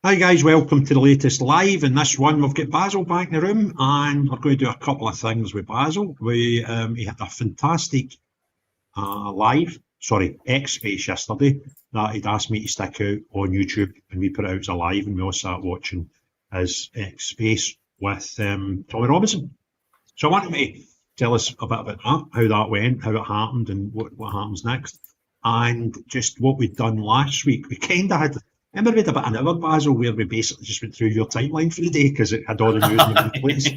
Hi guys, welcome to the latest live. In this one, we've got Basil back in the room, and we're going to do a couple of things with Basil. He had a fantastic X space yesterday that he'd asked me to stick out on YouTube, and we put it out as a live, and we all sat watching his X space with Tommy Robinson. So I want him to tell us a bit about that, how that went, how it happened, and what happens next, and just what we'd done last week. We kind of had. Remember we had about an hour, Basil, where we basically just went through your timeline for the day because it had all the news in one place.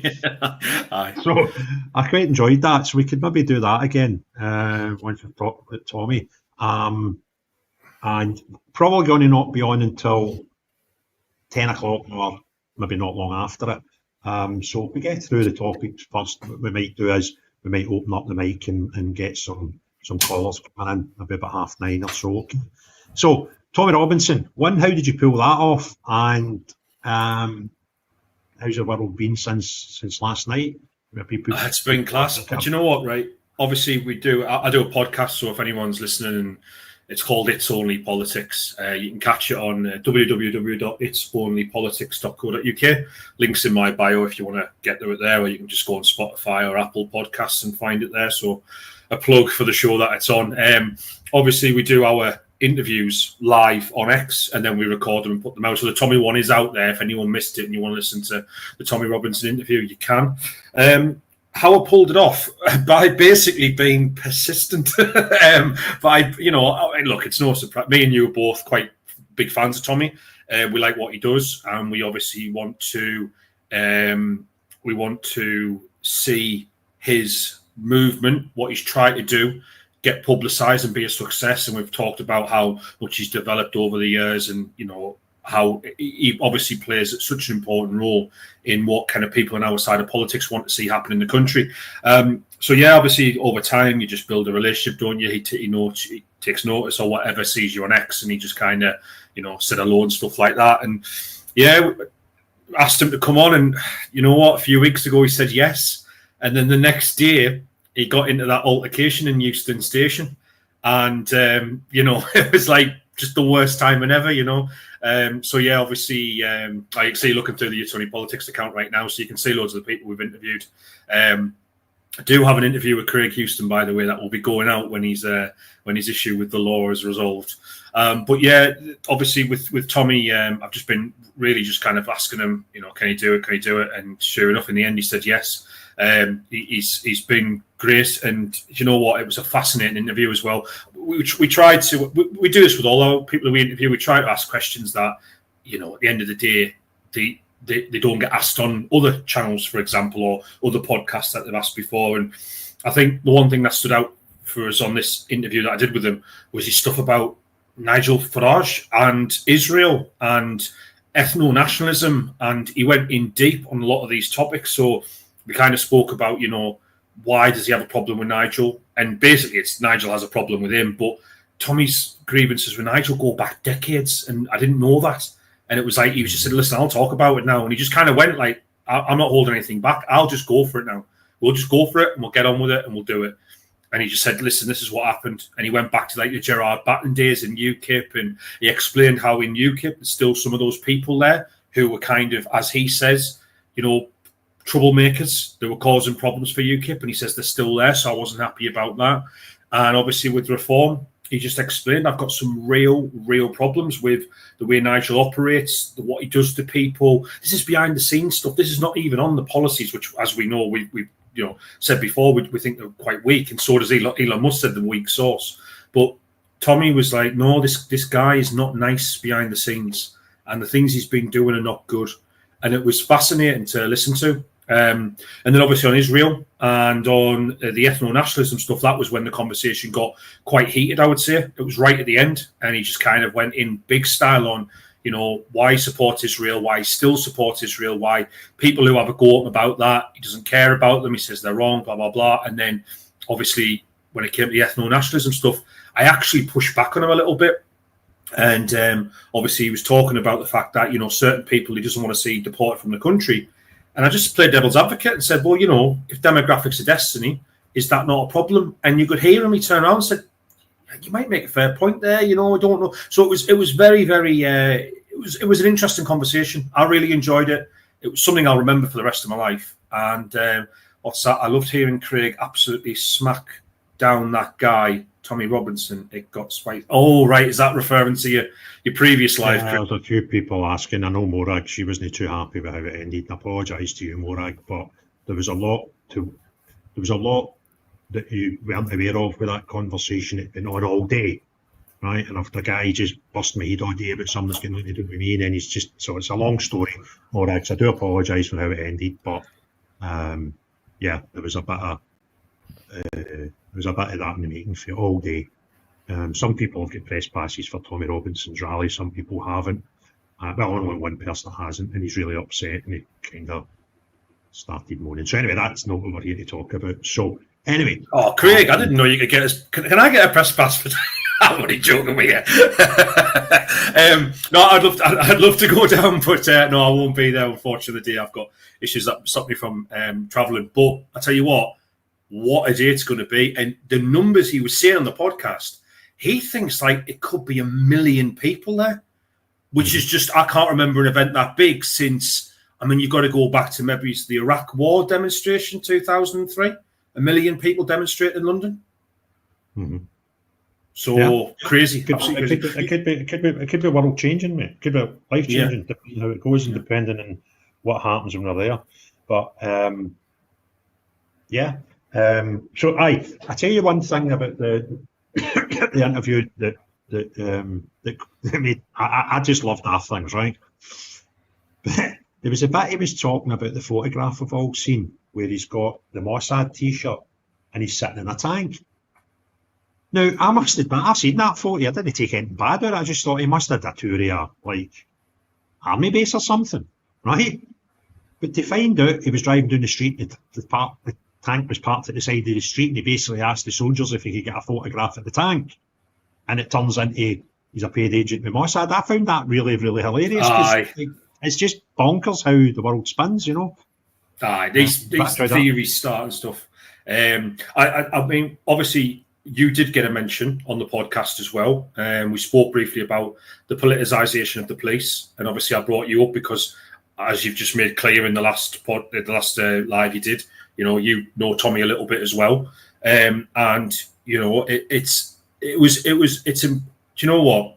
So I quite enjoyed that. So we could maybe do that again once we've talked with Tommy. And probably going to not be on until 10 o'clock or maybe not long after it. So if we get through the topics first, what we might do is we might open up the mic and get some callers coming in, maybe about 9:30 or so. Okay. So Tommy Robinson, how did you pull that off? And how's your world been since last night? It's been class. But you know what, right? Obviously, I do a podcast, so if anyone's listening, it's called It's Only Politics. You can catch it on www.itsonlypolitics.co.uk. Links in my bio if you want to get to it there, or you can just go on Spotify or Apple Podcasts and find it there. So a plug for the show that it's on. Obviously, we do our interviews live on X, and then we record them and put them out. So the Tommy one is out there. If anyone missed it and you want to listen to the Tommy Robinson interview, you can. How I pulled it off by basically being persistent. Look, it's no surprise. Me and you are both quite big fans of Tommy. We like what he does, and we obviously want to see his movement, what he's trying to do, get publicised and be a success. And we've talked about how much he's developed over the years, and how he obviously plays such an important role in what kind of people on our side of politics want to see happen in the country. Obviously over time you just build a relationship, don't you? He takes notice or whatever, sees you on X, and he just kind of said hello and stuff like that. And asked him to come on, and you know what, a few weeks ago he said yes, and then the next day he got into that altercation in Euston Station, and it was like just the worst timing ever, obviously, I see looking through the It's Only Politics account right now, so you can see loads of the people we've interviewed. I do have an interview with Craig Houston, by the way, that will be going out when his issue with the law is resolved. Obviously with Tommy, I've just been really just kind of asking him, can he do it? Can he do it? And sure enough, in the end, he said yes. He's been great, and you know what? It was a fascinating interview as well. We tried to we do this with all our people that we interview. We try to ask questions that at the end of the day they don't get asked on other channels, for example, or other podcasts that they've asked before. And I think the one thing that stood out for us on this interview that I did with him was his stuff about Nigel Farage and Israel and ethno-nationalism, and he went in deep on a lot of these topics. So we kind of spoke about, why does he have a problem with Nigel? And basically it's Nigel has a problem with him, but Tommy's grievances with Nigel go back decades, and I didn't know that. And it was like, he was just said, listen, I'll talk about it now. And he just kind of went like, I'm not holding anything back. I'll just go for it now. We'll just go for it, and we'll get on with it, and we'll do it. And he just said, listen, this is what happened. And he went back to like the Gerard Batten days in UKIP, and he explained how in UKIP there's still some of those people there who were kind of, as he says, troublemakers. They were causing problems for UKIP, and he says they're still there, so I wasn't happy about that. And obviously with reform, he just explained, I've got some real problems with the way Nigel operates, what he does to people. This is behind the scenes stuff. This is not even on the policies, which, as we know, we said before, we think they're quite weak, and so does Elon Musk said the weak source. But Tommy was like, no, this guy is not nice behind the scenes, and the things he's been doing are not good. And it was fascinating to listen to. And then obviously on Israel and on the ethno-nationalism stuff, that was when the conversation got quite heated, I would say. It was right at the end, and he just kind of went in big style on, why he supports Israel, why he still supports Israel, why people who have a go at him about that, he doesn't care about them, he says they're wrong, blah, blah, blah. And then obviously when it came to the ethno-nationalism stuff, I actually pushed back on him a little bit. And obviously he was talking about the fact that, certain people he doesn't want to see deported from the country. And I just played devil's advocate and said, well, if demographics are destiny, is that not a problem? And you could hear him, he turned around and said, you might make a fair point there, I don't know. So it was very, very, it it was an interesting conversation. I really enjoyed it. It was something I'll remember for the rest of my life. And what's that? I loved hearing Craig absolutely smack down that guy, Tommy Robinson. It got spiked. Oh, right. Is that referring to your previous life? There's a few people asking. I know Morag, she wasn't too happy with how it ended. I apologise to you, Morag, but there was a lot that you weren't aware of with that conversation. It went on all day, right? And if the guy just bust my head all day about something that's going to do with me, and then he's just, so it's a long story, Morag. So I do apologise for how it ended, but yeah, there was a bit of that in the making for all day. Some people have got press passes for Tommy Robinson's rally. Some people haven't. Well, only one person hasn't, and he's really upset, and he kind of started moaning. So anyway, that's not what we're here to talk about. So anyway. Oh, Craig, I didn't know you could get us. Can I get a press pass for that? I'm only joking with you. No, I'd love to go down, but no, I won't be there. Unfortunately, I've got issues that stop me from travelling. But I tell you what a day it's going to be, and the numbers he was saying on the podcast, he thinks like it could be 1 million people there, which is just, I can't remember an event that big since. I mean, you've got to go back to maybe the Iraq War demonstration, 2003. 1 million people demonstrate in London. Mm-hmm. So yeah. Crazy. It could be world changing, mate. It could be life changing, depending how it goes and depending on what happens when we're there. But so I tell you one thing about the the interview that made, I just love daft things, right? But there was a bit he was talking about the photograph we've all seen where he's got the Mossad t-shirt and he's sitting in a tank. Now, I must admit, I've seen that photo. I didn't take anything bad out. I just thought he must have had a tour of like army base or something, right? But to find out he was driving down the street, the tank was parked at the side of the street, and he basically asked the soldiers if he could get a photograph of the tank. And it turns into he's a paid agent with Mossad. I found that really, really hilarious. It's just bonkers how the world spins, you know. These theories start and stuff. I mean, obviously, you did get a mention on the podcast as well. We spoke briefly about the politicisation of the police, and obviously, I brought you up because, as you've just made clear in the last live you did, you know Tommy a little bit as well, and it's do you know what?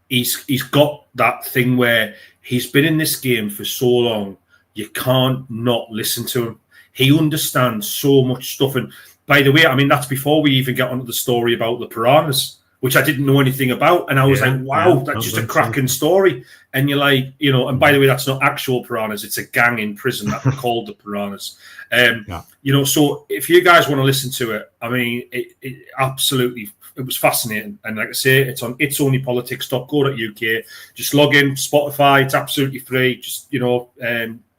He's got that thing where he's been in this game for so long, you can't not listen to him. He understands so much stuff. And by the way, I mean, that's before we even get onto the story about the piranhas, which I didn't know anything about. And I was like, wow, that's just a cracking story. And you're like, and by the way, that's not actual piranhas. It's a gang in prison that are called the piranhas. So if you guys want to listen to it, I mean, it absolutely, it was fascinating. And like I say, it's on itsonlypolitics.co.uk. Just log in, Spotify. It's absolutely free. Just,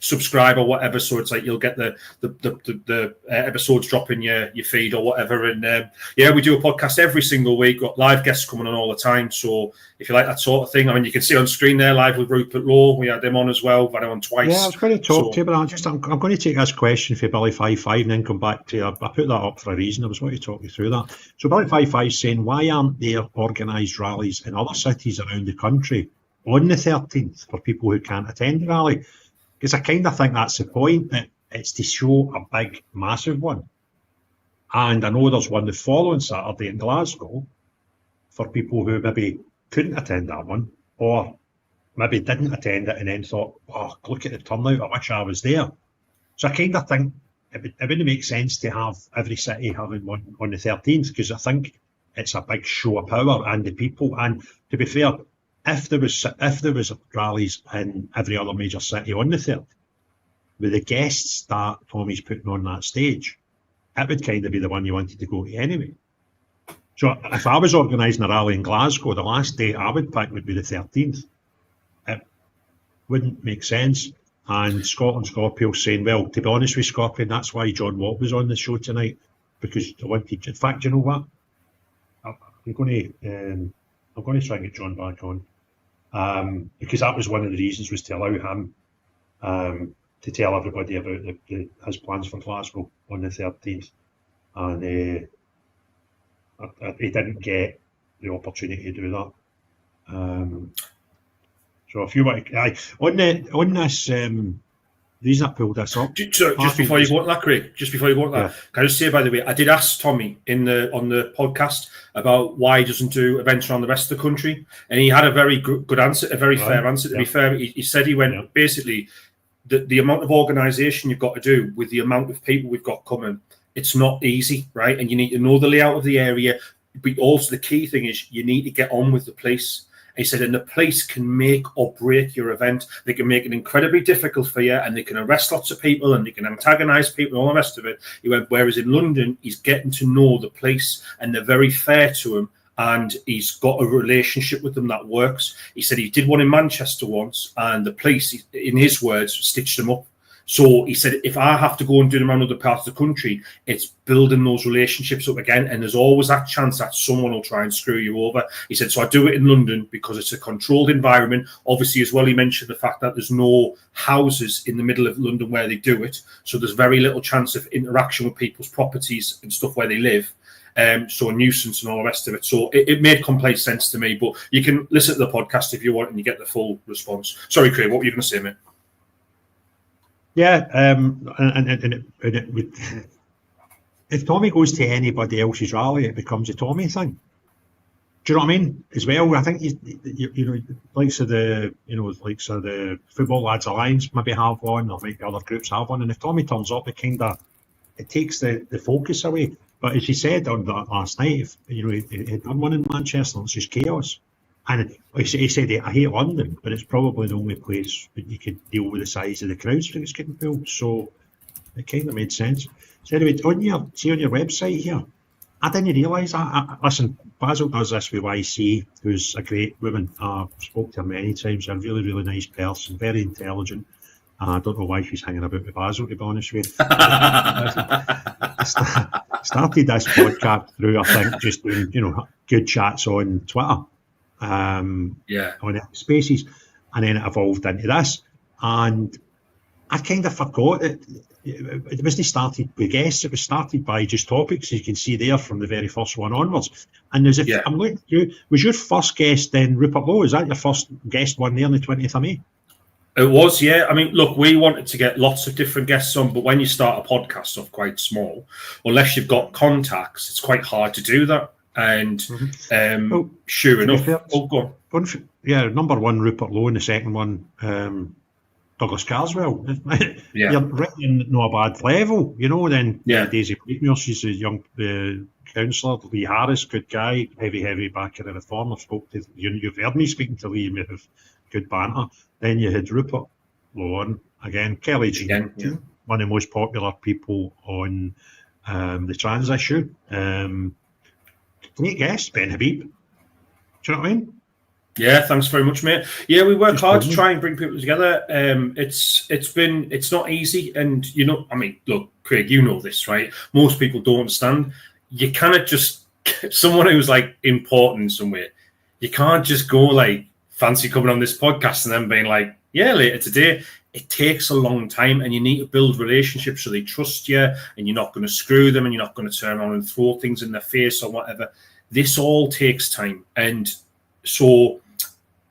subscribe or whatever, so it's like you'll get the episodes drop in your feed or whatever. And we do a podcast every single week, got live guests coming on all the time, so if you like that sort of thing, I mean, you can see on screen there live with Rupert Lowe. We had him on as well. We've had him on twice. I was going to talk to you, but I'm going to take this question for Billy 55 and then come back to you. I put that up for a reason. I was going to talk you through that. So Billy 55 is saying, why aren't there organised rallies in other cities around the country on the 13th for people who can't attend the rally? Because I kind of think that's the point, that it's to show a big, massive one. And I know there's one the following Saturday in Glasgow for people who maybe couldn't attend that one, or maybe didn't attend it and then thought, oh, look at the turnout, I wish I was there. So I kind of think it wouldn't make sense to have every city having one on the 13th, because I think it's a big show of power and the people. And to be fair, if there was rallies in every other major city on the 3rd, with the guests that Tommy's putting on that stage, it would kind of be the one you wanted to go to anyway. So if I was organising a rally in Glasgow, the last day I would pick would be the 13th. It wouldn't make sense. And Scotland Scorpio saying, well, to be honest with Scorpion, that's why John Watt was on the show tonight, because I wanted. In fact, you know what? I'm going to try and get John back on. Because that was one of the reasons, was to allow him to tell everybody about his plans for Glasgow on the 13th. And he didn't get the opportunity to do that. So if you want to, on this, the reason I pulled this up. Just before you go on that, Craig, can I just say, by the way, I did ask Tommy on the podcast about why he doesn't do events around the rest of the country, and he had a very good answer, a very fair answer. To be fair, he said he went basically the amount of organisation you've got to do with the amount of people we've got coming. It's not easy, right? And you need to know the layout of the area, but also the key thing is you need to get on with the police. He said, and the police can make or break your event. They can make it incredibly difficult for you, and they can arrest lots of people, and they can antagonise people, and all the rest of it. He went, whereas in London, he's getting to know the police, and they're very fair to him, and he's got a relationship with them that works. He said he did one in Manchester once, and the police, in his words, stitched them up. So he said, if I have to go and do them around other parts of the country, it's building those relationships up again. And there's always that chance that someone will try and screw you over. He said, so I do it in London because it's a controlled environment. Obviously, as well, he mentioned the fact that there's no houses in the middle of London where they do it. So there's very little chance of interaction with people's properties and stuff where they live. So a nuisance and all the rest of it. So it made complete sense to me. But you can listen to the podcast if you want and you get the full response. Sorry, Craig, what were you going to say, mate? Yeah, and it would, if Tommy goes to anybody else's rally, it becomes a Tommy thing. Do you know what I mean? As well, I think you know, likes of the Football Lads Alliance maybe have one, or maybe other groups have one. And if Tommy turns up, it takes the focus away. But as you said on that last night, if, you know, he had done one in Manchester, it's just chaos. And he said, I hate London, but it's probably the only place that you could deal with the size of the crowds that it's getting built. So it kind of made sense. So anyway, on your website here, I didn't realise. Listen, Basil does this with YC, who's a great woman. I've spoke to her many times. A really, really nice person, very intelligent. I don't know why she's hanging about with Basil, to be honest with you. I started this podcast through, I think, just doing, you know, good chats on Twitter. On Spaces, and then it evolved into this, and I kind of forgot it wasn't started with guests. It was started by just topics, as you can see there from the very first one onwards. And there's I'm looking at you, was your first guest then Rupert Lowe? Is that your first guest one there on the 20th of May? It was, yeah. I mean, look, we wanted to get lots of different guests on, but when you start a podcast off quite small, unless you've got contacts, it's quite hard to do that. And sure enough, go on. Number one, Rupert Lowe, and the second one, Douglas Carswell. You're right in not a bad level, you know. Then Daisy Blakemuir, she's a young councillor. Lee Harris, good guy, heavy back in the reform. I've spoke to you. You've heard me speaking to Lee. We have good banter. Then you had Rupert Lowe on again. Kelly Jean, one of the most popular people on the trans issue. Great guest, Ben Habib. Do you know what I mean? Yeah, thanks very much, mate. Yeah, we work hard to try and bring people together. It's not easy, and you know, I mean, look, Craig, you know this, right? Most people don't understand. You cannot just someone who's like important somewhere. You can't just go like fancy coming on this podcast and then being like, yeah, later today. It takes a long time, and you need to build relationships so they trust you, and you're not going to screw them, and you're not going to turn around and throw things in their face or whatever. This all takes time. And so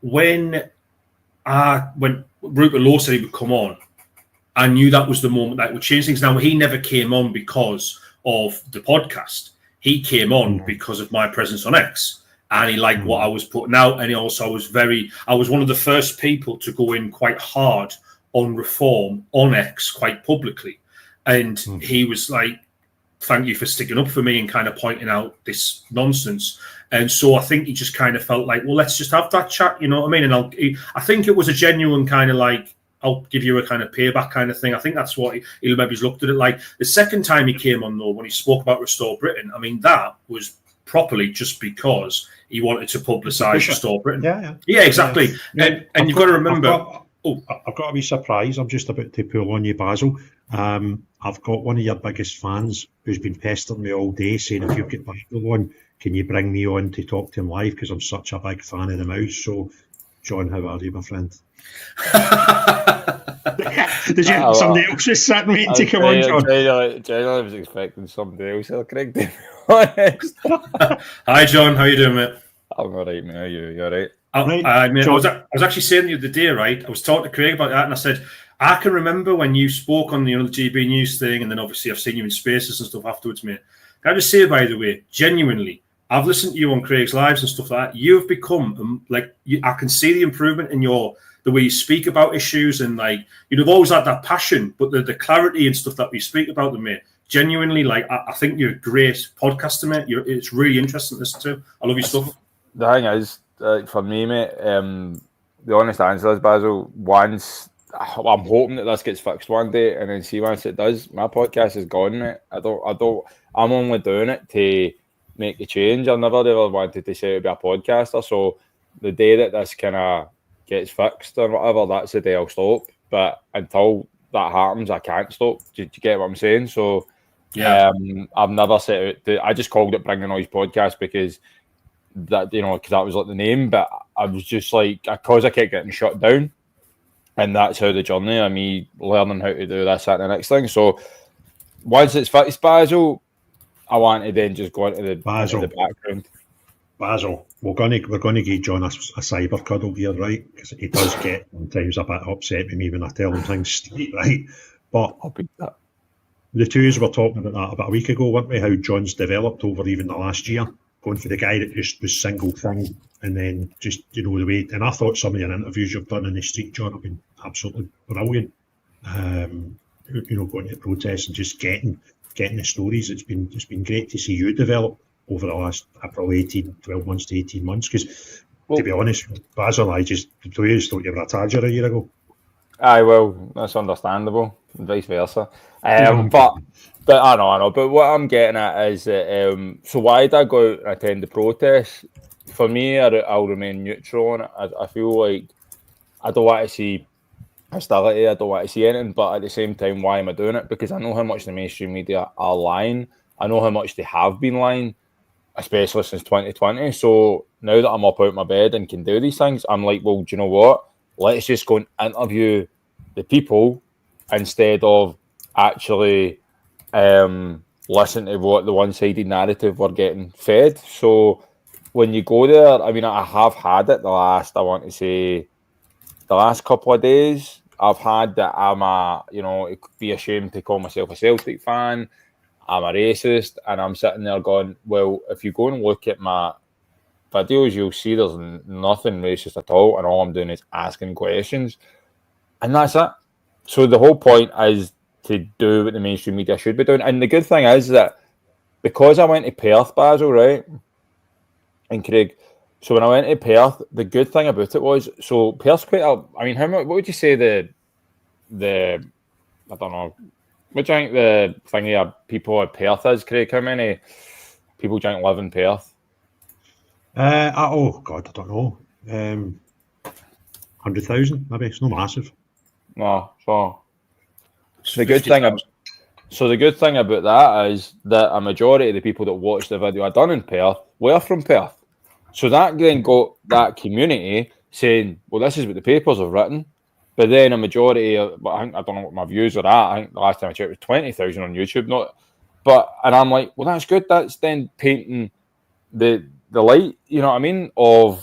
when Rupert Lowe said he would come on, I knew that was the moment that would change things. Now, he never came on because of the podcast. He came on because of my presence on X. And he liked what I was putting out. And he also I was one of the first people to go in quite hard on reform on X quite publicly. And he was like, thank you for sticking up for me and kind of pointing out this nonsense. And so I think he just kind of felt like, well, let's just have that chat, you know what I mean? And I think it was a genuine kind of like, I'll give you a kind of payback kind of thing. I think that's what he maybe looked at it like. The second time he came on, though, when he spoke about Restore Britain, I mean, that was properly just because he wanted to publicise Restore Britain. Yeah, exactly. Yeah. And you've got to remember... I've got to be surprised. I'm just about to pull on you, Basil. I've got one of your biggest fans who's been pestering me all day saying, if you get Basil on, can you bring me on to talk to him live? Because I'm such a big fan of the mouse. So, John, how are you, my friend? Somebody else is sitting waiting to come on, John? I was expecting somebody else. Craig, to be honest. Hi, John. How you doing, mate? I'm all right, mate. You all right? I was actually saying the other day, right? I was talking to Craig about that, and I said, I can remember when you spoke on the GB News thing, and then obviously I've seen you in spaces and stuff afterwards, mate. Can I just say, by the way, genuinely, I've listened to you on Craig's lives and stuff like that. You have become I can see the improvement in the way you speak about issues, and like you've always had that passion, but the clarity and stuff that we speak about them, mate. Genuinely, like I think you're a great podcaster, mate. It's really interesting to listen to. I love your stuff. The thing is, for me, mate, the honest answer is, Basil, once I'm hoping that this gets fixed one day, and then see once it does, my podcast is gone, mate. I'm only doing it to make the change. I never ever wanted to say it would be a podcaster. So the day that this kind of gets fixed or whatever, that's the day I'll stop. But until that happens, I can't stop. Do you get what I'm saying? So yeah, I've never set out. I just called it Bring the Noise Podcast because that was like the name. But I was just like, because I kept getting shut down, and that's how the journey of me learning how to do this and the next thing. So once it's fixed, Basil, I want to then just go into the background. Basil, we're going to give John a cyber cuddle here, right? Because he does get sometimes a bit upset with me when I tell him things straight, right? But I'll beat that. The two of us were talking about that about a week ago, weren't we? How John's developed over even the last year, going for the guy that just was single thing, and then just the way. And I thought some of your interviews you've done in the street, John, have been absolutely brilliant. Going to protests and just getting the stories. It's been great to see you develop over the last probably 12 months to 18 months. Because to be honest, Basil, I just thought you were a Tadger a year ago. Aye, well, that's understandable, and vice versa. But I know. But what I'm getting at is that, so why did I go out and attend the protest? For me, I'll remain neutral on it. I feel like I don't want to see hostility, I don't want to see anything, but at the same time, why am I doing it? Because I know how much the mainstream media are lying. I know how much they have been lying, especially since 2020. So now that I'm up out my bed and can do these things, I'm like, well, do you know what? Let's just go and interview the people instead of actually listen to what the one-sided narrative we're getting fed. So when you go there, I mean, I have had it the last couple of days. I've had that it could be ashamed to call myself a Celtic fan. I'm a racist, and I'm sitting there going, well, if you go and look at my videos, you'll see there's nothing racist at all, and all I'm doing is asking questions, and that's it. So the whole point is to do what the mainstream media should be doing. And the good thing is that because I went to Perth, Basil, right, and Craig, so when I went to Perth, the good thing about it was, so Perth's quite how much, what would you say the I don't know, what do you think the thing of people at Perth is, Craig? How many people do you think live in Perth? Oh God, I don't know. 100,000 maybe. It's not massive. No, so the good thing about that is that a majority of the people that watched the video I done in Perth were from Perth. So that then got that community saying, well, this is what the papers have written. But then a majority of, I don't know what my views are at. I think the last time I checked it was 20,000 on YouTube. And I'm like, well, that's good. That's then painting the light, you know what I mean, of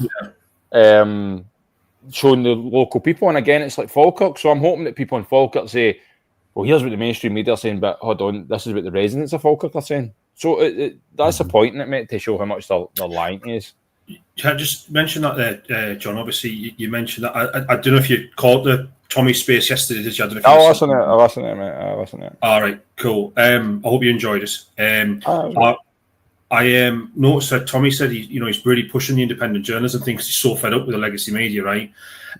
showing the local people. And again, it's like Falkirk. So I'm hoping that people in Falkirk say, well, here's what the mainstream media are saying, but hold on, this is what the residents of Falkirk are saying. So that's the point in it, mate, to show how much they're lying is. Can I just mention that there, John? Obviously, you mentioned that. I don't know if you caught the Tommy space yesterday, did you? I listened to it, mate. I listened to it. All right, cool. I hope you enjoyed it. I noticed that Tommy said he's really pushing the independent journalism thing because he's so fed up with the legacy media, right?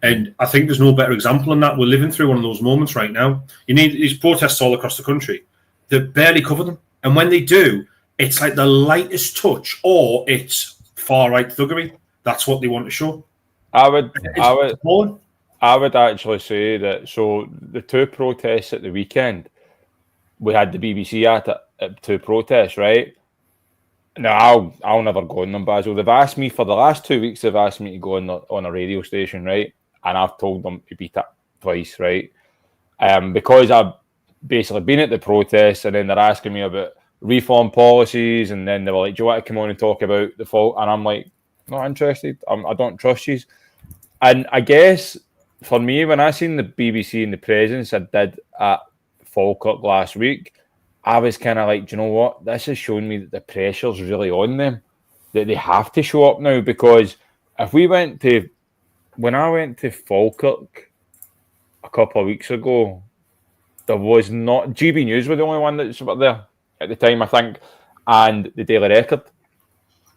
And I think there's no better example than that. We're living through one of those moments right now. You need these protests all across the country. They barely cover them, and when they do, it's like the lightest touch, or it's far-right thuggery. That's what they want to show. I would actually say that. So the two protests at the weekend, we had the BBC at two protests, right? Now I'll never go on them, Basil. They've asked me for the last 2 weeks. They've asked me to go on a radio station, right? And I've told them to beat it twice, right? Because I've basically been at the protests, and then they're asking me about reform policies, and then they were like, do you want to come on and talk about the fault? And I'm like, not interested. I don't trust you. And I guess for me, when I seen the BBC and the presence I did at Falkirk last week, I was kind of like, do you know what? This has shown me that the pressure's really on them, that they have to show up now. Because if when I went to Falkirk a couple of weeks ago, there was not, GB News were the only one that was there at the time, I think, and the Daily Record,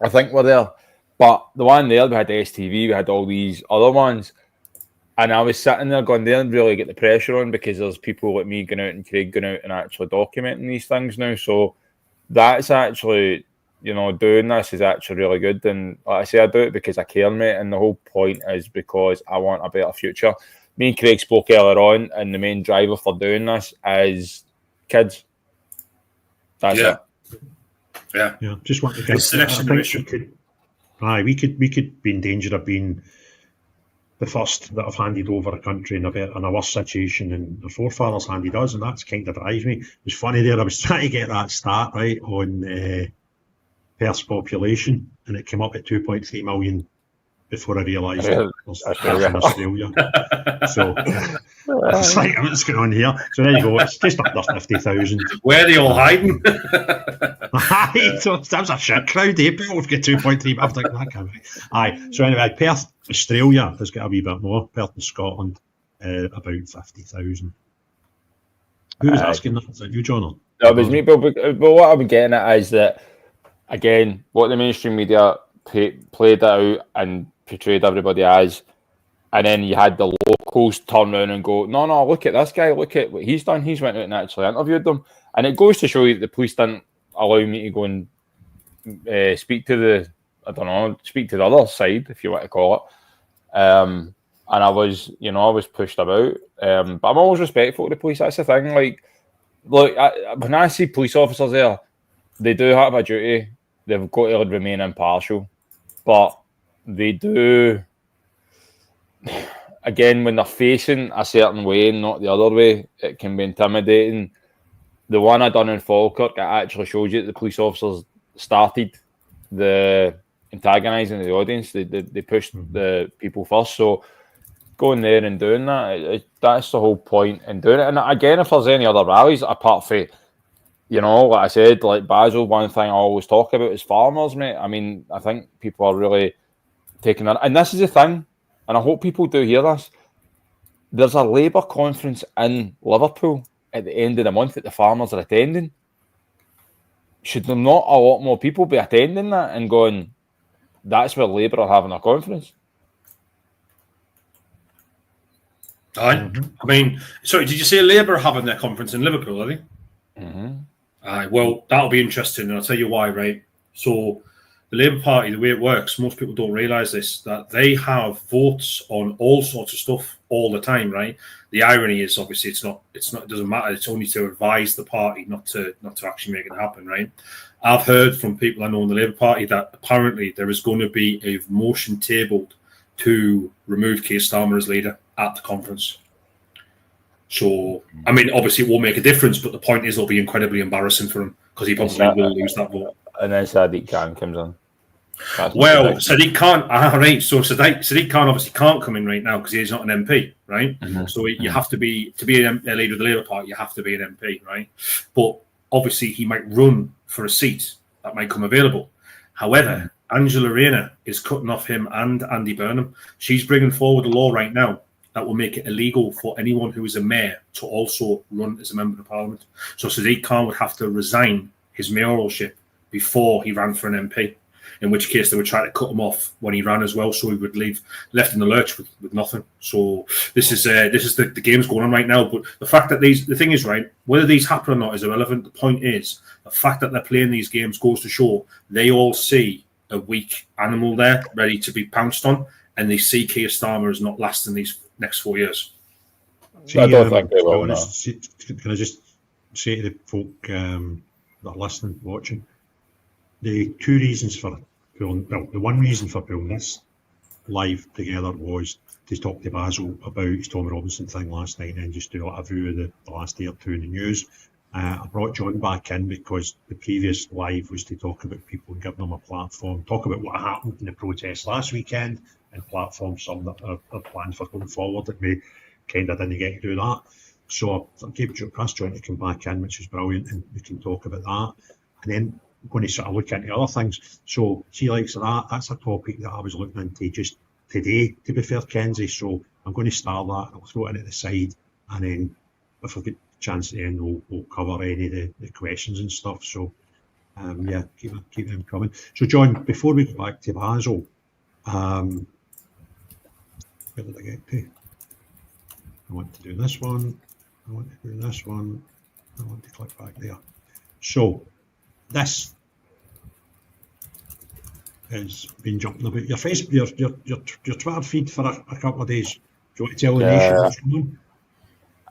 I think, were there. But the one there, we had STV, we had all these other ones. And I was sitting there going, they didn't really get the pressure on because there's people like me going out and Craig going out and actually documenting these things now. So that's actually, doing this is actually really good. And like I say, I do it because I care, mate. And the whole point is because I want a better future. Me and Craig spoke earlier on, and the main driver for doing this is kids. That's it. Yeah. Just want to get it's the next generation. We could be in danger of being the first that have handed over a country in a worse situation than the forefathers handed us, and that's kind of drives me. It was funny there, I was trying to get that stat right on Perth's population, and it came up at 2.3 million before I realised there's Perth in Australia. So it's like, what's going on here? So there you go, it's just under 50,000. Where are they all hiding? So that was a shit crowd, April. We've got 2.3. I was like, that can't be. Aye. So anyway, Perth, Australia has got a wee bit more. Perth in Scotland, about 50,000. Who was asking that? Was that you, John? That was me, but what I've been getting at is that, again, what the mainstream media played out and portrayed everybody as, and then you had the locals turn around and go, no, look at this guy, look at what he's done. He's went out and actually interviewed them. And it goes to show you that the police didn't allow me to go and speak to the other side, if you want to call it. And I was pushed about. But I'm always respectful of the police. That's the thing. Like, look, when I see police officers there, they do have a duty. They've got to remain impartial. But they do, again, when they're facing a certain way and not the other way, it can be intimidating. The one I done in Falkirk, it actually shows you that the police officers started the antagonising of the audience. They pushed the people first. So going there and doing that, that's the whole point in doing it. And again, if there's any other rallies apart from, like I said, like Basil, one thing I always talk about is farmers, mate. I mean, I think people are really taking that. And this is the thing, and I hope people do hear this. There's a Labour conference in Liverpool at the end of the month that the farmers are attending. Should there not a lot more people be attending that and going, that's where Labour are having a conference? Aye. I mean, sorry, did you say Labour are having their conference in Liverpool, are they? Aye, well, that'll be interesting, and I'll tell you why, right? So the Labour Party, the way it works, most people don't realise this, that they have votes on all sorts of stuff all the time, right? The irony is, obviously, it doesn't matter. It's only to advise the party, not to actually make it happen, right? I've heard from people I know in the Labour Party that apparently there is going to be a motion tabled to remove Keir Starmer as leader at the conference. So, I mean, obviously it won't make a difference, but the point is it'll be incredibly embarrassing for him because he probably will lose that vote. And then Sadiq Khan comes in. Well, Sadiq Khan, right. So Sadiq Khan obviously can't come in right now because he's not an MP, right? So you have to be a leader of the Labour Party. You have to be an MP, right? But obviously he might run for a seat that might come available. However, Angela Rayner is cutting off him and Andy Burnham. She's bringing forward a law right now that will make it illegal for anyone who is a mayor to also run as a member of Parliament. So Sadiq Khan would have to resign his mayoralship before he ran for an MP, in which case they would try to cut him off when he ran as well, so he would leave left in the lurch with nothing. So this is the game's going on right now. But the fact that the thing is, right, whether these happen or not is irrelevant. The point is, the fact that they're playing these games goes to show they all see a weak animal there ready to be pounced on, and they see Keir Starmer as not lasting these next 4 years. See, I don't think they will. Can I just say to the folk that are listening, watching, the two reasons for pulling, well, the one reason for pulling this live together was to talk to Basil about his Tom Robinson thing last night and just do like a view of the last day or two in the news. I brought John back in because the previous live was to talk about people and give them a platform, talk about what happened in the protest last weekend, and platform some that are planned for going forward that we kind of didn't get to do that. So I gave asked John to come back in, which is brilliant, and we can talk about that. And then I'm going to sort of look into other things. So see, likes of that, that's a topic that I was looking into just today, to be fair, Kenzie. So I'm going to start that, I'll throw it at the side, and then if I get a chance at the end, we'll cover any of the questions and stuff. So yeah, keep them coming. So John, before we go back to Basel, where did I get to? I want to do this one. I want to do this one. I want to click back there. So this has been jumping about your Facebook, your Twitter feed for a couple of days. Do you want to tell the nation what's going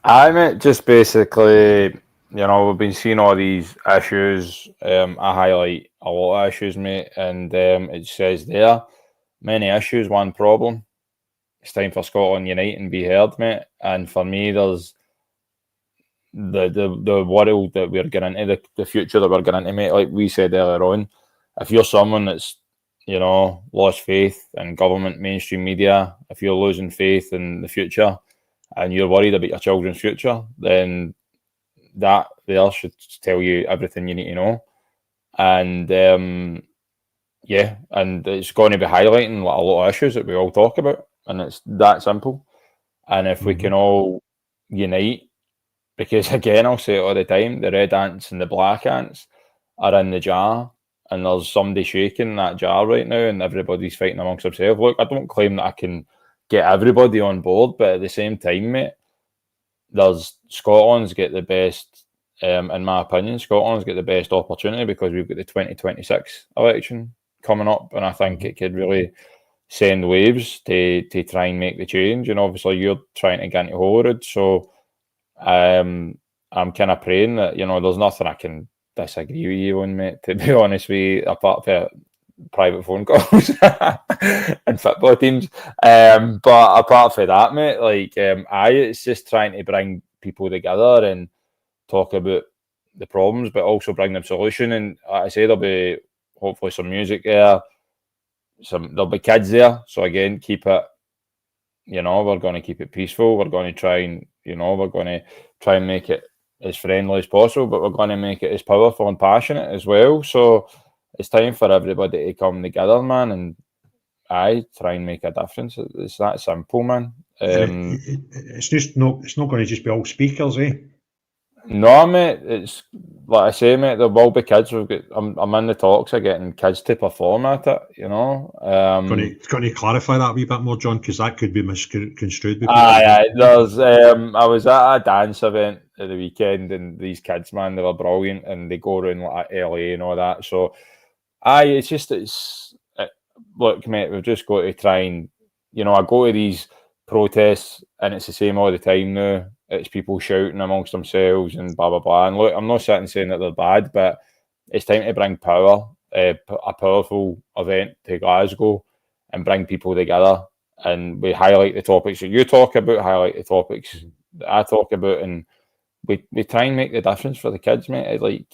on? Mate, just basically, we've been seeing all these issues. I highlight a lot of issues, mate, and it says there, many issues, one problem. It's time for Scotland unite and be heard, mate. And for me, there's the world that we're getting into, the future that we're getting into, mate. Like we said earlier on, if you're someone that's lost faith in government, mainstream media, if you're losing faith in the future, and you're worried about your children's future, then that there should tell you everything you need to know. And yeah, and it's going to be highlighting a lot of issues that we all talk about, and it's that simple. And if we can all unite, because again, I'll say it all the time, the red ants and the black ants are in the jar, and there's somebody shaking that jar right now, and everybody's fighting amongst themselves. Look, I don't claim that I can get everybody on board, but at the same time, mate, Scotland's get the best, in my opinion, Scotland's get the best opportunity because we've got the 2026 election coming up, and I think it could really send waves to try and make the change. And obviously, you're trying to get into Holyrood, so I'm kind of praying that there's nothing I can disagree with you on, mate. To be honest with you, apart from private phone calls and football teams, but apart from that, mate, like it's just trying to bring people together and talk about the problems, but also bring them solution. And like I say, there'll be hopefully some music there, there'll be kids there. So again, keep it. We're going to keep it peaceful. We're going to try and we're going to try and make it as friendly as possible, but we're going to make it as powerful and passionate as well. So it's time for everybody to come together, man, and try and make a difference. It's that simple, man. It's not going to just be all speakers, eh? No, mate. It's like I say, mate. There will be kids. I'm in the talks of getting kids to perform at it. Going to clarify that a wee bit more, John, because that could be misconstrued. There's. I was at a dance event at the weekend, and these kids, man, they were brilliant, and they go around like LA and all that. So, look, mate, we've just got to try and, I go to these protests, and it's the same all the time now. It's people shouting amongst themselves and blah, blah, blah. And look, I'm not sitting saying that they're bad, but it's time to bring power, a powerful event to Glasgow and bring people together. And we highlight the topics that you talk about, highlight the topics that I talk about, and we try and make the difference for the kids, mate. Like,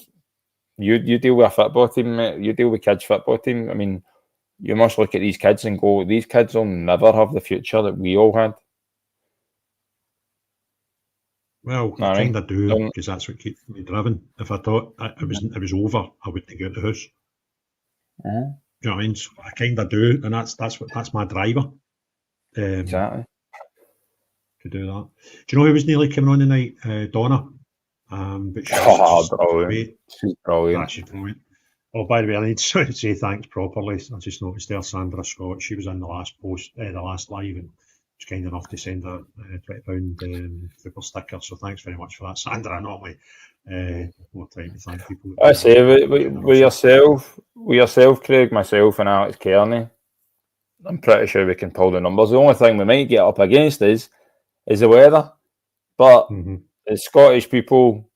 you deal with a football team, mate. You deal with kids' football team. I mean, you must look at these kids and go, these kids will never have the future that we all had. Well, I kind of do, because that's what keeps me driven. If I thought it was over, I wouldn't get out of the house. Do you know what I mean? So I kind of do, and that's my driver. Exactly. To do that. Do you know who was nearly coming on tonight? Donna. But brilliant. She's brilliant. She's brilliant. Oh, by the way, I need to say thanks properly. I just noticed there, Sandra Scott. She was in the last post, the last live, and was kind enough to send a £20 super sticker. So thanks very much for that, Sandra. Normally, more time to thank people. I say with yourself, Craig, myself, and Alex Kearney. I'm pretty sure we can pull the numbers. The only thing we might get up against is the weather, but as Scottish people,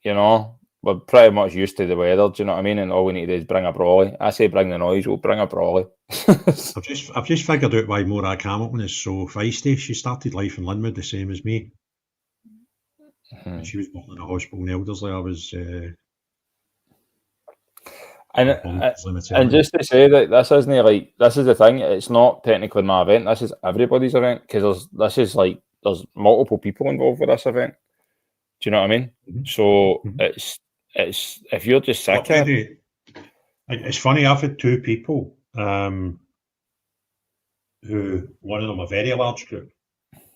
we're pretty much used to the weather. Do you know what I mean? And all we need to do is bring a brolly. I say bring the noise. We'll bring a brolly. I've just figured out why Morag Hamilton is so feisty. She started life in Linwood the same as me. When she was working in a hospital in Elderslie, I was. And just to say that this isn't like, this is the thing, it's not technically my event, this is everybody's event, because there's multiple people involved with this event. Do you know what I mean? So it's if you're just sick of it. It's funny, I've had two people who, one of them a very large group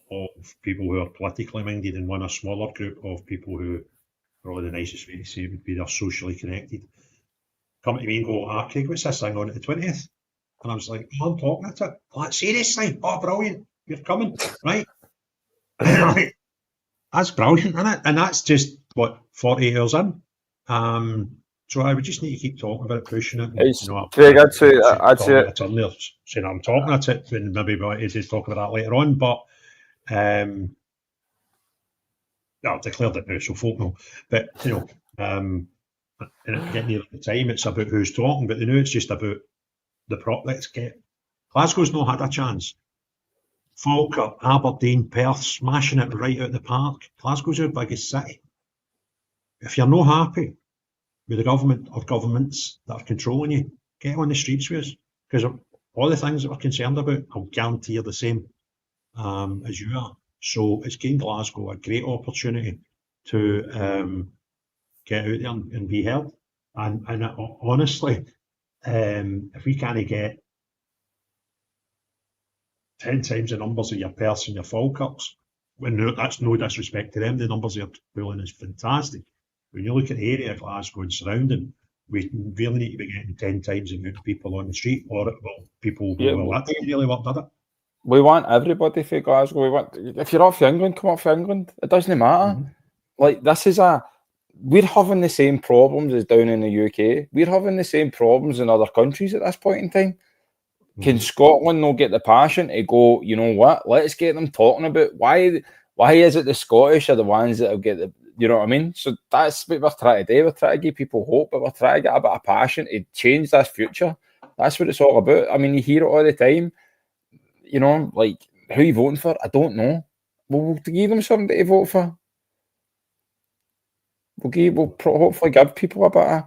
of people who are politically minded, and one a smaller group of people who, probably the nicest way to say it would be, they're socially connected, come to me and go, Craig, what's this thing on at the 20th? And I was like, I'm talking at it. Like, seriously? Oh, brilliant. You're coming, right? Like, that's brilliant, isn't it? And that's just, 40 hours in. So I would just need to keep talking about it, pushing it. And, Craig, I'd say saying I'm talking at it, and maybe we'll just talk about that later on. But I've declared it now, so folk know. But and getting near the time, it's about who's talking, but they know it's just about the prop. Let's get Glasgow's not had a chance. Falkirk, Aberdeen, Perth, smashing it right out the park. Glasgow's our biggest city. If you're not happy with the government or governments that are controlling you, get on the streets with us, because all the things that we're concerned about, I'll guarantee you're the same as you are. So it's given Glasgow a great opportunity to get out there and be heard. And honestly, if we can't get 10 times the numbers of your Perths and your Falkirks, that's no disrespect to them, the numbers they're pulling is fantastic. When you look at the area of Glasgow and surrounding, we really need to be getting 10 times the amount of people on the street, or people who that didn't really work, did it? We want everybody for Glasgow. If you're up for England, come up for England. It doesn't matter. Like, we're having the same problems as down in the UK. We're having the same problems in other countries at this point in time. Can Scotland not get the passion to go, you know what, let's get them talking about why is it the Scottish are the ones that will get the, you know what I mean? So that's what we're trying to do. We're trying to give people hope, but we're trying to get a bit of passion to change this future. That's what it's all about. I mean, you hear it all the time. Like, who are you voting for? I don't know. We'll give them something to vote for. We'll hopefully give people a bit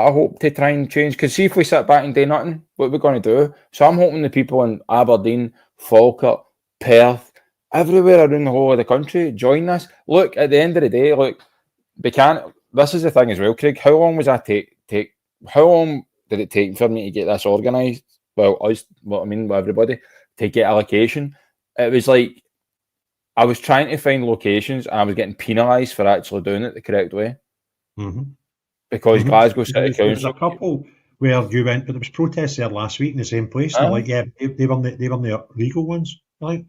of hope to try and change. Because see, if we sit back and do nothing, what are we going to do? So I'm hoping the people in Aberdeen, Falkirk, Perth, everywhere around the whole of the country join this. Look, at the end of the day, this is the thing as well, Craig. How long was that take? How long did it take for me to get this organised? Well, with everybody, to get a location. It was like I was trying to find locations and I was getting penalised for actually doing it the correct way. Because Glasgow City Council. There's a couple where you went, but there was protests there last week in the same place. They're like, yeah, they were the legal ones. They're like,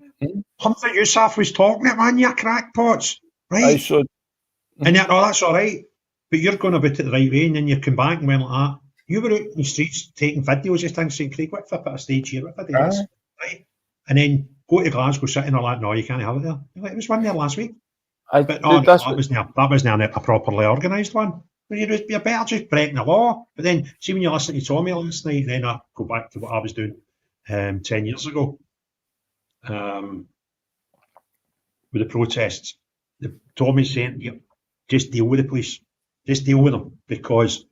something Yousaf was talking about, man, you crackpots, right? And yet, that's all right, but you're going about it the right way, and then you come back and went like that. You were out in the streets taking videos of things, saying, Craig, what if I put a stage here? What if I do this? Right? And then go to Glasgow City and they're like, no, you can't have it there. You're like, it was one there last week. That wasn't a properly organised one. You're better just breaking the law. But then, see, when you listen to Tommy last night, and then I go back to what I was doing 10 years ago with the protests. Tommy's saying, just deal with the police. Just deal with them, because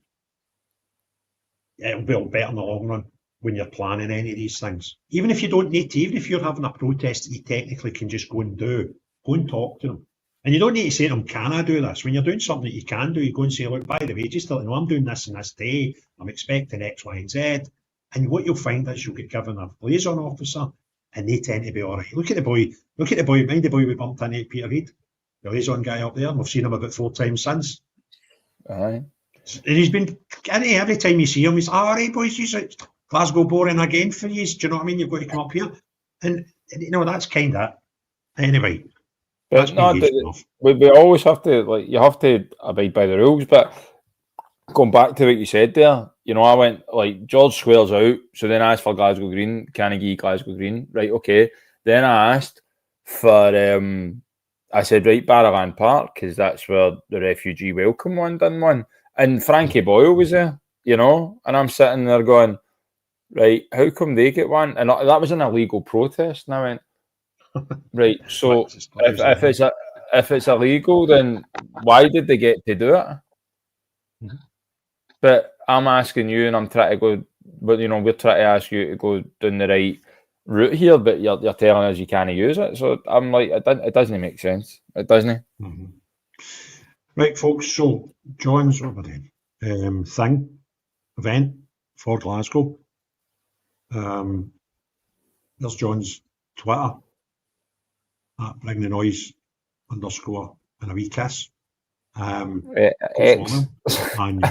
it'll be all better in the long run when you're planning any of these things. Even if you don't need to, even if you're having a protest that you technically can just go and talk to them. And you don't need to say to them, can I do this? When you're doing something that you can do, you go and say, look, by the way, just to let them know I'm doing this and this day, I'm expecting X, Y, and Z. And what you'll find is you'll get given a liaison officer, and they tend to be all right. Look at the boy, mind the boy we bumped into, Peter Reid, the liaison guy up there. We've seen him about 4 times since. Aye. And he's been, every time you see him, he's, all right, boys, Glasgow boring again for you. Do you know what I mean? You've got to come up here. And that's kind of, anyway. But we always have to, you have to abide by the rules. But going back to what you said there, I went, George Square's out, so then I asked for Glasgow Green. Can I give Glasgow Green? Right, okay. Then I asked for, I said, right, Barrowland Park, because that's where the refugee welcome one done one. And Frankie Boyle was there, and I'm sitting there going, right, how come they get one? And that was an illegal protest. And I went, right, so if if it's illegal, then why did they get to do it? Mm-hmm. But I'm asking you, and I'm trying to go, but we're trying to ask you to go down the right route here, but you're telling us you can't use it. So I'm like, it doesn't make sense. It doesn't. Mm-hmm. Right, folks. So John's thing event for Glasgow. There's John's Twitter at Bring the Noise _ and a wee kiss. X. And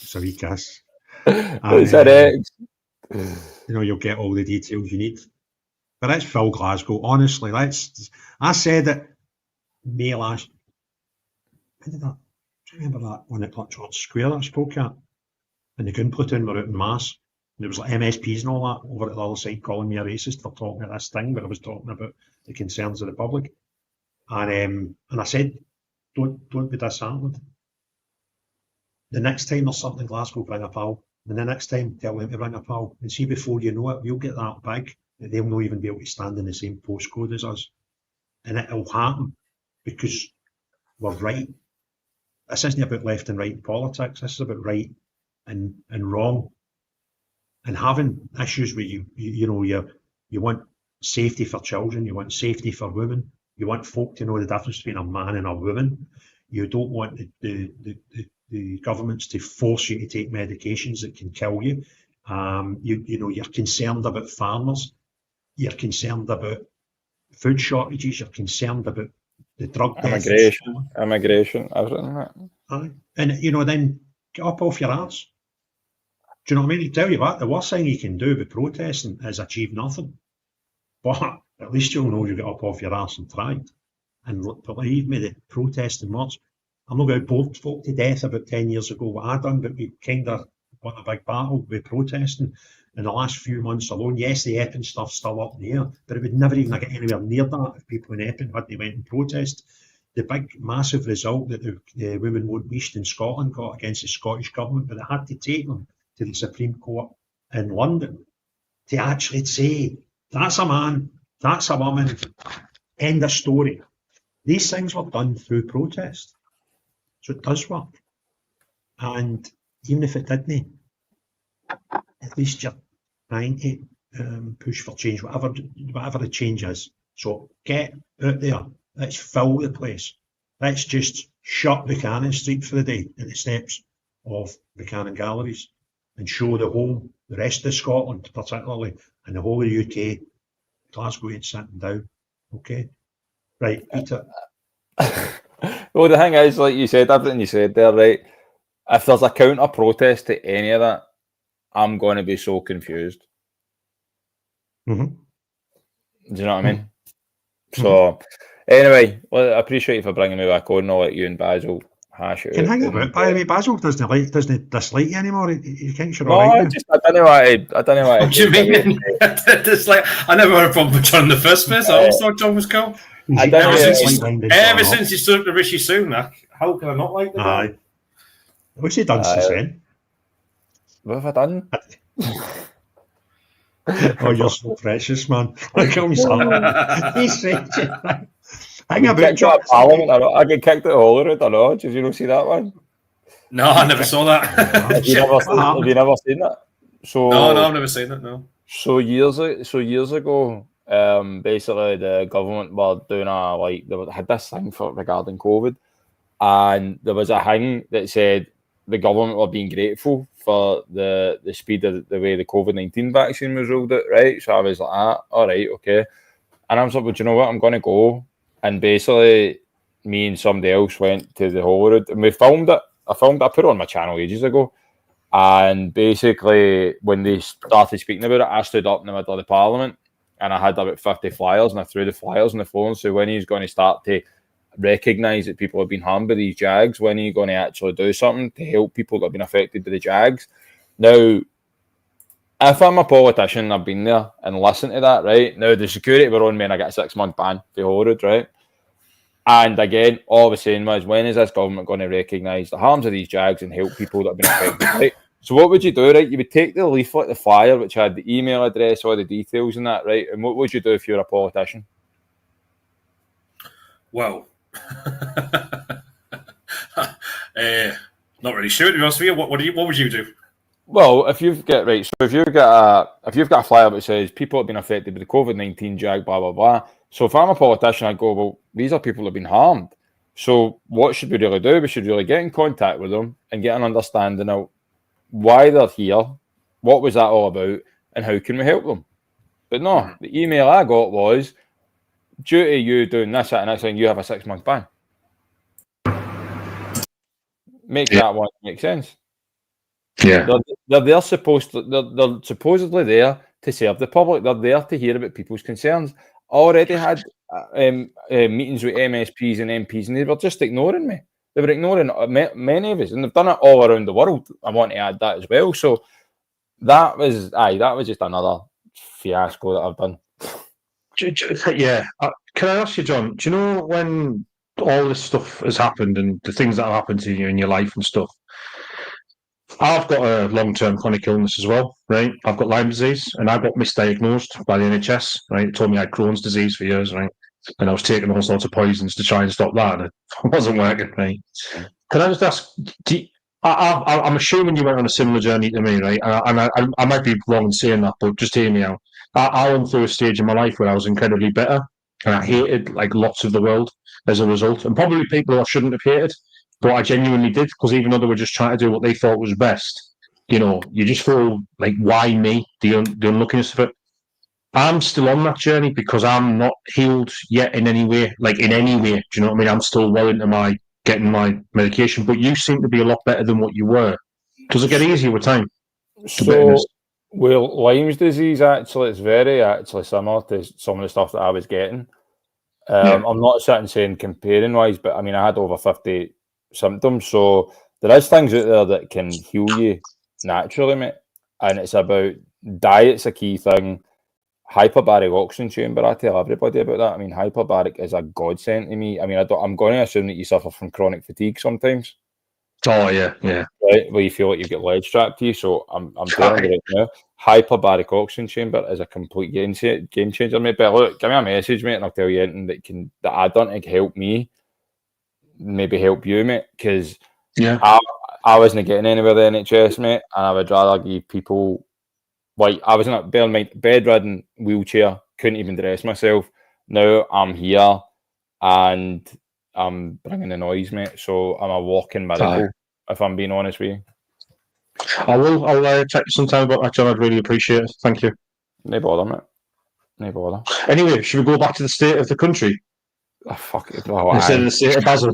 it's a wee kiss. It's an X. You'll get all the details you need. But it's Phil Glasgow. Honestly, I said it May last. When did that? Do you remember that one at George Square that I spoke at? And the gun platoon were out in mass. And there was like MSPs and all that over at the other side calling me a racist for talking about this thing, but I was talking about the concerns of the public. And I said, don't be disheartened. The next time there's something in Glasgow, bring a pal. And the next time, tell them to bring a pal. And see, before you know it, we'll get that big that they'll not even be able to stand in the same postcode as us. And it'll happen because we're right. This isn't about left and right in politics. This is about right and wrong. And having issues where you want safety for children, you want safety for women, you want folk to know the difference between a man and a woman. You don't want the governments to force you to take medications that can kill you. You're concerned about farmers. You're concerned about food shortages. You're concerned about the drug deaths. Immigration, everything. Aye. And then get up off your arse. Do you know what I mean? I tell you what, the worst thing you can do with protesting is achieve nothing. But at least you'll know you get up off your arse and tried. And believe me, the protesting works. I'm not going to bore folk to death about 10 years ago what I done, but we kind of won a big battle with protesting in the last few months alone. Yes, the Epping stuff's still up in the air, but it would never even get anywhere near that if people in Epping hadn't went and protest. The big, massive result that the Women Won't Least in Scotland got against the Scottish Government, but they had to take them to the Supreme Court in London to actually say, that's a man, that's a woman, end of story. These things were done through protest. So it does work. And even if it didn't, at least you're trying to push for change, whatever the change is. So get out there. Let's fill the place. Let's just shut Buchanan Street for the day at the steps of Buchanan Galleries and show the rest of Scotland particularly, and the whole of the UK, Glasgow ain't sitting down. Okay? Right, Peter. Well, the thing is, like you said, everything you said there, right? If there's a counter protest to any of that, I'm going to be so confused. Mm-hmm. Do you know what I mean? So, anyway, well, I appreciate you for bringing me back on. I'll let you and Basil hash it out. Can hang about. By the way, Basil doesn't dislike you anymore. He thinks you're no, all right. I don't know what. What do you mean? I never had a problem with John in the first place. I always thought John was cool. Ever since he stood up to Rishi Sunak, how can I not like that? Aye. What's he done since then? What have I done? Oh, you're so precious, man. Look at him. He's hang about John. Parliament, I get kicked out of Holyrood, I know. Did you not see that one? No, I never saw that. Have you never seen that? So no, I've never seen it. No. So years ago, basically the government were doing they had this thing regarding COVID, and there was a thing that said the government were being grateful for the speed of the way the COVID-19 vaccine was rolled out, right? So I was like, all right, okay. And I was like, well, do you know what? I'm going to go. And basically, me and somebody else went to the Holyrood, and we filmed it. I put it on my channel ages ago. And basically, when they started speaking about it, I stood up in the middle of the Parliament, and I had about 50 flyers, and I threw the flyers on the floor and said, when he's going to start to recognise that people have been harmed by these jags, when are you going to actually do something to help people that have been affected by the jags? Now, if I'm a politician, I've been there and listened to that, right? Now, the security were on me and I got a 6-month ban for Holyrood, right? And again, all I was saying was, when is this government going to recognise the harms of these jags and help people that have been affected, right? So what would you do, right? You would take the leaflet, the flyer, which had the email address, all the details and that, right? And what would you do if you were a politician? Well, not really sure, to be honest with you. What would you do? Well, if you've got a flyer that says people have been affected by the COVID-19 jag, blah blah blah. So if I'm a politician, I go, well, these are people who have been harmed. So what should we really do? We should really get in contact with them and get an understanding of why they're here, what was that all about, and how can we help them. But no, the email I got was, due to you doing this, that, and that, saying you have a 6-month ban. Make that one make sense. Yeah, they're supposedly there to serve the public. They're there to hear about people's concerns. I already had meetings with MSPs and MPs, and they were just ignoring me. They were ignoring many of us, and they've done it all around the world. I want to add that as well. So that was just another fiasco that I've done. yeah. Can I ask you, John? Do you know when all this stuff has happened and the things that have happened to you in your life and stuff? I've got a long-term chronic illness as well, right? I've got Lyme disease, and I got misdiagnosed by the NHS, right? It told me I had Crohn's disease for years, right? And I was taking all sorts of poisons to try and stop that, and it wasn't working, right? Can I just ask, I'm assuming you went on a similar journey to me, right? And I might be wrong in saying that, but just hear me out. I went through a stage in my life where I was incredibly bitter, and I hated like lots of the world as a result, and probably people I shouldn't have hated. But I genuinely did, because even though they were just trying to do what they thought was best, you know, you just feel like, why me? The unluckiness of it. I'm still on that journey because I'm not healed yet in any way. Do you know what I mean? I'm still well into getting medication, but you seem to be a lot better than what you were. Does it get easier with time? So, well, Lyme's disease, actually, it's very similar to some of the stuff that I was getting. I'm not sitting saying comparing wise, but I mean, I had over 50 symptoms, so there is things out there that can heal you naturally, mate. And it's about diet's a key thing. Hyperbaric oxygen chamber, I tell everybody about that. I mean, hyperbaric is a godsend to me. I mean, I'm going to assume that you suffer from chronic fatigue sometimes. Oh yeah. Right, where you feel like you've got lead strapped to you. So I'm telling you right now, hyperbaric oxygen chamber is a complete game changer, mate. But look, give me a message, mate, and I'll tell you anything that I done to help me, maybe help you, mate. Because I wasn't getting anywhere with the NHS, mate, and I would rather give people, like, I was in a bedridden wheelchair, couldn't even dress myself. Now I'm here and I'm bringing the noise, mate. So I'm a walking miracle, if I'm being honest with you. I'll check you sometime about that, John. I'd really appreciate it. Thank you. No bother, mate. No bother. Anyway, should we go back to the state of the country? Oh, fuck it. Oh, instead of the state of Basel.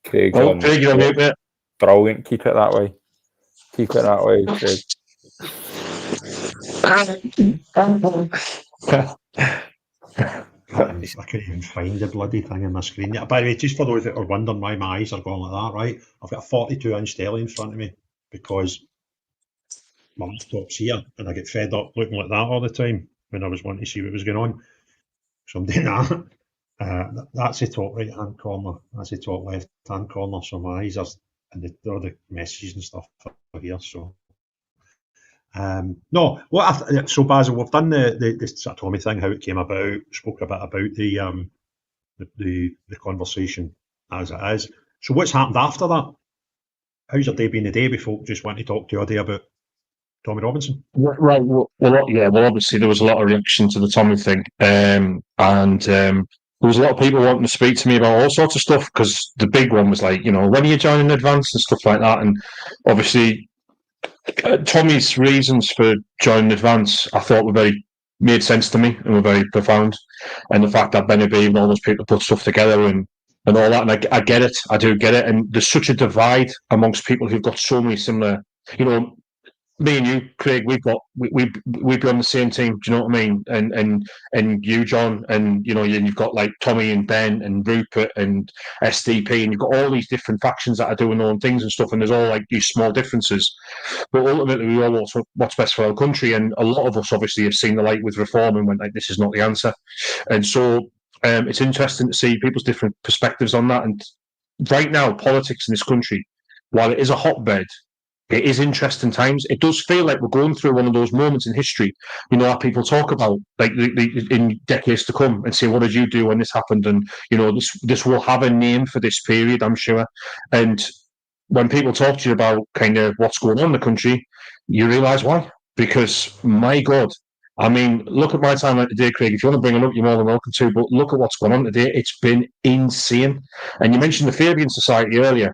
Craig, Craig, you're on mute, mate. Brilliant. Keep it that way. Keep it that way, Craig. I couldn't even find the bloody thing on my screen yet. By the way, just for those that are wondering why my eyes are going like that, right? I've got a 42-inch telly in front of me because my laptop's here and I get fed up looking like that all the time when I was wanting to see what was going on. So I'm doing that. That's the top right-hand corner. That's the top left-hand corner. So my eyes are, and all the messages and stuff are here. So no, so Basil, we've done the Tommy thing, how it came about, spoke a bit about the conversation as it is. So what's happened after that? How's your day been today? Before just want to talk to you today about Tommy Robinson. Right. Well, obviously there was a lot of reaction to the Tommy thing, and there was a lot of people wanting to speak to me about all sorts of stuff, because the big one was like, when are you joining Advance and stuff like that, and obviously Tommy's reasons for joining Advance I thought made sense to me and were very profound, and the fact that Benny and all those people put stuff together and all that, and I get it, I do get it, and there's such a divide amongst people who've got so many similar, me and you, Craig, we'd be on the same team. Do you know what I mean? And you, John, and you've got like Tommy and Ben and Rupert and SDP, and you've got all these different factions that are doing their own things and stuff. And there's all like these small differences, but ultimately we all want what's best for our country. And a lot of us obviously have seen the light with reform and went like, this is not the answer. And so it's interesting to see people's different perspectives on that. And right now, politics in this country, while it is a hotbed, It is interesting times. It does feel like we're going through one of those moments in history, you know, that people talk about, like in decades to come, and say, "What did you do when this happened?" And you know, this will have a name for this period, I'm sure. And when people talk to you about kind of what's going on in the country, you realise why. Because my God, I mean, look at my timeline today, Craig. If you want to bring it up, you're more than welcome to. But look at what's going on today. It's been insane. And you mentioned the Fabian Society earlier.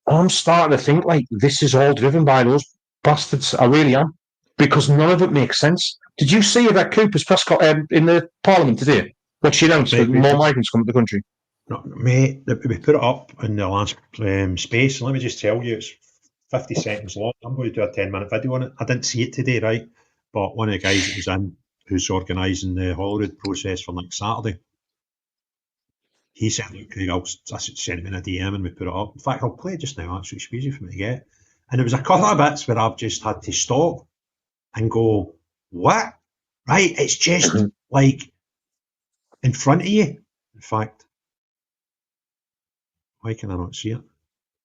I'm starting to think like this is all driven by those bastards. I really am, because none of it makes sense. Did you see that Cooper's press in the Parliament today? What she announced for more migrants coming to the country? No, mate, we put it up in the last space. And let me just tell you, it's 50 seconds long. I'm going to do a 10-minute video on it. I didn't see it today, right? But one of the guys that was in, who's organising the Holyrood process for next Saturday, he said, "Look, Craig, I sent him in a DM and we put it up. In fact, I'll play it just now, actually. It's easy for me to get." And there was a couple of bits where I've just had to stop and go, "What?" Right? It's just like in front of you. In fact, why can I not see it?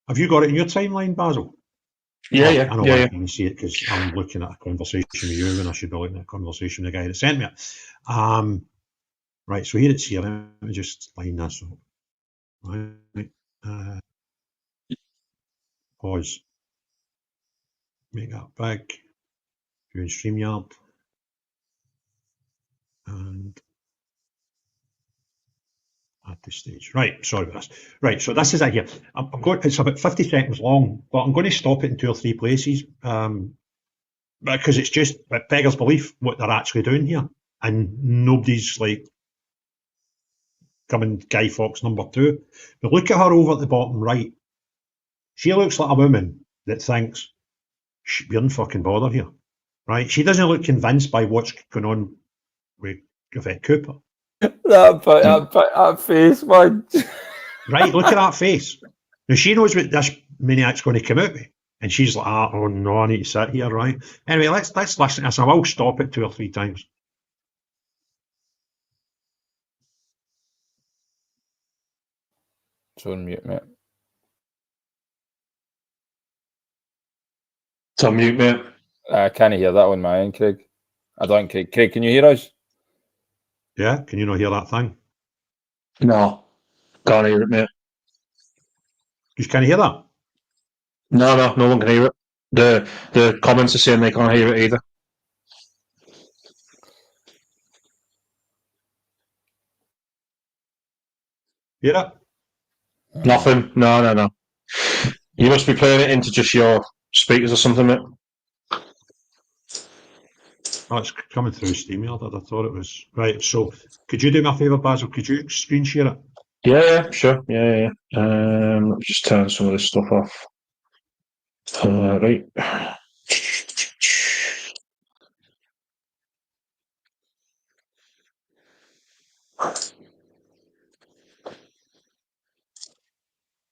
Have you got it in your timeline, Basil? Yeah. I know I can see it because I'm looking at a conversation with you when I should be looking at a conversation with the guy that sent me it. Right, so here it's here. Let me just line this up. Right. Pause. Make that big. Doing StreamYard. And add the stage. Right, sorry about this. Right, so this is it here. I'm going. It's about 50 seconds long, but I'm going to stop it in 2 or 3 places because it's just it beggars belief what they're actually doing here, and nobody's like coming Guy Fawkes #2. But look at her over at the bottom right. She looks like a woman that thinks we're in fucking bother here, right? She doesn't look convinced by what's going on with Yvette Cooper. That face, man. Right, look at that face. Now she knows what this maniac's going to come out with, and she's like, "Oh no, I need to sit here." Right. Anyway, let's listen to this. I will stop it 2 or 3 times. It's on mute, mate. It's on mute, mate. I can't hear that on my end, Craig. I don't, Craig. Craig, can you hear us? Yeah, can you not hear that thing? No, can't hear it, mate. You can't hear that? No one can hear it. The comments are saying they can't hear it either. Hear it? Nothing. No. You must be playing it into just your speakers or something, mate. Oh, it's coming through StreamYard. I thought it was right. So, could you do me a favour, Basil? Could you screen share it? Yeah, sure. Yeah. Let me just turn some of this stuff off. Right.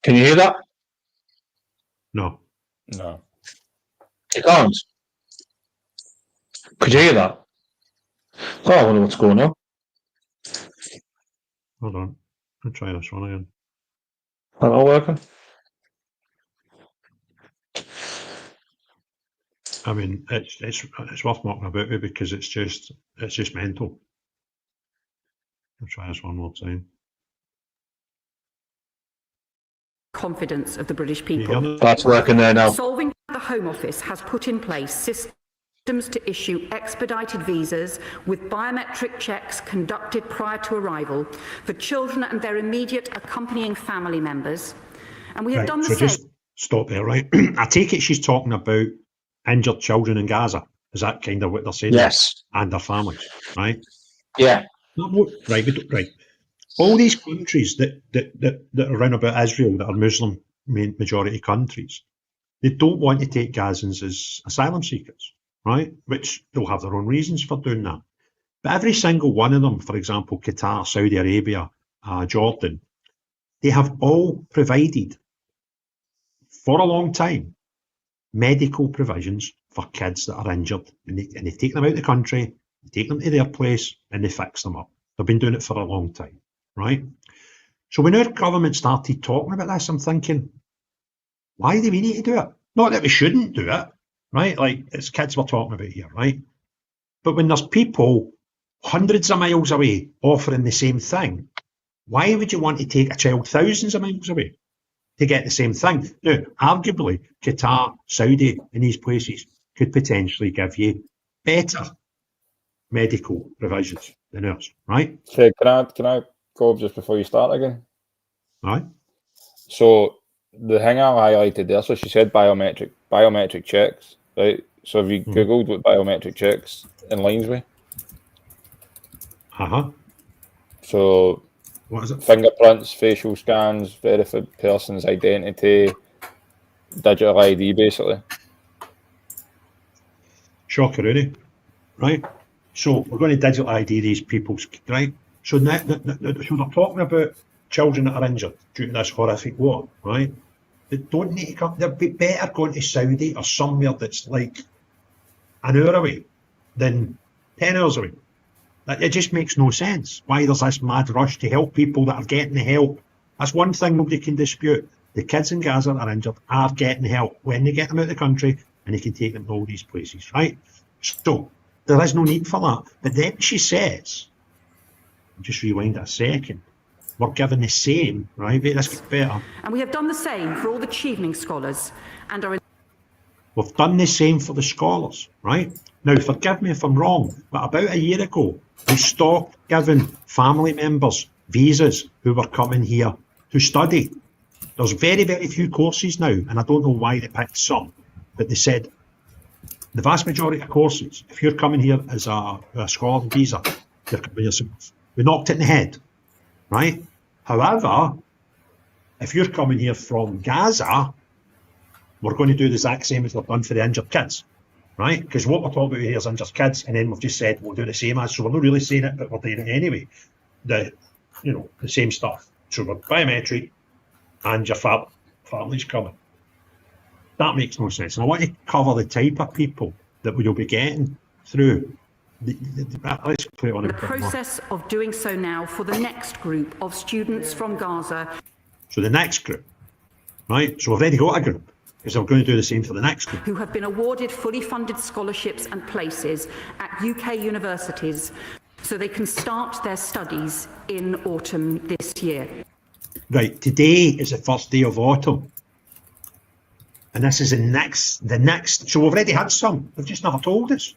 Can you hear that? No. No. You can't. Could you hear that? Oh, I wonder what's going on. Hold on. I'll try this one again. That all working? I mean, it's worth knocking about with because it's just mental. I'll try this one more time. Confidence of the British people. That's working there now. Solving the Home Office has put in place systems to issue expedited visas with biometric checks conducted prior to arrival for children and their immediate accompanying family members. And we have done the same. Just stop there, right? I take it she's talking about injured children in Gaza. Is that kind of what they're saying? Yes. And their families, right? Yeah. Right. All these countries that are around about Israel that are Muslim majority countries, they don't want to take Gazans as asylum seekers, right? Which they'll have their own reasons for doing that. But every single one of them, for example, Qatar, Saudi Arabia, Jordan, they have all provided for a long time medical provisions for kids that are injured, and they take them out of the country, they take them to their place, and they fix them up. They've been doing it for a long time, right? So when our government started talking about this, I'm thinking, why do we need to do it? Not that we shouldn't do it, right? Like, it's kids we're talking about here, right? But when there's people hundreds of miles away offering the same thing, why would you want to take a child thousands of miles away to get the same thing? Now, arguably, Qatar, Saudi, and these places could potentially give you better medical provisions than ours, right? So can I go just before you start again? Right. So the thing I highlighted there, so she said biometric checks, right? So have you Googled what biometric checks in lines with? So what is it? Fingerprints, facial scans, verified person's identity, digital ID, basically. Shockeroonie, right? So we're going to digital ID these people's, right? So now, so they're talking about children that are injured due to this horrific war, right? They don't need to come. They'd be better going to Saudi or somewhere that's like an hour away than 10 hours away. It just makes no sense why there's this mad rush to help people that are getting the help. That's one thing nobody can dispute. The kids in Gaza that are injured are getting help when they get them out of the country, and they can take them to all these places, right? So there is no need for that. But then she says, just rewind it a second, we're given the same, right? Let's get better. And we have done the same for all the Chevening scholars and are. We've done the same for the scholars, right? Now, forgive me if I'm wrong, but about a year ago, we stopped giving family members visas who were coming here to study. There's very, very few courses now, and I don't know why they picked some, but they said the vast majority of courses, if you're coming here as a scholar visa, you're coming yourself. We knocked it in the head, right? However, if you're coming here from Gaza, we're going to do the exact same as we've done for the injured kids, right? Because what we're talking about here is injured kids, and then we've just said we'll do the same as, so we're not really saying it, but we're doing it anyway. The same stuff. So we're biometric, and your family's coming. That makes no sense. And I want to cover the type of people that we'll be getting through. Let's put it on the process of doing so now for the next group of students from Gaza. So the next group, right? So we've already got a group, because we're going to do the same for the next group. Who have been awarded fully funded scholarships and places at UK universities so they can start their studies in autumn this year. Right, today is the first day of autumn. And this is the next. So we've already had some. They've just never told us.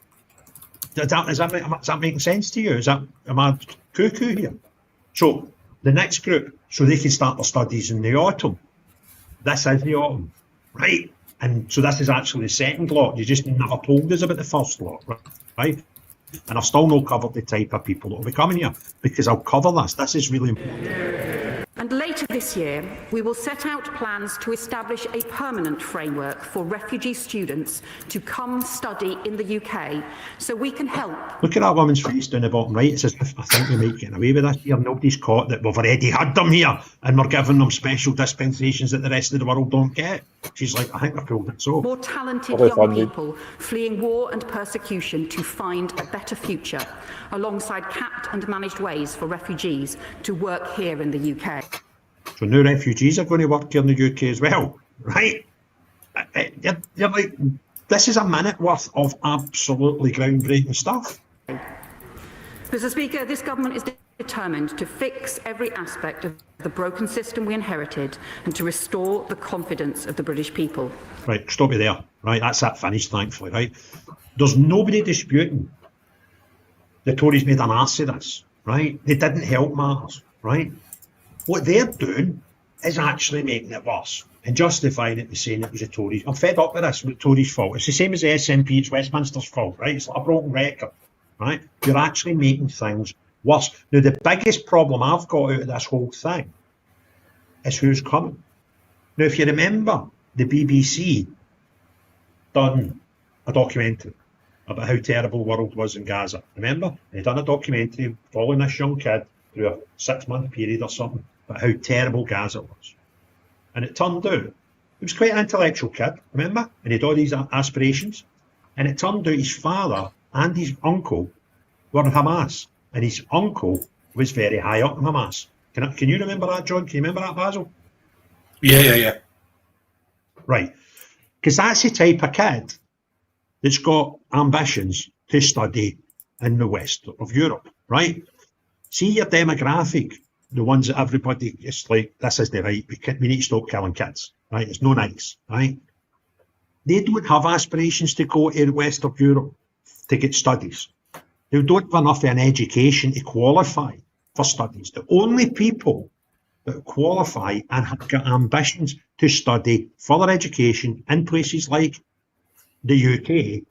Is that making sense to you? Am I cuckoo here? So the next group, so they can start their studies in the autumn. This is the autumn, right? And so this is actually the second lot. You just never told us about the first lot, right? And I've still not covered the type of people that will be coming here, because I'll cover this. This is really important. And later this year, we will set out plans to establish a permanent framework for refugee students to come study in the UK so we can help. Look at that woman's face down the bottom right. It says, I think we might get away with this here. Nobody's caught that we've already had them here and we're giving them special dispensations that the rest of the world don't get. She's like, I think we've pulled it so. More talented young people fleeing war and persecution to find a better future, alongside capped and managed ways for refugees to work here in the UK. So now refugees are going to work here in the UK as well, right? You're like, this is a minute worth of absolutely groundbreaking stuff. Mr. Speaker, this government is determined to fix every aspect of the broken system we inherited and to restore the confidence of the British people. Right, stop you there. Right, that's that finished, thankfully, right? There's nobody disputing the Tories made an arse of this, right? They didn't help matters, right? What they're doing is actually making it worse and justifying it by saying it was the Tories. I'm fed up with this, with Tories' fault. It's the same as the SNP, it's Westminster's fault, right? It's like a broken record, right? You're actually making things worse. Now, the biggest problem I've got out of this whole thing is who's coming. Now, if you remember, the BBC done a documentary about how terrible the world was in Gaza. Remember? They done a documentary following this young kid through a 6-month period or something about how terrible Gaza was. And it turned out, he was quite an intellectual kid, remember? And he had all these aspirations. And it turned out his father and his uncle were in Hamas. And his uncle was very high up in Hamas. Can you remember that, John? Can you remember that, Basil? Yeah. Right. Because that's the type of kid that's got ambitions to study in the west of Europe, right? See your demographic, the ones that everybody is like, this is the right, we need to stop killing kids, right? It's no nice, right? They don't have aspirations to go to the west of Europe to get studies. They don't have enough of an education to qualify for studies. The only people that qualify and have got ambitions to study further education in places like the UK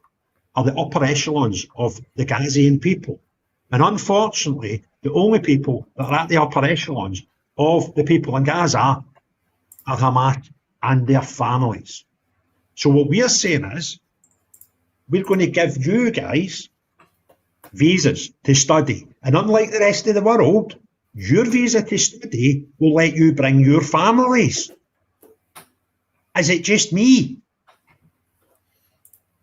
are the upper echelons of the Ghazian people. And unfortunately, the only people that are at the upper echelons of the people in Gaza are Hamas and their families. So what we're saying is, we're going to give you guys visas to study. And unlike the rest of the world, your visa to study will let you bring your families. Is it just me?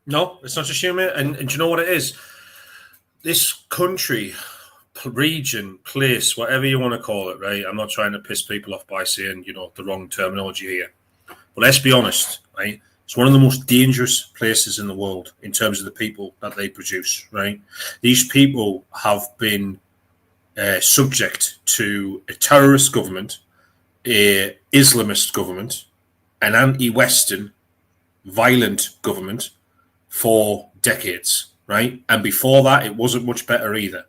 No, it's not just you, mate. And do you know what it is? This country, region, place, whatever you want to call it, right? I'm not trying to piss people off by saying, the wrong terminology here. But let's be honest, right? It's one of the most dangerous places in the world in terms of the people that they produce, right? These people have been subject to a terrorist government, an Islamist government, an anti-Western, violent government for decades, right? And before that, it wasn't much better either.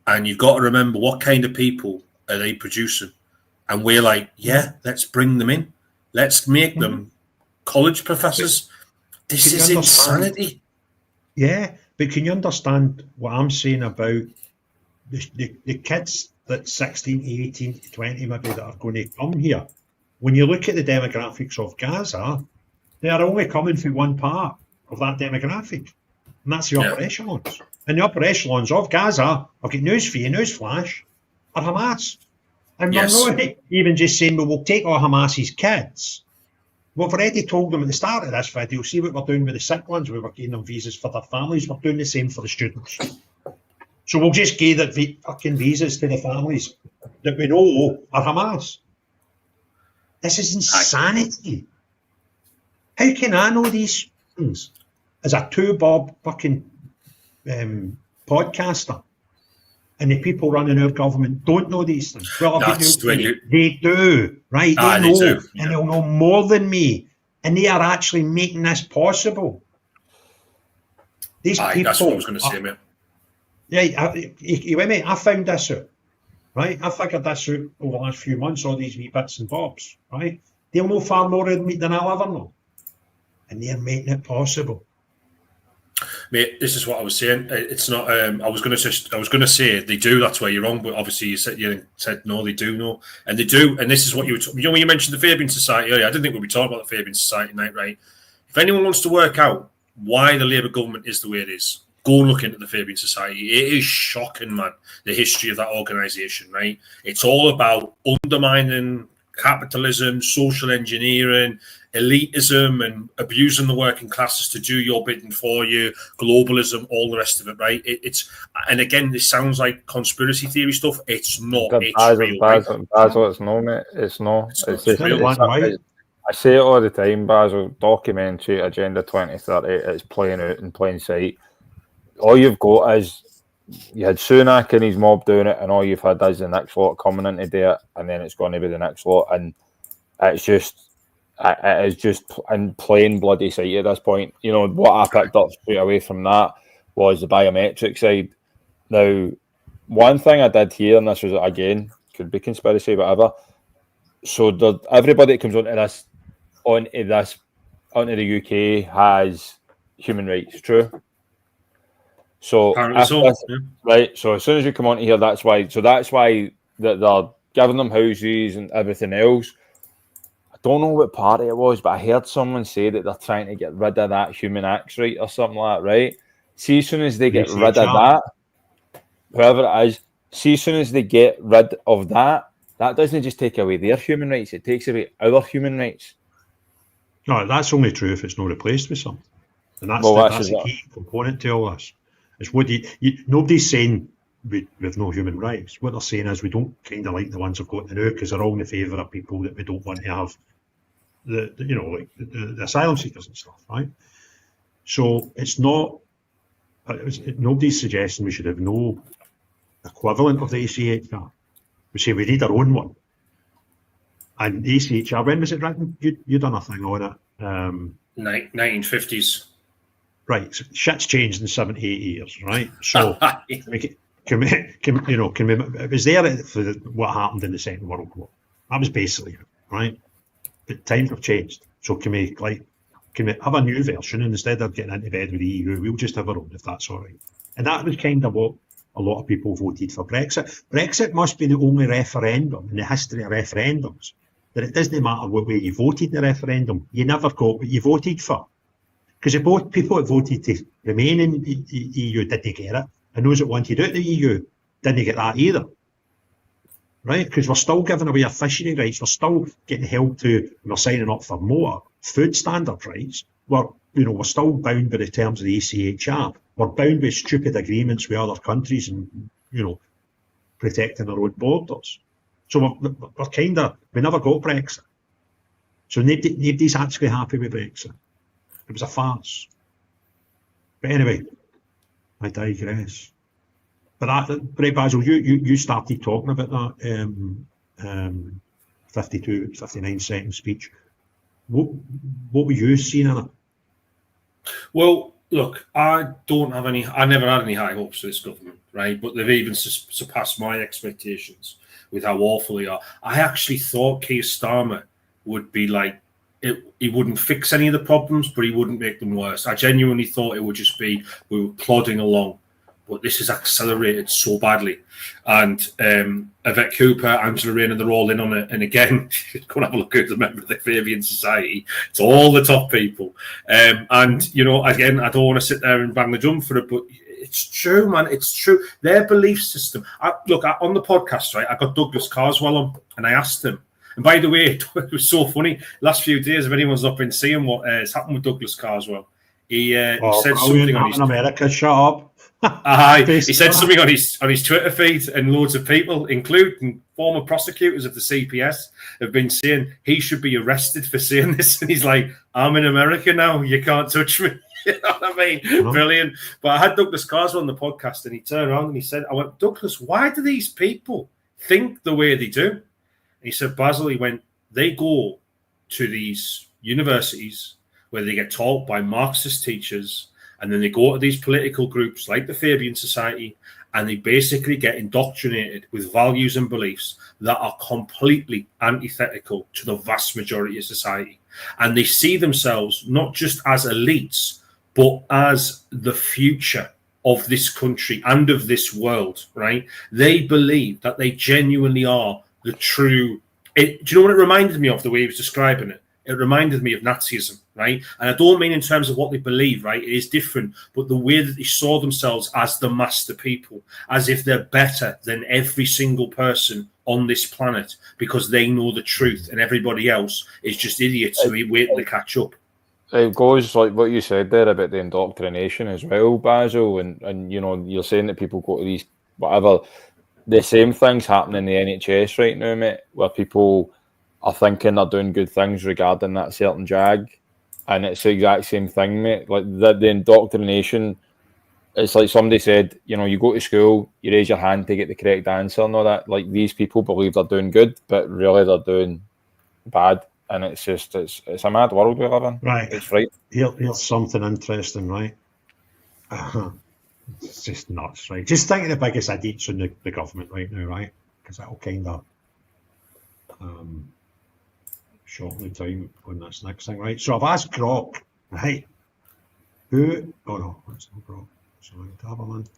And you've got to remember, what kind of people are they producing? And we're like, yeah, let's bring them in. Let's make them college professors. This is insanity. Yeah, but can you understand what I'm saying about the kids that 16 to 18 to 20 maybe that are going to come here? When you look at the demographics of Gaza, they are only coming from one part of that demographic, and that's the upper echelons. And the upper echelons of Gaza, I've got news for you, newsflash, are Hamas. And we're not even just saying, well, we'll take all Hamas's kids. We've already told them at the start of this video, see what we're doing with the sick ones, we were giving them visas for their families, we're doing the same for the students. So we'll just give the fucking visas to the families that we know are Hamas. This is insanity. How can I know these things as a two-bob fucking podcaster? And the people running our government don't know these things. Well, they do, right? They know, do. And they'll know more than me. And they are actually making this possible. These people. That's what I was going to say, mate. Yeah, you with me? I found this out, right? I figured this out over the last few months, all these wee bits and bobs, right? They'll know far more than I'll ever know. And they're making it possible. Mate, this is what I was saying. It's not. I was going to say they do. That's where you're wrong. But obviously, you said no. They do know, and they do. And this is what you were. When you mentioned the Fabian Society earlier, I didn't think we'd be talking about the Fabian Society tonight, right? If anyone wants to work out why the Labour government is the way it is, go and look into the Fabian Society. It is shocking, man. The history of that organisation, right? It's all about undermining capitalism, social engineering, elitism, and abusing the working classes to do your bidding for you, globalism, all the rest of it, right? And again, this sounds like conspiracy theory stuff. It's not. It's real. Basil, it's no, mate. It's no. It's just real. I say it all the time, Basil. Documentary, Agenda 2030, it's playing out in plain sight. All you've got is you had Sunak and his mob doing it, and all you've had is the next lot coming in to do it, and then it's going to be the next lot, and it is just in plain bloody sight at this point. What I picked up straight away from that was the biometric side. Now, one thing I did hear, and this was, again, could be conspiracy, whatever. So everybody that comes onto the UK has human rights, true? So, right. So as soon as you come onto here, that's why that they're giving them houses and everything else. I don't know what party it was, but I heard someone say that they're trying to get rid of that human acts right or something like that, right? See, as soon as they get rid of that, whoever it is, as soon as they get rid of that, that doesn't just take away their human rights; it takes away our human rights. No, that's only true if it's not replaced with something, and that's the key component to all this. It's what nobody's saying we've no human rights. What they're saying is we don't kind of like the ones we've got now because they're all in the favour of people that we don't want to have the asylum seekers and stuff, right? So it's not. Nobody's suggesting we should have no equivalent of the ACHR. We say we need our own one. And the ACHR, when was it written? You done a thing on it. 1950s. Right, so shit's changed in 78 years, right? So can we, it was there for what happened in the Second World War. That was basically it, right? But times have changed. So can we have a new version, and instead of getting into bed with the EU, we'll just have our own, if that's all right. And that was kind of what a lot of people voted for Brexit. Brexit must be the only referendum in the history of referendums that it doesn't matter what way you voted in the referendum, you never got what you voted for. Because both people that voted to remain in the EU didn't get it, and those that wanted out of the EU didn't get that either. Right? Because we're still giving away our fishery rights, we're still getting held to, we're signing up for more food standard rights. We're still bound by the terms of the ACHR. We're bound by stupid agreements with other countries and, protecting our own borders. So we never got Brexit. So nobody's actually happy with Brexit. It was a farce. But anyway, I digress. But Brett Basil, you started talking about that 52, 59-second speech. What were you seeing in it? Well, look, I never had any high hopes for this government, right? But they've even surpassed my expectations with how awful they are. I actually thought Keir Starmer would be like, he wouldn't fix any of the problems, but he wouldn't make them worse. I genuinely thought it would just be, we were plodding along. But this has accelerated so badly. And Yvette Cooper, Angela Rayner, they're all in on it. And again, go and have a look at the member of the Fabian Society. It's all the top people. And, again, I don't want to sit there and bang the drum for it, but it's true, man. It's true. Their belief system. On the podcast, right, I got Douglas Carswell on, and I asked him. And by the way, it was so funny. Last few days, if anyone's not been seeing what has happened with Douglas Carswell, he said something on his... America, shut up. He said something on his Twitter feed, and loads of people, including former prosecutors of the CPS, have been saying he should be arrested for saying this. And he's like, I'm in America now, you can't touch me. You know what I mean? Mm-hmm. Brilliant. But I had Douglas Carswell on the podcast, and he turned around and he said, I went, Douglas, why do these people think the way they do? And he said, Basil, he went, they go to these universities where they get taught by Marxist teachers, and then they go to these political groups like the Fabian Society, and they basically get indoctrinated with values and beliefs that are completely antithetical to the vast majority of society. And they see themselves not just as elites, but as the future of this country and of this world, right? They believe that they genuinely are the true... do you know what it reminded me of, the way he was describing it? It reminded me of Nazism, right? And I don't mean in terms of what they believe, right? It is different, but the way that they saw themselves as the master people, as if they're better than every single person on this planet because they know the truth and everybody else is just idiots who are waiting to catch up. It goes like what you said there about the indoctrination as well, Basil, and you're saying that people go to these whatever. The same thing's happening in the NHS right now, mate, where people are thinking they're doing good things regarding that certain jag, and it's the exact same thing, mate. Like the indoctrination, it's like somebody said, you go to school, you raise your hand to get the correct answer and all that. Like these people believe they're doing good, but really they're doing bad, and it's just it's a mad world we live in. Right. It's right. Here's something interesting, right? It's just nuts, right? Just think of the biggest idiots in the government right now, right? Because that'll kind of shorten the time on this next thing, right? So I've asked Grok, right? Oh no, that's not Grok. Sorry, Taberman.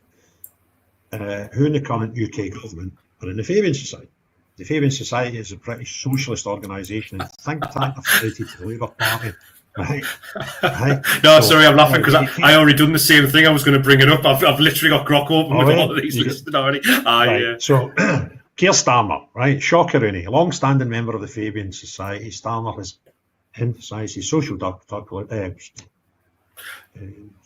Who in the current UK government are in the Fabian Society? The Fabian Society is a British socialist organisation and think tank affiliated to the Labour Party. Right. No, sorry, I'm laughing because I already done the same thing. I was going to bring it up. I've literally got Grok open with all of these listed already. Right. So, Keir Starmer, right? Shocker, Rooney, a long-standing member of the Fabian Society. Starmer has emphasised his social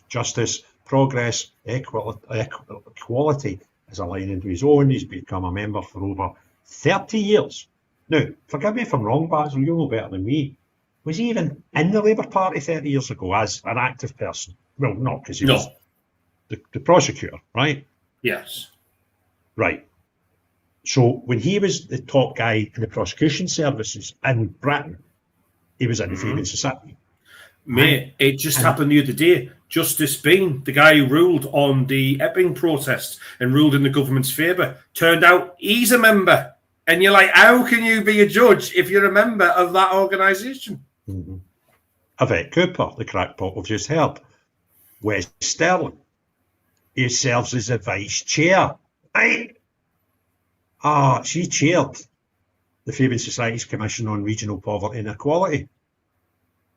justice, progress, equality as a line into his own. He's become a member for over 30 years. Now, forgive me if I'm wrong, Basil, you know better than me. Was he even in the Labour Party 30 years ago as an active person? Well, not because he was the prosecutor, right? Yes. Right. So when he was the top guy in the prosecution services in Britain, he was in the Fabian Society. Mate, it just happened the other day. Justice Bean, the guy who ruled on the Epping protest and ruled in the government's favour, turned out he's a member. And you're like, how can you be a judge if you're a member of that organisation? Yvette Cooper, the crackpot we've just heard. Wes Sterling, he serves as a vice chair. Right? She chaired the Fabian Society's Commission on Regional Poverty and Equality.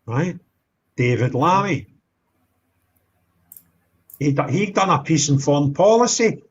Right? David Lammy. He done a piece in foreign policy.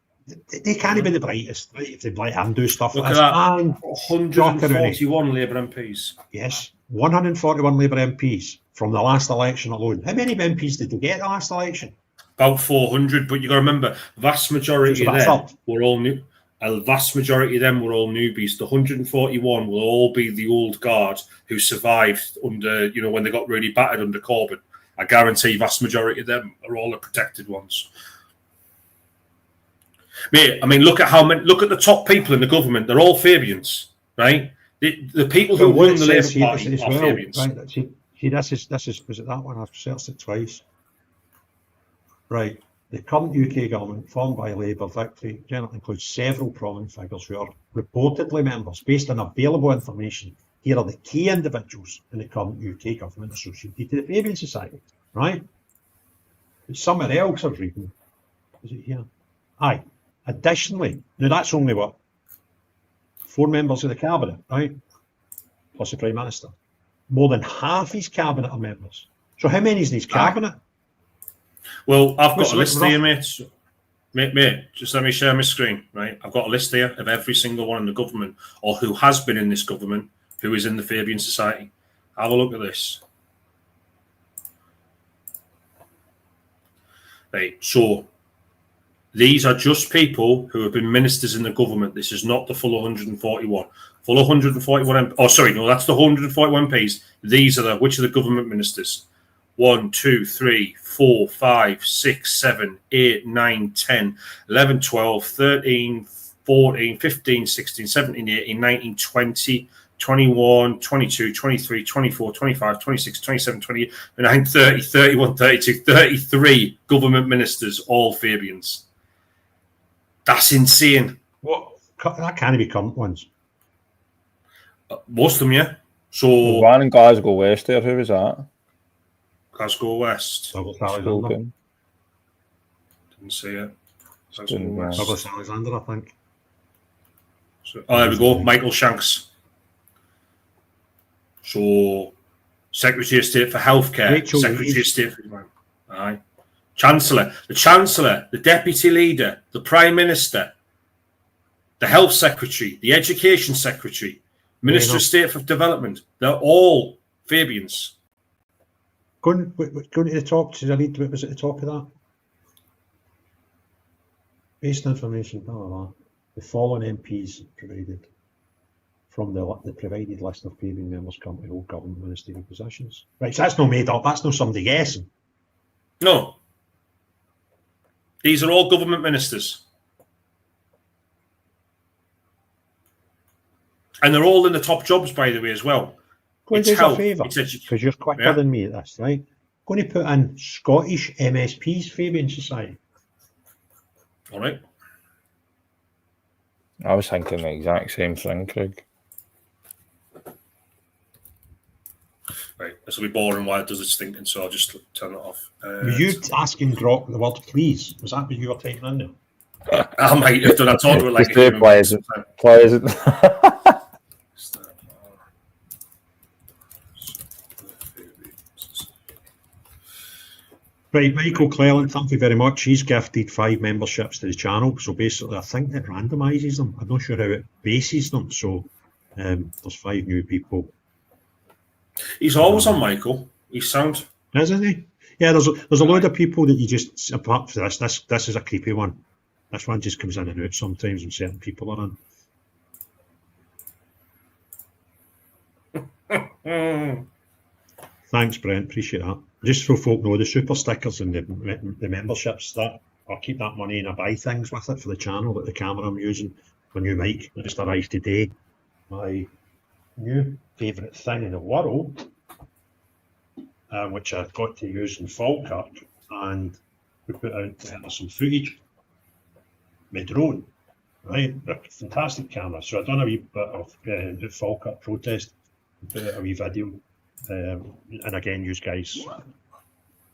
They can't be the brightest, right? If they let him do stuff Look like at this. that. 141 Labour MPs. Yes, 141 Labour MPs from the last election alone. How many MPs did they get the last election? About 400, but you got to remember, vast majority of them were all new. A vast majority of them were all newbies. The 141 will all be the old guard who survived under, when they got really battered under Corbyn. I guarantee vast majority of them are all the protected ones. Mate, I mean, look at the top people in the government. They're all Fabians, right? The people who run the Labour Party are Fabians. Right, see, this is, was it that one? I've searched it twice. Right. The current UK government, formed by Labour, Victory, generally includes several prominent figures who are reportedly members. Based on available information, here are the key individuals in the current UK government associated to the Fabian Society. Right? It's somewhere else I was reading. Is it here? Aye. Additionally, now that's only 4 members of the cabinet, right? Plus the Prime Minister. More than half his cabinet are members. So how many is in his cabinet? Well, I've got a list here, mate. Mate, just let me share my screen, right? I've got a list here of every single one in the government or who has been in this government who is in the Fabian Society. Have a look at this. Right, so these are just people who have been ministers in the government. This is not the full 141. Full 141 that's the 141 MPs. These are which are the government ministers? 1, 2, 3, 4, 5, 6, 7, 8, 9, 10, 11, 12, 13, 14, 15, 16, 17, 18, 19, 20, 21, 22, 23, 24, 25, 26, 27, 28, 29, 30, 31, 32, 33 government ministers, all Fabians. That's insane. What? That can't be current ones. Most of them, yeah. So one in Glasgow West there, who was that? Glasgow West. Douglas Alexander. Didn't see it. Glasgow West. Douglas Alexander, I think. So, there we go. Michael Shanks. So, Secretary of State for Healthcare. Secretary of State for... Aye. Chancellor, the Deputy Leader, the Prime Minister, the Health Secretary, the Education Secretary, Minister of State for Development. They're all Fabians. Going to the top, did I read what was at the top of that? Based information, blah, blah, blah. The following MPs provided from the provided list of Fabian members currently hold government ministerial positions. Right, so that's not made up, that's not somebody guessing. No. These are all government ministers. And they're all in the top jobs, by the way, as well. Go and do us a favour, because you're quicker than me at this, right? Going to put in Scottish MSP's Fabian Society. All right. I was thinking the exact same thing, Craig. Right, this will be boring while it does its thinking, so I'll just turn it off. Were you asking Grok the word please? Was that what you were typing in there? I might have done. I thought it was like it's too pleasant. Pleasant. Right, Michael Cleland, thank you very much. He's gifted 5 memberships to the channel. So basically, I think it randomises them. I'm not sure how it bases them. So there's 5 new people. He's always on, Michael. He's sound. Isn't he? Yeah, there's a load of people that you just, apart from this is a creepy one. This one just comes in and out sometimes when certain people are in. Thanks, Brent. Appreciate that. Just so folk know, the super stickers and the memberships, that I'll keep that money and I buy things with it for the channel, like the camera I'm using, my new mic that just arrived today, my new favourite thing in the world, which I've got to use in Falkirk, and we put out some footage, my drone, right? A fantastic camera. So I've done a wee bit of the Falkirk protest, put out a wee video, and again, you guys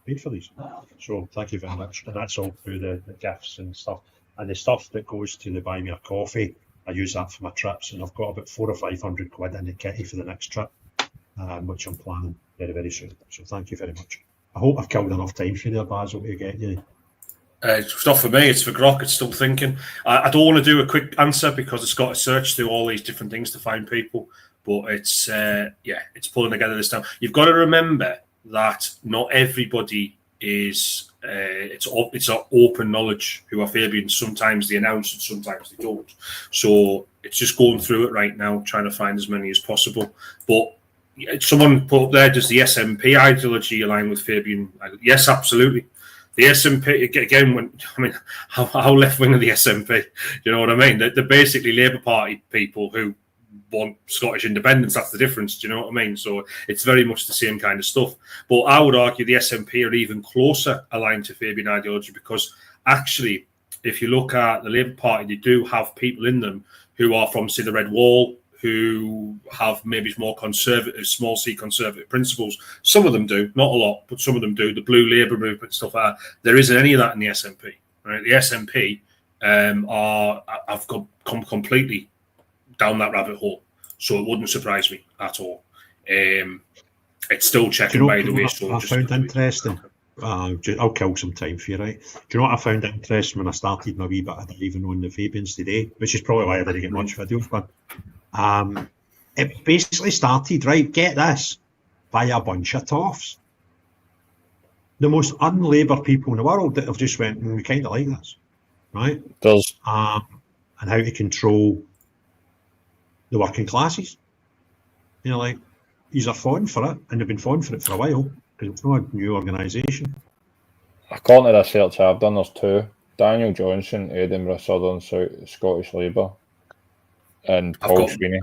paid for these. So thank you very much. And that's all through the gifts and stuff. And the stuff that goes to the Buy Me a Coffee, I use that for my trips, and I've got about 400 or 500 quid in the kitty for the next trip, which I'm planning very, very soon. So thank you very much. I hope I've killed enough time for you there, Basil, to get you. It's not for me, it's for Grok. It's still thinking. I don't want to do a quick answer because it's got to search through all these different things to find people. But it's it's pulling together this time. You've got to remember that not everybody is. It's an open knowledge who are Fabians. Sometimes they announce and sometimes they don't. So it's just going through it right now, trying to find as many as possible. But someone put up there, does the SNP ideology align with Fabian? Yes, absolutely. The SNP, again, how left-wing are the SNP? You know what I mean? They're basically Labour Party people who want Scottish independence. That's the difference. Do you know what I mean? So it's very much the same kind of stuff. But I would argue the SNP are even closer aligned to Fabian ideology because actually, if you look at the Labour Party, they do have people in them who are from, say, the Red Wall, who have maybe more conservative, small c conservative principles. Some of them do, not a lot, but some of them do. The Blue Labour movement, stuff like that. There isn't any of that in the SNP. Right? The SNP have come completely down that rabbit hole, so it wouldn't surprise me at all. It's still checking, by the way. So I found interesting. I'll kill some time for you, right? Do you know what I found interesting when I started my wee bit of diving on the Fabians today, which is probably why I didn't get much video for. It basically started, right, get this, by a bunch of toffs. The most un-Labour people in the world that have just went, we kind of like this, right? Does. And how to control the working classes. You know, like, these are fawing for it, and they've been fawing for it for a while, because it's not a new organisation. According to the research I've done, there's two. Daniel Johnson, Edinburgh Southern Scottish Labour, and Paul Sweeney.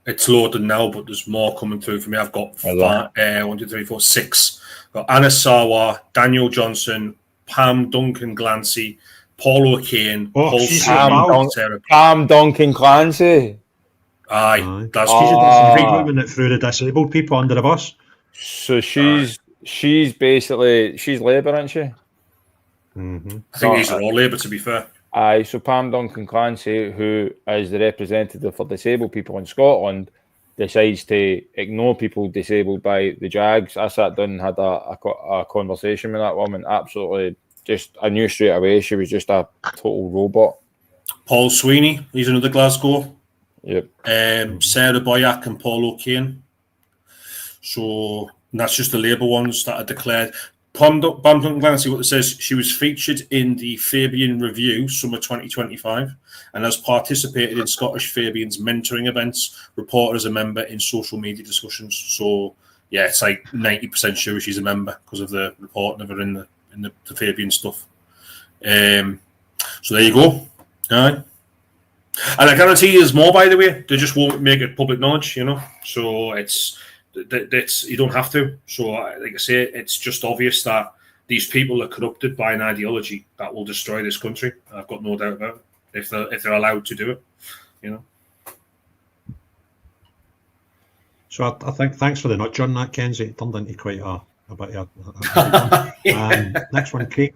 It's loaded now, but there's more coming through for me. I've got 1, 2, 3, 4, 6. I've got Anna Sawa, Daniel Johnson, Pam Duncan Glancy, Paul O'Kane, Paul Sweeney, Pam Duncan Clancy. Aye, that's she's a woman that threw the disabled people under the bus. So she's basically Labour, isn't she? Mm-hmm. I think these are all Labour, to be fair. Aye, so Pam Duncan Clancy, who is the representative for disabled people in Scotland, decides to ignore people disabled by the Jags. I sat down and had a conversation with that woman. Absolutely, just I knew straight away she was just a total robot. Paul Sweeney, he's another Glasgow. Yep. Sarah Boyack and Paul O'Kane. So that's just the Labour ones that are declared. Pam Duncan Glancy, what it says, she was featured in the Fabian Review Summer 2025 and has participated in Scottish Fabians mentoring events, reported as a member in social media discussions. So yeah, it's like 90% sure she's a member because of the reporting of her in the Fabian stuff. So there you go. All right. And I guarantee you there's more, by the way. They just won't make it public knowledge, you know. So it's you don't have to. So like I say, it's just obvious that these people are corrupted by an ideology that will destroy this country. I've got no doubt about it. If they're allowed to do it, you know. So I think thanks for the nudge on that, Kenzie. It turned into quite a bit of a next one, Craig.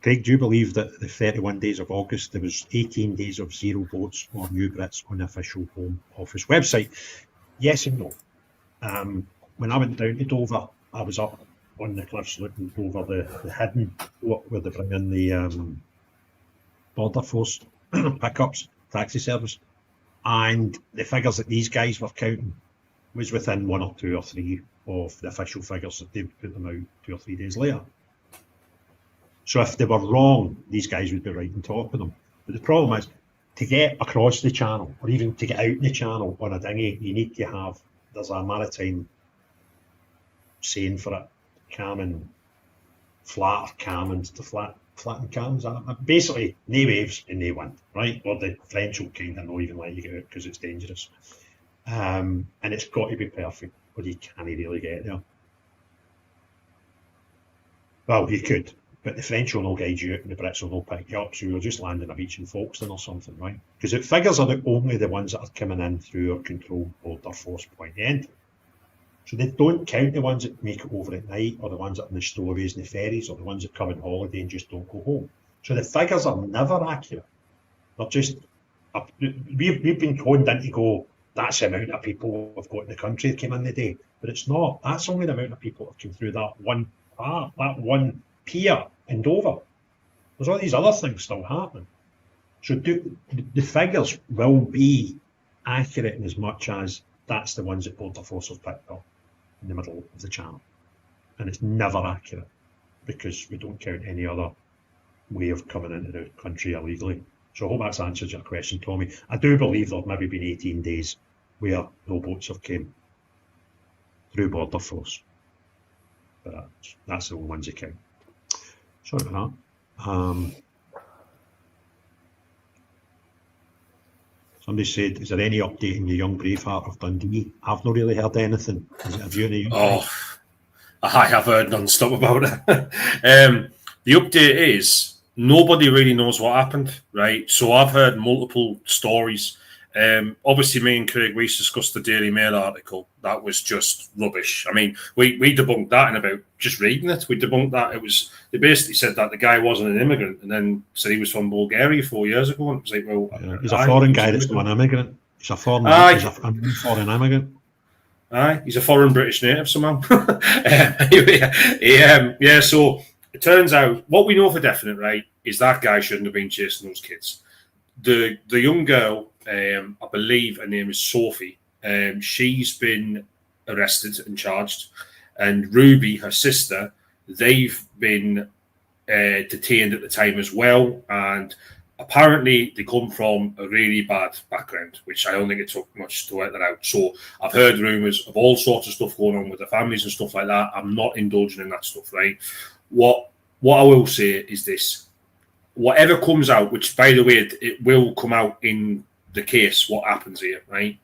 Craig, do you believe that the 31 days of August, there was 18 days of zero votes or New Brits on the official Home Office website? Yes and no. When I went down to Dover, I was up on the cliffs looking over the hidden, where they bring in the border force pickups, taxi service, and the figures that these guys were counting was within 1 or 2 or 3 of the official figures that they put them out 2 or 3 days later. So if they were wrong, these guys would be right on top of them. But the problem is, to get across the channel, or even to get out the channel on a dinghy, you need to have, there's a maritime saying for it, cam and flat, or cam and the flat and cams. Basically, no waves and no wind, right? Or the French will kind of not even let you get out because it's dangerous. And it's got to be perfect, or you can't really get there. Well, you could, but the French will not guide you out and the Brits will not pick you up, so you'll just land on a beach in Folkestone or something, right? Because the figures are only the ones that are coming in through our controlled border force point of entry. So they don't count the ones that make it over at night, or the ones that are in the stowaways and the ferries, or the ones that come on holiday and just don't go home. So the figures are never accurate. They're just, we've been honed in to go, that's the amount of people we've got in the country that came in the day. But it's not. That's only the amount of people that came through that one pier in Dover. There's all these other things still happening. So the figures will be accurate in as much as that's the ones that Border Force have picked up in the middle of the channel. And it's never accurate because we don't count any other way of coming into the country illegally. So I hope that's answered your question, Tommy. I do believe there have maybe been 18 days where no boats have came through Border Force. But that's the only ones that count. Sorry about that. Somebody said, is there any update in the young Braveheart of Dundee? I've not really heard anything. Have you any? I have heard non-stop about it. The update is nobody really knows what happened, right? So I've heard multiple stories. Obviously, me and Craig, we discussed the Daily Mail article. That was just rubbish. I mean, we debunked that in about just reading it. We debunked that. They basically said that the guy wasn't an immigrant and then said he was from Bulgaria 4 years ago. And it was like, well, yeah, he's a foreign guy that's not an immigrant. He's a foreign immigrant. Aye, he's a foreign British native somehow. Yeah, so it turns out what we know for definite, right, is that guy shouldn't have been chasing those kids. The young girl, I believe her name is Sophie. She's been arrested and charged, and Ruby, her sister, they've been detained at the time as well. And apparently, they come from a really bad background, which I don't think it took much to work that out. So I've heard rumours of all sorts of stuff going on with the families and stuff like that. I'm not indulging in that stuff, right? What I will say is this. Whatever comes out, which, by the way, it will come out in the case, what happens here, right?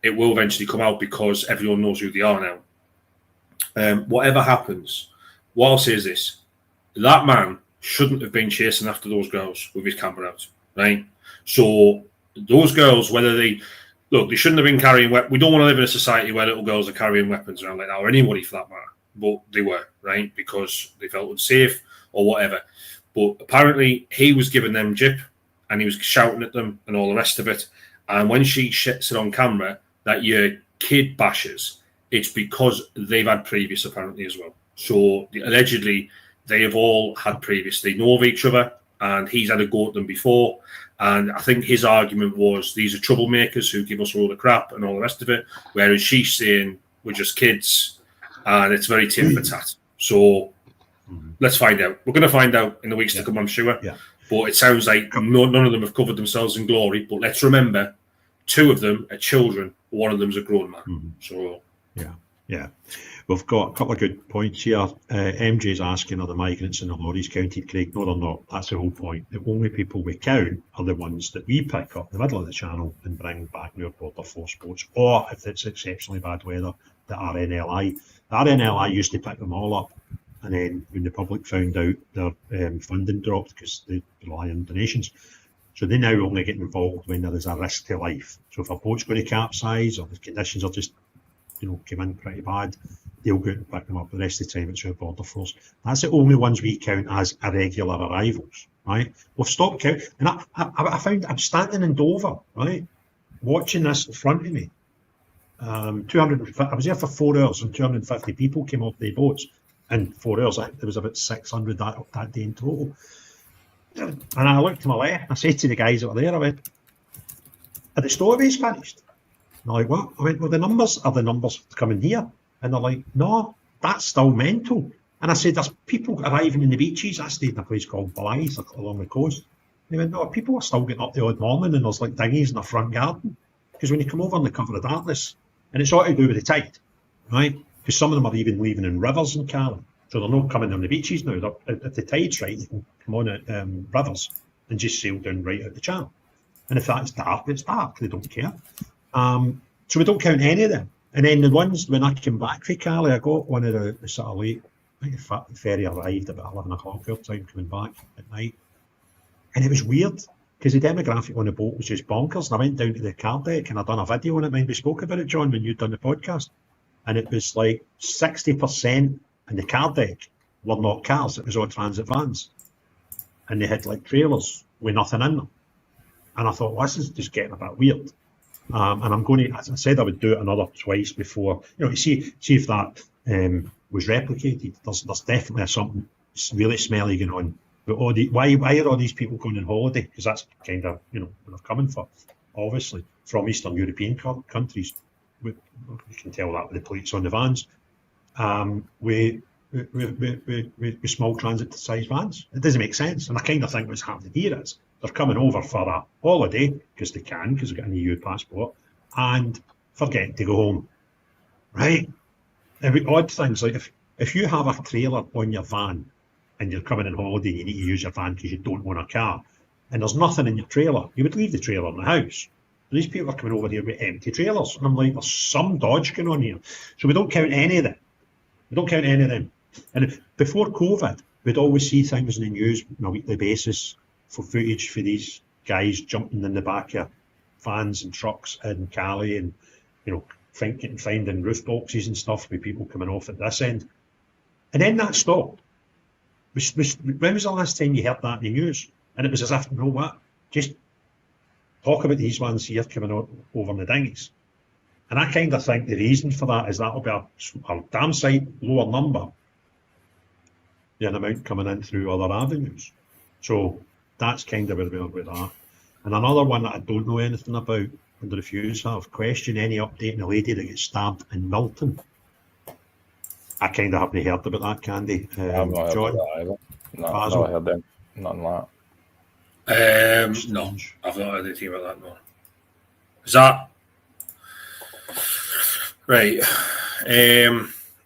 It will eventually come out because everyone knows who they are now. Whatever happens, what I'll say is this. That man shouldn't have been chasing after those girls with his camera out, right? So those girls, whether they shouldn't have been carrying weapons. We don't want to live in a society where little girls are carrying weapons around like that, or anybody for that matter. But they were, right? Because they felt unsafe or whatever. But apparently he was giving them jip and he was shouting at them and all the rest of it. And when she shits it on camera that your kid bashes, it's because they've had previous apparently as well. So allegedly they have all had previous. They know of each other and he's had a go at them before. And I think his argument was these are troublemakers who give us all the crap and all the rest of it. Whereas she's saying we're just kids and it's very tit for tat. So let's find out. We're going to find out in the weeks to come, I'm sure. Yeah. But it sounds like none of them have covered themselves in glory. But let's remember, 2 of them are children. One of them's a grown man. Mm-hmm. So yeah. We've got a couple of good points here. MJ's asking, are the migrants in the lorries counted, Craig? No, they're not. That's the whole point. The only people we count are the ones that we pick up in the middle of the channel and bring back near Border Force boats, or if it's exceptionally bad weather, the RNLI. The RNLI used to pick them all up. And then when the public found out their funding dropped because they rely on donations, so they now only get involved when there is a risk to life. So if a boat's going to capsize or the conditions are just, came in pretty bad, they'll go out and pick them up. The rest of the time it's our Border Force. That's the only ones we count as irregular arrivals, right? We've stopped counting. And I found I'm standing in Dover, right, watching this in front of me. I was there for 4 hours and 250 people came off the boats. In 4 hours, there was about 600 that day in total. And I looked to my left, I said to the guys that were there, I went, are the stowaways finished? And they're like, what? I went, well, the numbers are the numbers coming here. And they're like, no, that's still mental. And I said, there's people arriving in the beaches. I stayed in a place called Blythe along the coast. And they went, no, people are still getting up the odd morning and there's like dinghies in the front garden. Because when you come over on the cover of darkness, and it's all to do with the tide, right? because some of them are even leaving in rivers in Calais. So they're not coming on the beaches now. If the tide's right, they can come on at rivers and just sail down right out the channel. And if that's dark, it's dark. They don't care. So we don't count any of them. And then the ones, when I came back from Calais, I got one of the sort of late, I think the ferry arrived about 11 o'clock our time coming back at night. And it was weird, because the demographic on the boat was just bonkers. And I went down to the card deck and I done a video on it. Mind we spoke about it, John, when you'd done the podcast. And it was like 60% in the card deck were not cars, it was all transit vans. And they had like trailers with nothing in them. And I thought, well, this is just getting a bit weird. And I'm going to, as I said, I would do it another twice before, you see if that was replicated. There's definitely something really smelly going on. But why are all these people going on holiday? Because that's kind of, what they're coming for, obviously, from Eastern European countries. You can tell that with the plates on the vans. With small transit-sized vans. It doesn't make sense. And I kind of think what's happening here is they're coming over for a holiday, because they can, because they've got an EU passport, and forgetting to go home. Right? Every odd things, like if you have a trailer on your van and you're coming on holiday and you need to use your van because you don't own a car, and there's nothing in your trailer, you would leave the trailer in the house. These people are coming over here with empty trailers. And I'm like, there's some dodge going on here. So we don't count any of them. We don't count any of them. And before COVID, we'd always see things in the news on a weekly basis for footage for these guys jumping in the back of vans and trucks in Calais and, finding roof boxes and stuff with people coming off at this end. And then that stopped. When was the last time you heard that in the news? And it was as if, just talk about these ones here coming over in the dinghies. And I kind of think the reason for that is that'll be a damn sight lower number than the amount coming in through other avenues. So that's kind of where we are with that. And another one that I don't know anything about, and the reviews have, question any update on the lady that gets stabbed in Milton. I kind of haven't heard about that, Candy. I've not John? heard that either. No, I've not heard them. Nothing like that. No, I've not heard anything about that. No. Is that right?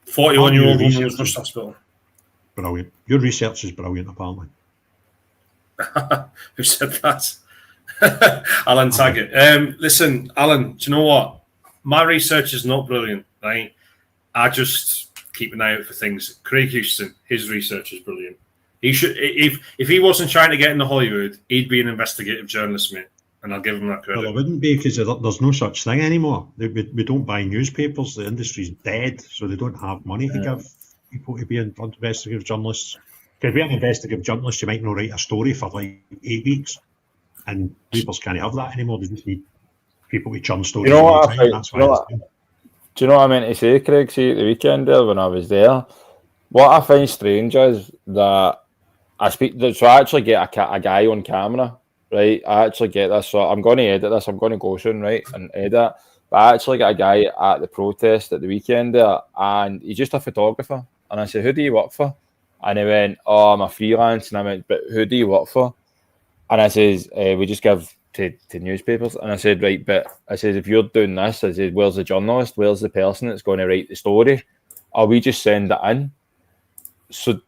41-year-old woman was rushed to hospital. Brilliant. Your research is brilliant, apparently. Who said that? Alan Taggart. Listen, Alan, do you know what? My research is not brilliant, right? I just keep an eye out for things. Craig Houston, his research is brilliant. He should, if he wasn't trying to get into Hollywood, he'd be an investigative journalist, mate. And I'll give him that credit. Well, it wouldn't be, because there's no such thing anymore. We don't buy newspapers. The industry's dead, so they don't have money to give people to be investigative journalists. Because being an investigative journalist, you might not write a story for like 8 weeks, and papers can't have that anymore. They just need people to churn stories. Do you know what do you know what I meant to say, Craig? See, at the weekend there when I was there, what I find strange is that I actually get a guy on camera, right? I actually get this, so I'm going to edit this. I'm going to go soon, right, and edit. But I actually got a guy at the protest at the weekend there, and he's just a photographer. And I said, "Who do you work for?" And he went, "Oh, I'm a freelance." And I went, "But who do you work for?" And I says, "We just give to newspapers." And I said, "Right, but," I said, "if you're doing this," I said, "where's the journalist? Where's the person that's going to write the story? Or we just send it in?" So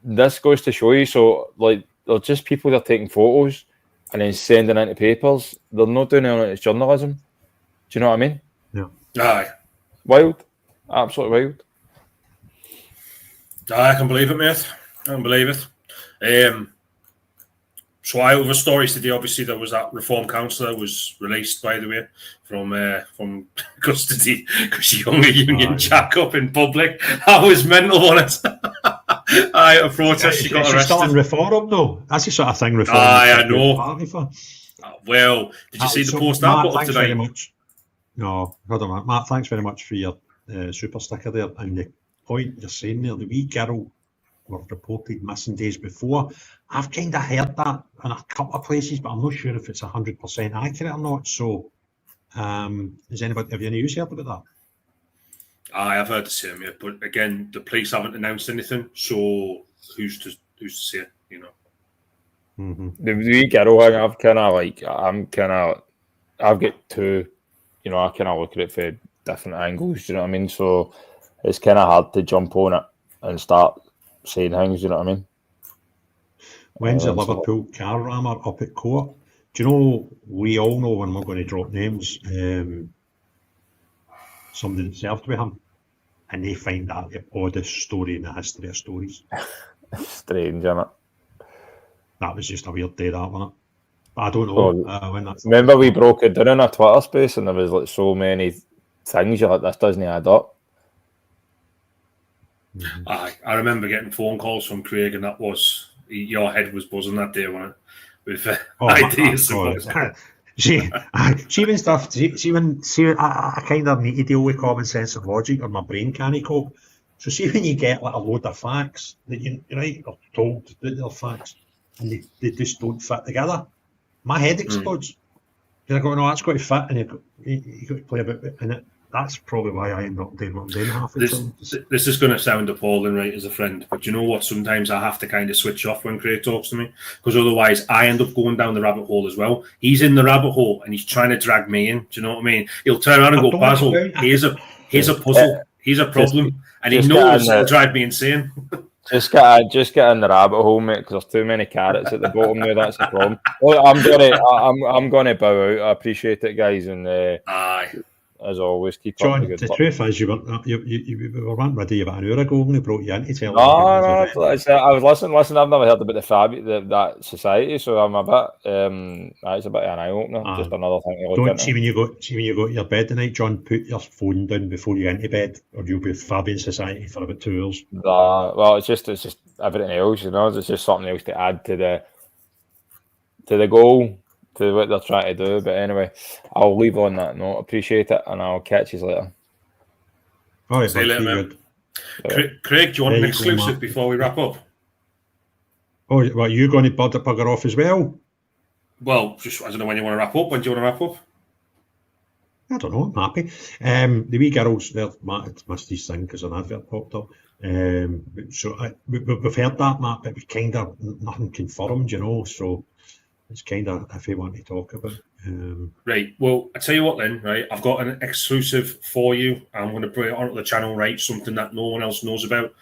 this goes to show you, so like, they're just people that are taking photos and then sending into papers. They're not doing it as journalism. Do you know what I mean? Yeah. Aye. Wild. Absolutely wild. I can believe it, mate. I can believe it. So out of the stories today, obviously there was that reform councillor was released, by the way, from custody because she hung a Union Jack up in public. I was mental on it. A protest, she got arrested. She's starting reform, though. That's the sort of thing reform. I know. Well, did you see the post I put up today? Very much. No, hold on, Matt. Thanks very much for your super sticker there. And the point you're saying there, the wee girl were reported missing days before. I've kind of heard that in a couple of places, but I'm not sure if it's 100% accurate or not. So, has anybody, have any of you heard about that? I've heard the same, yeah. But again, the police haven't announced anything, so who's to say, you know? Mm-hmm. The wee girl thing, I've got two, you know, I kind of look at it for different angles, do you know what I mean? So, it's kind of hard to jump on it and start saying things. You know what I mean? When's the Liverpool car rammer up at court? Do you know, we all know, when we're going to drop names, somebody that served with him, and they find that the oddest story in the history of stories. Strange, isn't it? That was just a weird day, that, wasn't it? But I don't know when that's... Remember we broke it down in our Twitter space, and there was like so many things, you're like, this doesn't add up. I remember getting phone calls from Craig, and that was... Your head was buzzing that day, wasn't it? With ideas. See, even stuff. I kind of need to deal with common sense and logic, or my brain can't cope. So see when you get like a load of facts that you are told that they're facts, and they just don't fit together, my head explodes. Because I go, no, that's got to fit, and you got to play a bit in it. That's probably why I end up doing what I'm doing half the time. This is going to sound appalling, right, as a friend, but you know what? Sometimes I have to kind of switch off when Craig talks to me, because otherwise I end up going down the rabbit hole as well. He's in the rabbit hole and he's trying to drag me in. Do you know what I mean? He'll turn around and go, Basil, here's a puzzle, here's a problem, and he knows it'll drive me insane. Just get in the rabbit hole, mate, because there's too many carrots at the bottom there. That's the problem. Well, I'm gonna bow out. I appreciate it, guys, and as always, keep John, up the good the luck. Truth is, you were ready about an hour ago when they brought you in to tell No, I was listening. I've never heard about that society, so I'm a bit. It's a bit of an eye opener. Just another thing to look Don't into. see when you go to your bed tonight, John. Put your phone down before you get into bed, or you'll be with Fabian Society for about 2 hours. Well, it's just everything else, you know. It's just something else to add to the goal, to what they're trying to do. But anyway, I'll leave on that note. Appreciate it, and I'll catch you later. All right, see you later, man. Craig, do you want an exclusive before we wrap up? Oh, well, you going to bugger off as well? Well, just I don't know when you want to wrap up. When do you want to wrap up? I don't know. I'm happy. The wee girls, Matt missed his thing because an advert popped up. So we've heard that, Matt, but we kind of nothing confirmed, you know. So it's kind of if you want to talk about. Right. Well, I tell you what, then. Right, I've got an exclusive for you. I'm going to put it onto the channel. Right, something that no one else knows about.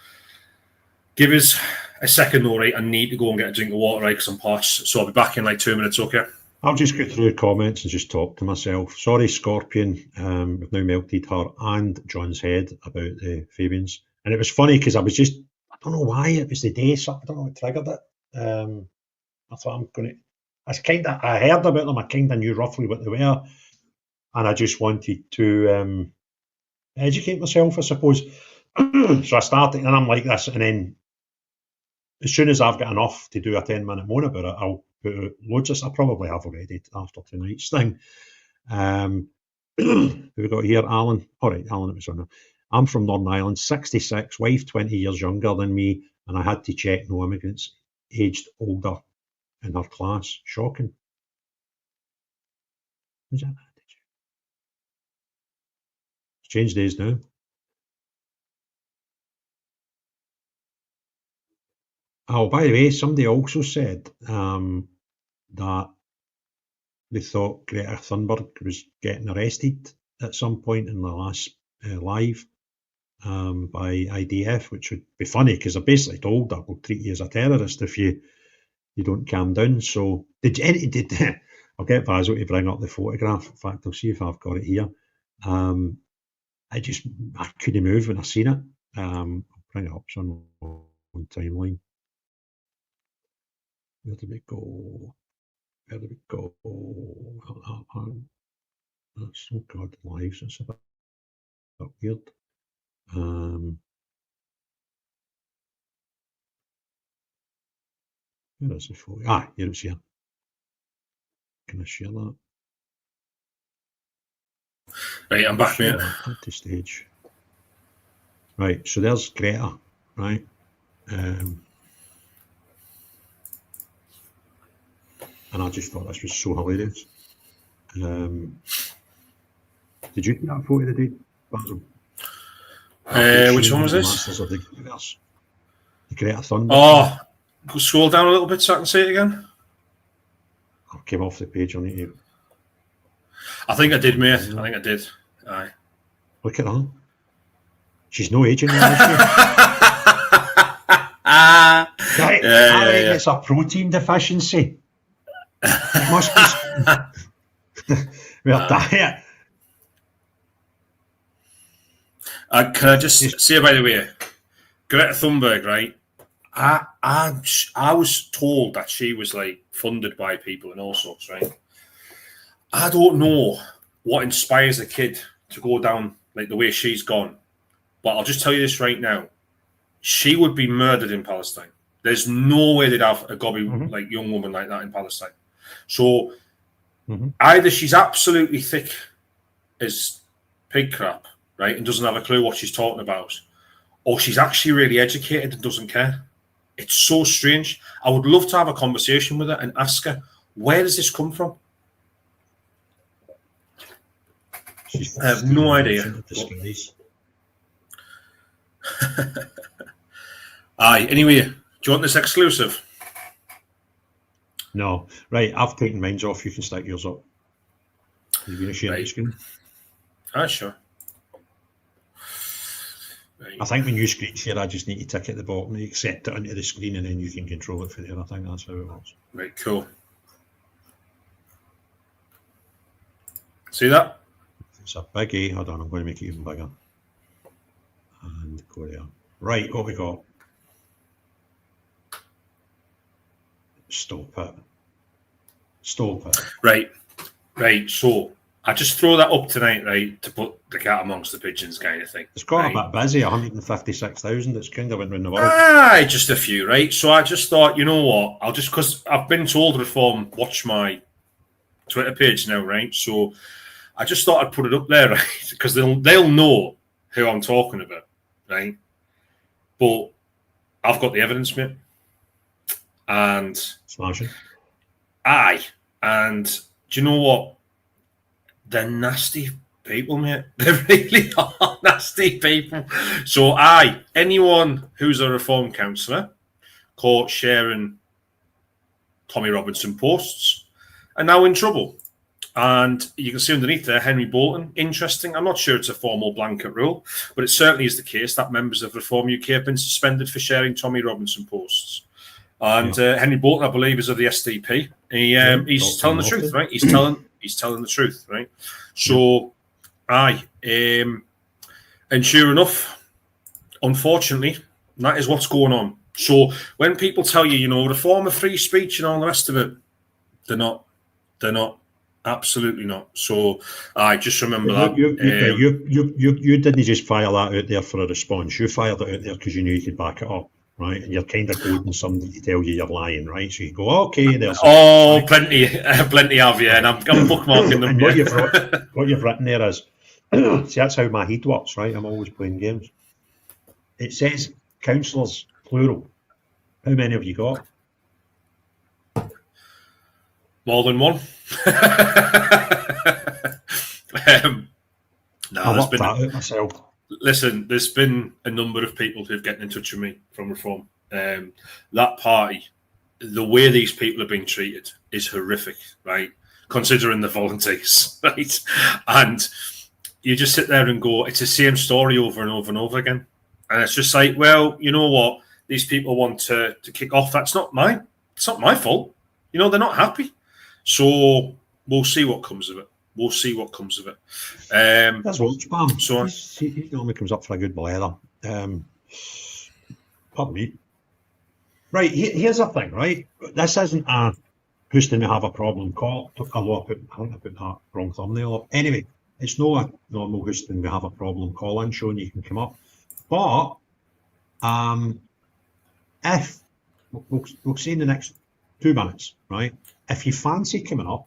Give us a second, though. Right, I need to go and get a drink of water. Right, because I'm parched. So I'll be back in like 2 minutes. Okay. I'll just go through the comments and just talk to myself. Sorry, Scorpion. We've now melted her and John's head about the Fabians. And it was funny because I don't know why, it was the day, so I don't know what triggered it. I thought I heard about them, I kind of knew roughly what they were. And I just wanted to educate myself, I suppose. So I started, and I'm like this, and then as soon as I've got enough to do a 10-minute moan about it, I'll put out loads of, I probably have already after tonight's thing. Who we got here? Alan. All right, Alan, it was on there. I'm from Northern Ireland, 66, wife 20 years younger than me, and I had to check no immigrants aged older in her class. Shocking. Who's that? It's changed days now. Oh, by the way, somebody also said that they thought Greta Thunberg was getting arrested at some point in the last live by IDF, which would be funny because I basically told her, we'll treat you as a terrorist if you don't calm down. So I'll get Basil to bring up the photograph. In fact, I'll see if I've got it here. I couldn't move when I seen it. I'll bring it up on timeline. Where did we go? That's, oh God, lives. That's a bit weird. Where is the photo? Here it's here. Can I share that? Right, I'm back, mate. At the stage. Right, so there's Greta, right? And I just thought this was so hilarious. Did you see that photo today, Basil? Which one was this? Masters of the Universe. The Greta Thunberg. Oh, scroll down a little bit so I can see it again. I came off the page on it. I think I did, mate. I think I did. Aye. Look at that. She's no aging now, is she? I think it's a protein deficiency. It must be with diet. Can I just say, by the way, Greta Thunberg, right? I was told that she was like funded by people and all sorts, right? I don't know what inspires a kid to go down like the way she's gone, but I'll just tell you this right now: she would be murdered in Palestine. There's no way they'd have a gobby like young woman like that in Palestine. So either she's absolutely thick as pig crap, right, and doesn't have a clue what she's talking about, or she's actually really educated and doesn't care. It's so strange. I would love to have a conversation with her and ask her, where does this come from? I have no idea. Aye, anyway, do you want this exclusive? No. Right, I've taken mine off. You can stick yours up. You're going to share the screen? Ah, sure. Right. I think when you screen share, I just need to tick at the bottom, you accept it onto the screen, and then you can control it from there. I think that's how it works. Right, cool. See that? It's a biggie. Hold on, I'm going to make it even bigger. And go there. Right, what we got? Stop it. Stop it. Right, right. So I just throw that up tonight, right, to put the cat amongst the pigeons kind of thing. It's got right? a bit busy, 156,000. It's kind of went around the world. Aye, just a few, right? So I just thought, you know what? I'll just, because I've been told Reform watch my Twitter page now, right? So I just thought I'd put it up there, right? Because they'll know who I'm talking about, right? But I've got the evidence, mate. And smashing. Aye. And do you know what? They're nasty people, mate. They really are nasty people. So, anyone who's a Reform councillor caught sharing Tommy Robinson posts are now in trouble. And you can see underneath there, Henry Bolton. Interesting. I'm not sure it's a formal blanket rule, but it certainly is the case that members of Reform UK have been suspended for sharing Tommy Robinson posts. And Henry Bolton, I believe, is of the SDP. He's telling the truth, right? He's telling the truth, right? So, and sure enough, unfortunately, that is what's going on. So when people tell you, you know, Reform of free speech and all the rest of it, they're not. Absolutely not. So I just remember that. You didn't just fire that out there for a response. You fired it out there because you knew you could back it up. Right, and you're kind of quoting somebody to tell you you're lying, right? So you go, okay, there's plenty of you, and I'm bookmarking them. What you've written there is, see, that's how my head works, right? I'm always playing games. It says councillors, plural. How many have you got? More than one. I've worked that out myself. Listen, there's been a number of people who've gotten in touch with me from Reform. That party, the way these people are being treated is horrific, right? Considering the volunteers, right? And you just sit there and go, it's the same story over and over and over again. And it's just like, well, you know what? These people want to kick off. It's not my fault. You know, they're not happy. So we'll see what comes of it. We'll see what comes of it. That's what spam. So he normally comes up for a good blather. Pardon me. Right, here's the thing, right? This isn't a Houston, we have a problem call. I think I put that wrong thumbnail up. Anyway, it's not a normal Houston, we have a problem call in showing you can come up. But if we'll see in the next 2 minutes, right? If you fancy coming up,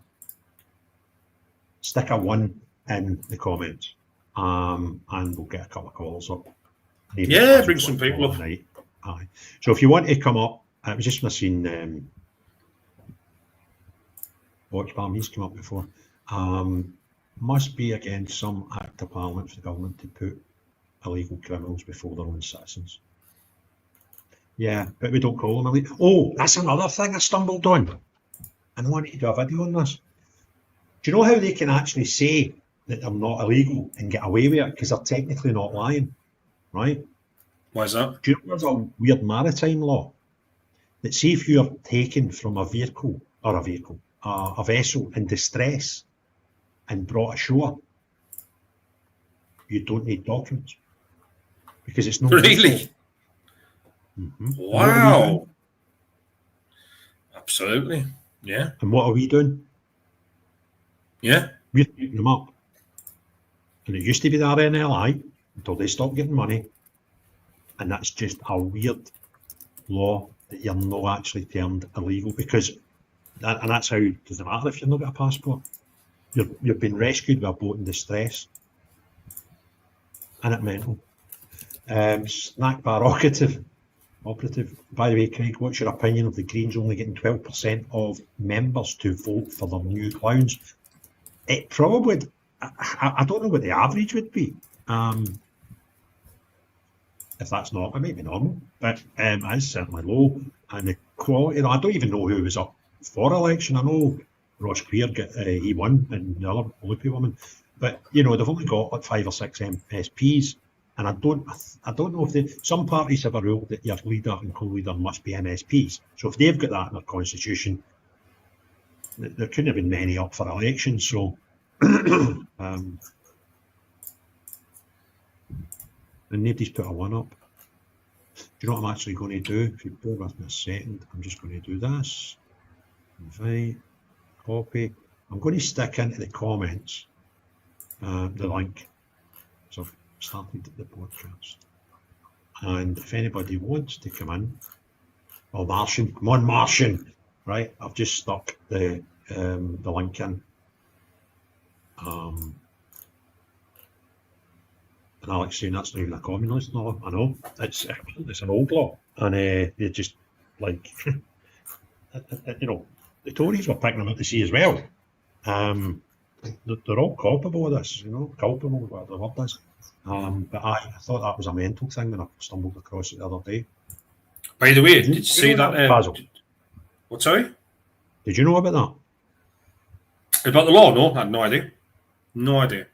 stick a 1 in the comments, and we'll get a couple of calls up. Maybe bring some people up. Aye. So if you want to come up, I was just missing Watch Palm, he's come up before. Must be against some act of parliament for the government to put illegal criminals before their own citizens. Yeah, but we don't call them illegal. Oh, that's another thing I stumbled on. And I wanted to do a video on this. Do you know how they can actually say that they're not illegal and get away with it because they're technically not lying? right? Why is that? Do you know there's a weird maritime law that see if you are taken from a vessel in distress and brought ashore, you don't need documents because it's not Really? Wow. Absolutely. Yeah. And what are we doing? Yeah. We're picking them up. And it used to be the RNLI until they stopped getting money. And that's just a weird law that you're not actually termed illegal because, and that's how it doesn't matter if you've not got a passport. You've been rescued by a boat in distress. Isn't it mental? Snack bar operative. By the way, Craig, what's your opinion of the Greens only getting 12% of members to vote for their new clowns? It probably, I don't know what the average would be. If that's not, it might be normal, but it's certainly low. And the quality, I don't even know who was up for election. I know Ross Queer, he won, and the other Olympic woman. But, they've only got like 5 or 6 MSPs. And I don't know if some parties have a rule that your leader and co-leader must be MSPs. So if they've got that in their constitution, there couldn't have been many up for election. So, and nobody's put a one up. Do you know what I'm actually going to do? If you bear with me a second, I'm just going to do this. Invite, copy. I'm going to stick into the comments the link. So I've started the podcast. And if anybody wants to come in, oh, Martian, come on, Martian. Right, I've just stuck the link in. And Alex saying that's not even a communist law. I know it's an old law, and they just like the Tories were picking them up to see as well. They're all culpable of this, culpable, whatever the word is. But I thought that was a mental thing when I stumbled across it the other day. By the way, did you see that? Basil? What? Sorry? Did you know about that? About the law? No, I had no idea. No idea.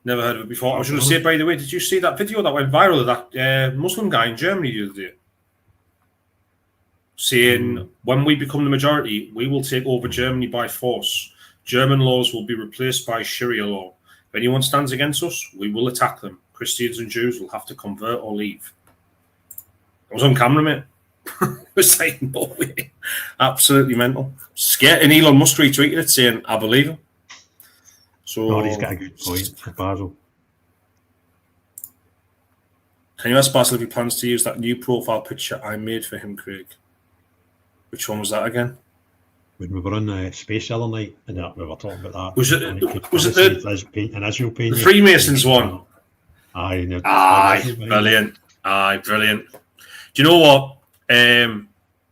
Never heard of it before. I was going to say, by the way, did you see that video that went viral of that Muslim guy in Germany the other day? Saying, when we become the majority, we will take over Germany by force. German laws will be replaced by Sharia law. If anyone stands against us, we will attack them. Christians and Jews will have to convert or leave. I was on camera, mate. I was like, no way. Absolutely mental. Scared. And Elon Musk retweeted it saying, I believe him. So, he's got a good point for Basil. Can you ask Basil if he plans to use that new profile picture I made for him, Craig? Which one was that again? When we were on space the other night, and we were talking about that. Was it the Freemasons one? Aye, brilliant. Aye, brilliant. Do you know what?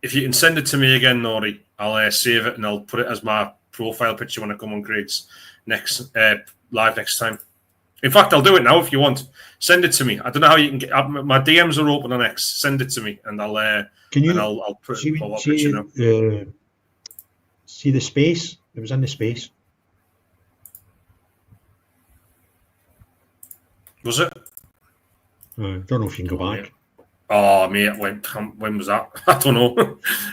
If you can send it to me again, Nori, I'll save it and I'll put it as my profile picture when I come on Craig's next live next time. In fact, I'll do it now if you want. Send it to me. I don't know how you can get my DMs are open on X. Send it to me and I'll I'll put a picture now. See the space? It was in the space. Was it? I don't know if you can go back. Oh, mate, when was that? I don't know.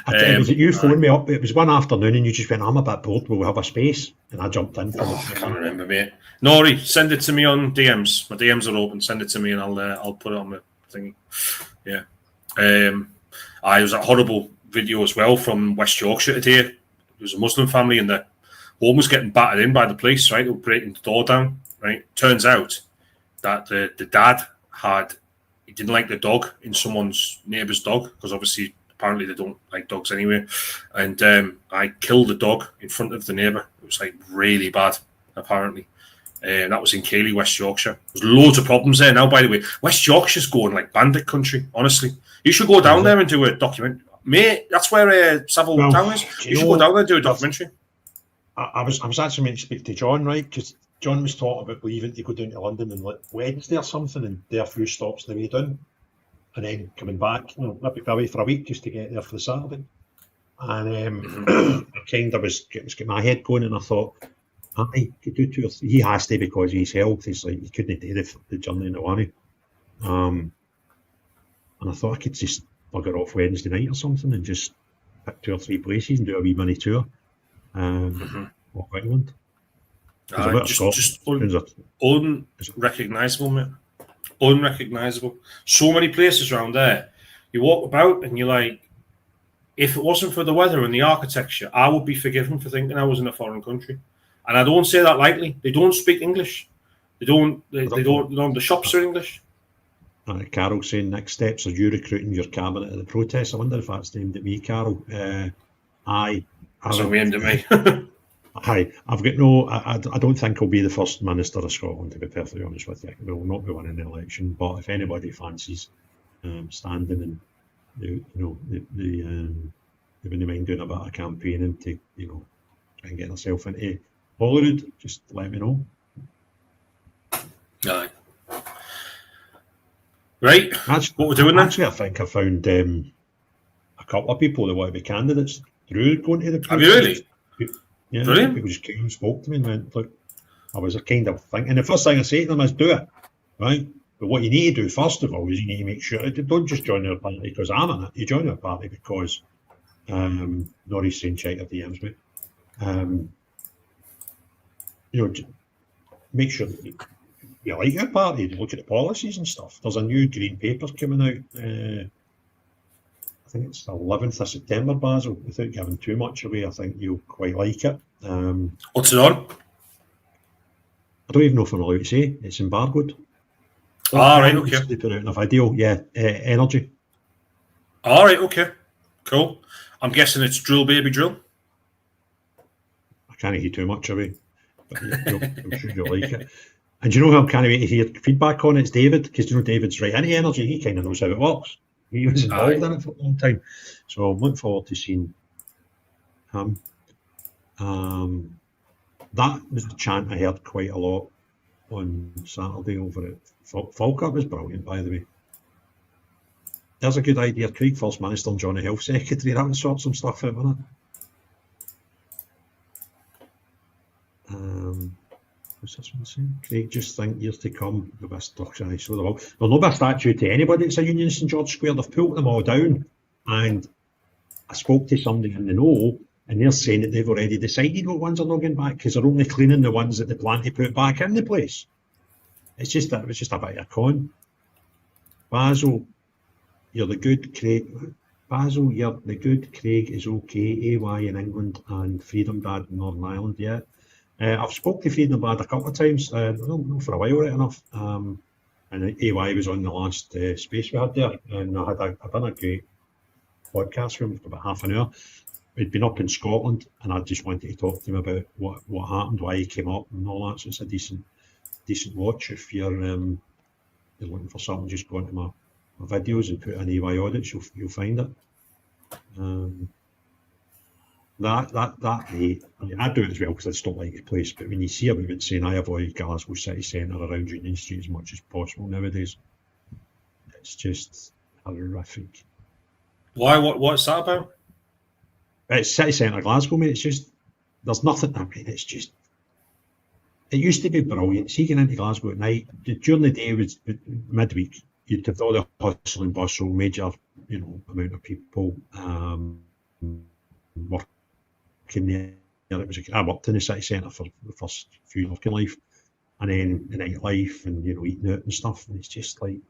Was it you phoned me up? It was one afternoon and you just went, I'm a bit bored, will we have a space? And I jumped in. I can't remember, mate. Nori, send it to me on DMs. My DMs are open. Send it to me and I'll put it on the thing. Yeah. I was a horrible video as well from West Yorkshire today. There was a Muslim family and the home was getting battered in by the police, right? They were breaking the door down, right? Turns out that the dad he didn't like the dog in someone's neighbour's dog because obviously apparently they don't like dogs anyway, and I killed the dog in front of the neighbour. It was like really bad apparently, and that was in Cayley, West Yorkshire. There's loads of problems there now, by the way. West Yorkshire's going like bandit country, honestly. You should go down there and do a document, mate. That's where Savile Town is. You should go down there and do a documentary. I was actually meant to speak to John, right? Because John was talking about leaving to go down to London on like Wednesday or something and do a few stops on the way down and then coming back, maybe away for a week just to get there for the Saturday. And I kind of was getting my head going and I thought, he could do 2 or 3. He has to because of his health. He's like, he couldn't do the journey in the one. And I thought I could just bugger off Wednesday night or something and just pick 2 or 3 places and do a wee mini tour. Walk England. Just unrecognisable, mate. Unrecognisable. So many places around there. You walk about and you're like, if it wasn't for the weather and the architecture, I would be forgiven for thinking I was in a foreign country. And I don't say that lightly. They don't speak English. The shops are English. Carol saying, next steps are you recruiting your cabinet at the protest. I wonder if that's aimed at me, Carol. Aye. So aimed at me. Aye. I've got no. I don't think I'll be the first minister of Scotland, to be perfectly honest with you. I will not be winning the election, but if anybody fancies standing and they wouldn't mind doing a bit of campaigning to try and get herself into Hollywood, just let me know. Aye. Right. What we're doing actually, I think I found a couple of people that want to be candidates through going to the protest. Have you really? Yeah, brilliant. People just came and spoke to me and went, look, I was a kind of thinking. The first thing I say to them is do it, right? But what you need to do, first of all, is you need to make sure, don't just join their party because I'm in it. You join their party because, Norris saying check your DMs, mate. Make sure that you like your party, look at the policies and stuff. There's a new green paper coming out. I think it's the 11th of September, Basil. Without giving too much away, I think you'll quite like it. What's it on? I don't even know if I'm allowed to say. It's embargoed. Right, okay. They put out in a video, energy. All right, okay. Cool. I'm guessing it's drill, baby, drill. I can't hear too much away, but I'm sure you'll like it. And do you know who I'm kind of waiting to hear feedback on? It's David, because David's right into energy. He kind of knows how it works. He was involved in it for a long time. So I'm looking forward to seeing him. That was the chant I heard quite a lot on Saturday over at Falkirk. Was brilliant, by the way. There's a good idea. Craig First Minister and Johnny Health Secretary. That would sort some stuff out, wouldn't it? What's this one saying? Craig, just think years to come, there'll be a structure. So there'll not be a statue to anybody. It's a Union St George Square. They've pulled them all down. And I spoke to somebody in the know, and they're saying that they've already decided what ones are not going back because they're only cleaning the ones that they plan to put back in the place. It was just a bit of a con. Basil, you're the good Craig. Basil, you're the good Craig is okay. AY in England and Freedom Dad in Northern Ireland, yeah. I've spoke to Freedom Dad a couple of times, not for a while, right enough. And AY was on the last space we had there, and I've done a great podcast with him for about half an hour. We'd been up in Scotland, and I just wanted to talk to him about what happened, why he came up, and all that. So it's a decent watch if you're looking for something. Just go into my videos and put in AY audits, you'll find it. I do it as well because I just don't like the place. But when you see a movement saying I avoid Glasgow city centre around Union Street as much as possible nowadays, it's just horrific. Why? What's that about? It's city centre Glasgow, mate. It's just there's nothing. I mean, it's just. It used to be brilliant. See, getting into Glasgow at night during the day was midweek. You'd have all the hustle and bustle, major, amount of people working there. I worked in the city centre for the first few working life, and then the nightlife and eating out and stuff. And it's just like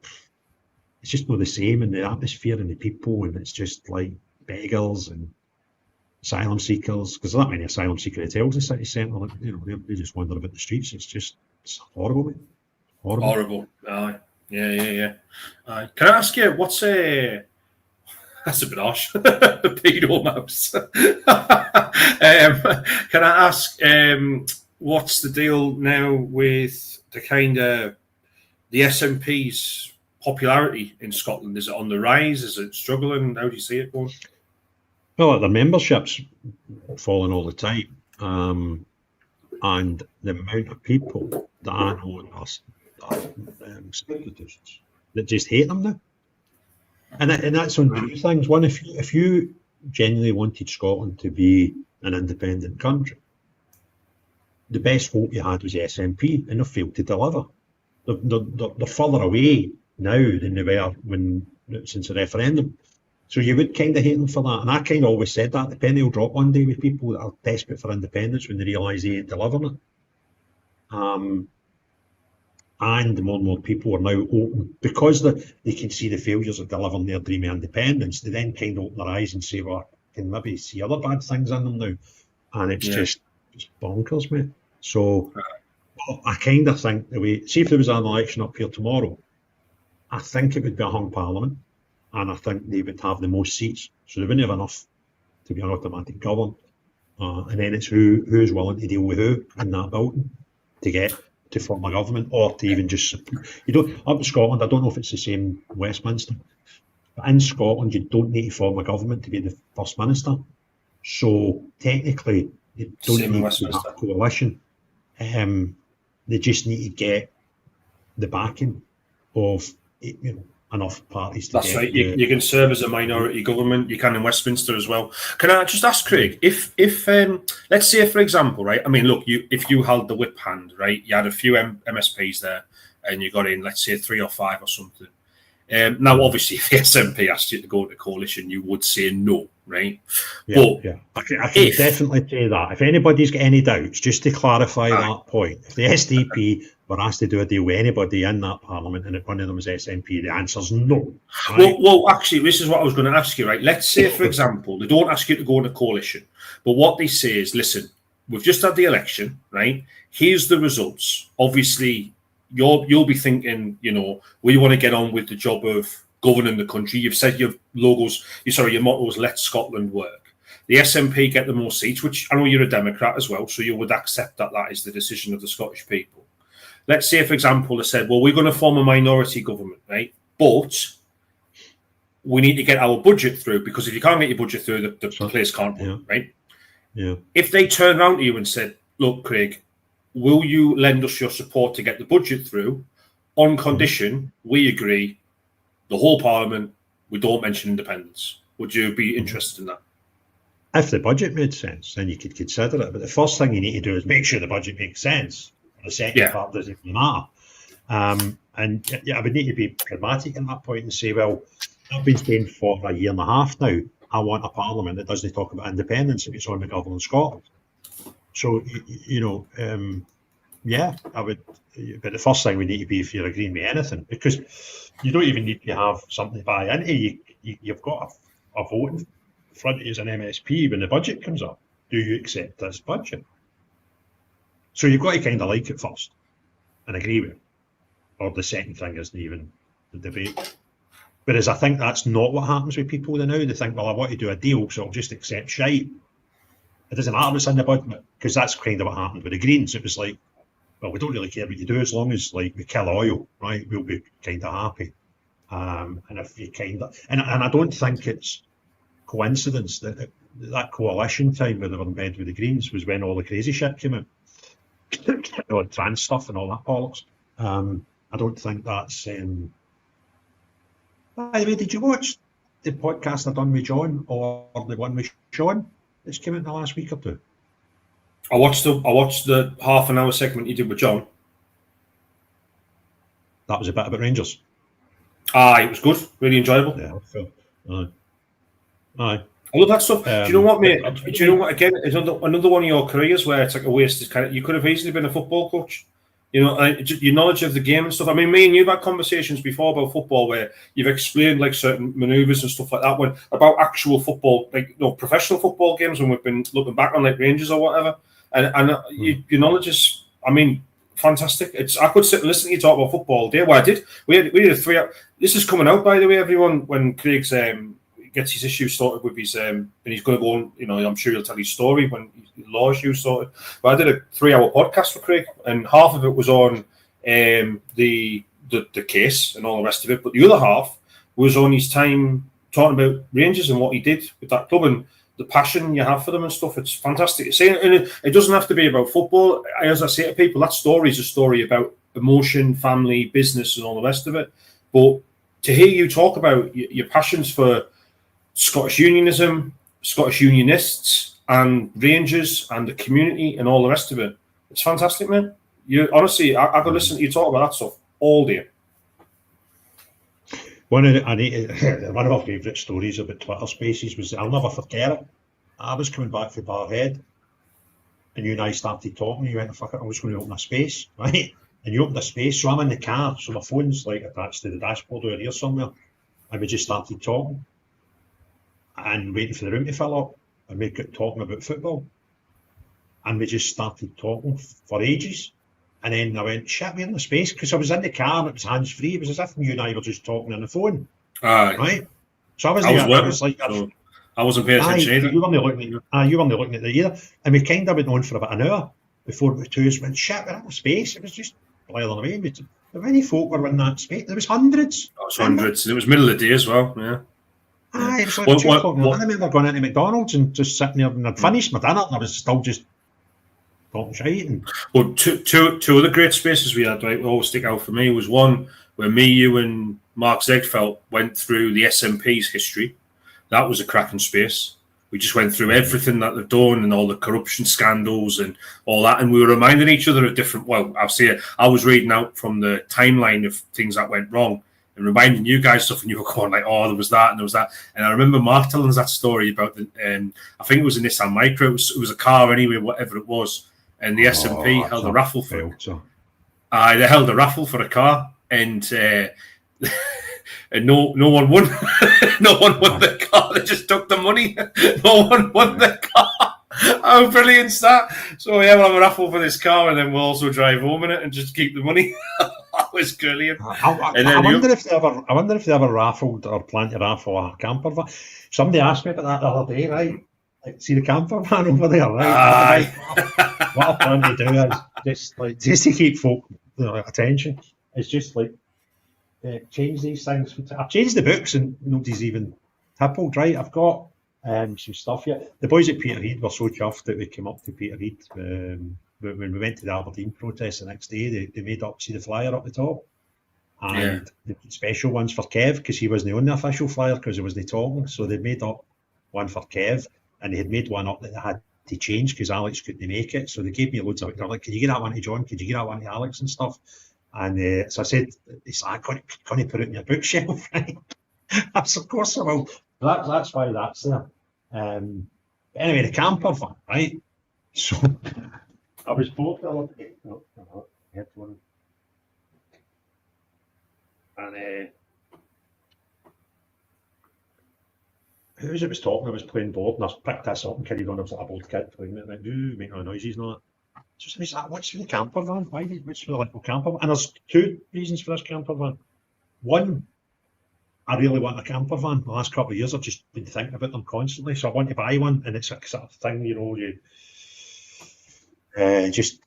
it's just not the same in the atmosphere and the people, and it's just like beggars and asylum seekers, because there's not many asylum seeker hotels in the city centre. They just wander about the streets. It's horrible, mate. Horrible. Yeah. Can I ask you what's that's a bit harsh. Pedo maps. Can I ask what's the deal now with the kind of the SNP's popularity in Scotland? Is it on the rise? Is it struggling? How do you see it going? Well, their membership's falling all the time, and the amount of people that I know are separatists that just hate them now, and that's on two things. One, if you genuinely wanted Scotland to be an independent country, the best hope you had was the SNP, and they failed to deliver. They're further away now than they were since the referendum. So you would kind of hate them for that. And I kind of always said that the penny will drop one day with people that are desperate for independence when they realise they ain't delivering it. And more and more people are now open, because they can see the failures of delivering their dream of independence. They then kind of open their eyes and say, well, I can maybe see other bad things in them now. And it's just bonkers, mate. So I kind of think see if there was an election up here tomorrow, I think it would be a hung parliament. And I think they would have the most seats. So they wouldn't have enough to be an automatic government. And then it's who's willing to deal with who in that building to get to form a government, or to even just, up in Scotland, I don't know if it's the same in Westminster, but in Scotland you don't need to form a government to be the First Minister. So technically you don't need to have a coalition. They just need to get the backing of enough parties to That's right. You can serve as a minority government. You can in Westminster as well. Can I just ask, Craig, if let's say, for example, right? I mean, look, if you held the whip hand, right? You had a few MSPs there, and you got in, let's say, 3 or 5 or something. Now, obviously, if the SNP asked you to go to coalition, you would say no, right? I can definitely say that. If anybody's got any doubts, just to clarify that point, if the SDP were asked to do a deal with anybody in that parliament and if one of them was SNP, the answer's no. Right? Well, actually, this is what I was going to ask you, right? Let's say, for example, they don't ask you to go in a coalition, but what they say is, listen, we've just had the election, right? Here's the results. Obviously, you'll be thinking, we want to get on with the job of governing the country. You've said your motto is "Let Scotland Work." The SNP get the most seats, which I know you're a Democrat as well, so you would accept that is the decision of the Scottish people. Let's say, for example, they said, well, we're going to form a minority government, right? But we need to get our budget through, because if you can't get your budget through, the place can't run, right? Yeah. If they turned around to you and said, look, Craig, will you lend us your support to get the budget through on condition we agree the whole Parliament, we don't mention independence? Would you be interested in that? If the budget made sense, then you could consider it. But the first thing you need to do is make sure the budget makes sense. The second part doesn't even matter. And I would need to be pragmatic in that point and say, well, I've been saying for a year and a half now, I want a parliament that doesn't talk about independence if it's on the governing Scotland. So, I would. But the first thing we need to be if you're agreeing with anything, because you don't even need to have something to buy into. You've got a vote in front of you as an MSP when the budget comes up. Do you accept this budget? So you've got to kind of like it first and agree with it. Or the second thing isn't even the debate. Whereas I think that's not what happens with people now. They think, well, I want to do a deal, so I'll just accept shite. It doesn't matter what's in the budget, because that's kind of what happened with the Greens. It was like, well, we don't really care what you do as long as we kill oil, right? We'll be kind of happy. And if you kind of, and I don't think it's coincidence that coalition time where they were in bed with the Greens was when all the crazy shit came out. Trans stuff and all that bollocks. I don't think that's. By the way, did you watch the podcast I done with John or the one with Sean that's came out in the last week or two? I watched the half an hour segment you did with John. That was a bit about Rangers. It was good, really enjoyable. Yeah, aye. I love that stuff. Do you know what, mate? Do you know what? Again, it's another one of your careers where it's like a waste. You could have easily been a football coach. Your knowledge of the game and stuff. I mean, me and you've had conversations before about football where you've explained like certain manoeuvres and stuff like that. About actual football, like professional football games when we've been looking back on like Rangers or whatever. And your knowledge is, I mean, fantastic. I could sit and listen to you talk about football all day. Well, I did. We did a 3 hour. This is coming out, by the way, everyone. When Craig's gets his issues sorted with his and he's going to go on, I'm sure he'll tell his story when his law issues sorted. But I did a 3 hour podcast for Craig, and half of it was on the case and all the rest of it, but the other half was on his time talking about Rangers and what he did with that club and the passion you have for them and stuff. It's fantastic. And it doesn't have to be about football. As I say to people, that story is a story about emotion, family, business, and all the rest of it. But to hear you talk about your passions for Scottish unionism, Scottish unionists, and Rangers, and the community, and all the rest of it, it's fantastic, man. Honestly, I could listen to you talk about that stuff all day. One of our favourite stories about Twitter Spaces was, I'll never forget it. I was coming back from Barhead, and you and I started talking. You went, "Fuck it, I was going to open a space," right? And you opened a space, so I'm in the car, so my phone's like attached to the dashboard over here somewhere, and we just started talking and waiting for the room to fill up, and we got talking about football, and we just started talking for ages. And then I went, "Shit, we're in the space," because I was in the car and it was hands free. It was as if you and I were just talking on the phone, right? So I was like, I wasn't paying attention either. You weren't looking at the either. And we kind of went on for about an hour before the two of us went, "Shit, we're in the space." It was just blathering away. How many folk were in that space? There was hundreds. Oh, it was hundreds. And it was middle of the day as well, yeah. Aye, it was like 2 o'clock. I remember going into McDonald's and just sitting there, and I'd finished my dinner and I was still just talking shite. Well, two other great spaces we had, right, will always stick out for me, was one where me, you and Mark Zegfeld went through the SNP's history. That was a cracking space. We just went through everything that they've done and all the corruption scandals and all that, and we were reminding each other of different, well, I'll say it, I was reading out from the timeline of things that went wrong and reminding you guys stuff, and you were going like, "Oh, there was that and there was that." And I remember Mark telling us that story about the, I think it was a Nissan Micro, it was a car anyway, whatever it was, and the SNP held a raffle for it. They held a raffle for a car, and and no one won. No one won the car. They just took the money. No one won the car. How brilliant's that? So yeah, we'll have a raffle for this car, and then we'll also drive home in it and just keep the money. That was brilliant. I wonder if they ever raffled or planned to raffle a camper van. Somebody asked me about that the other day, right? Like, see the camper van over there, right? What I plan to do is just to keep folk attention. It's just like change these things. I've changed the books and nobody's even tippled, right? I've got some stuff here. The boys at Peterhead were so chuffed that we came up to Peterhead when we went to the Aberdeen protest the next day. They made up, see the flyer up the top, and the special ones for Kev, because he wasn't on the official flyer because he wasn't talking. So they made up one for Kev, and they had made one up that they had to change because Alex couldn't make it. So they gave me loads of it. They're like, "Can you get that one to John? Could you get that one to Alex and stuff?" And so I said, "It's like, can you put it in your bookshelf?" Right? I said, "Of course I will." That's why that's there. But anyway, the camper van, right? So I was bored the other day. And who was it was talking? I was playing board, and I picked this up and carried on. I was like a bored kid playing it. And went, "Ooh, make no noises, not." So somebody's like, "What's for the camper van? What's for the little camper van?" And there's two reasons for this camper van. One, I really want a camper van. The last couple of years, I've just been thinking about them constantly. So I want to buy one, and it's a sort of thing, you just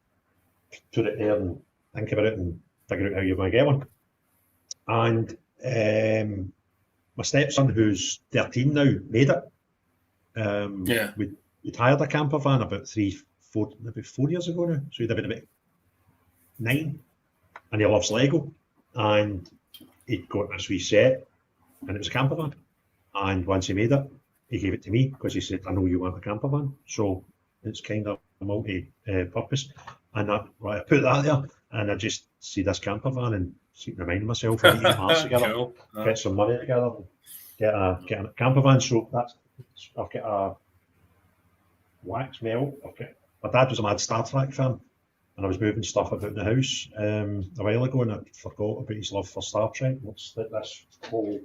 put it there and think about it and figure out how you're going to get one. And my stepson, who's 13 now, made it. We'd hired a camper van about 4 years ago now. So he'd have been about 9, and he loves Lego. And he'd got this wee set, and it was a camper van. And once he made it, he gave it to me because he said, "I know you want a camper van." So it's kind of multi-purpose. And I put that there, and I just see this camper van and keep reminding myself of getting hearts together, cool. Get some money together, get a camper van. So I've got a wax melt. My dad was a mad Star Trek fan, and I was moving stuff about the house a while ago, and I forgot about his love for Star Trek. What's this whole?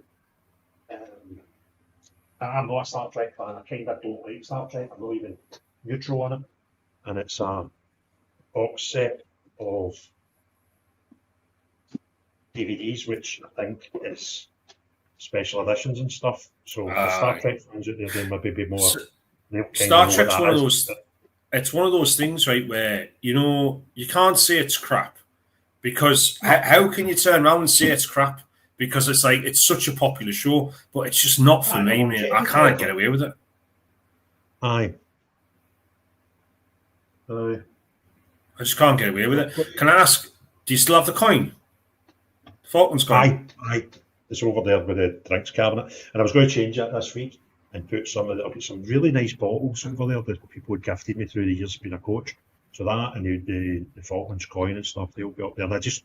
I'm not a Star Trek fan. I kind of don't like Star Trek. I'm not even neutral on it. And it's a box set of DVDs, which I think is special editions and stuff. So the Star Trek fans out there, they maybe be more. Star Trek's one of those. It's one of those things, right, where you can't say it's crap, because how can you turn around and say it's crap? Because it's like, it's such a popular show, but it's just not for me, mate. I can't get away with it. Aye. I just can't get away with it. Can I ask, do you still have the coin? Falklands coin? Aye. It's over there with the drinks cabinet. And I was going to change it this week and put I've got some really nice bottles over there that people had gifted me through the years being a coach. So that and the Falklands coin and stuff, they'll be up there. And I just...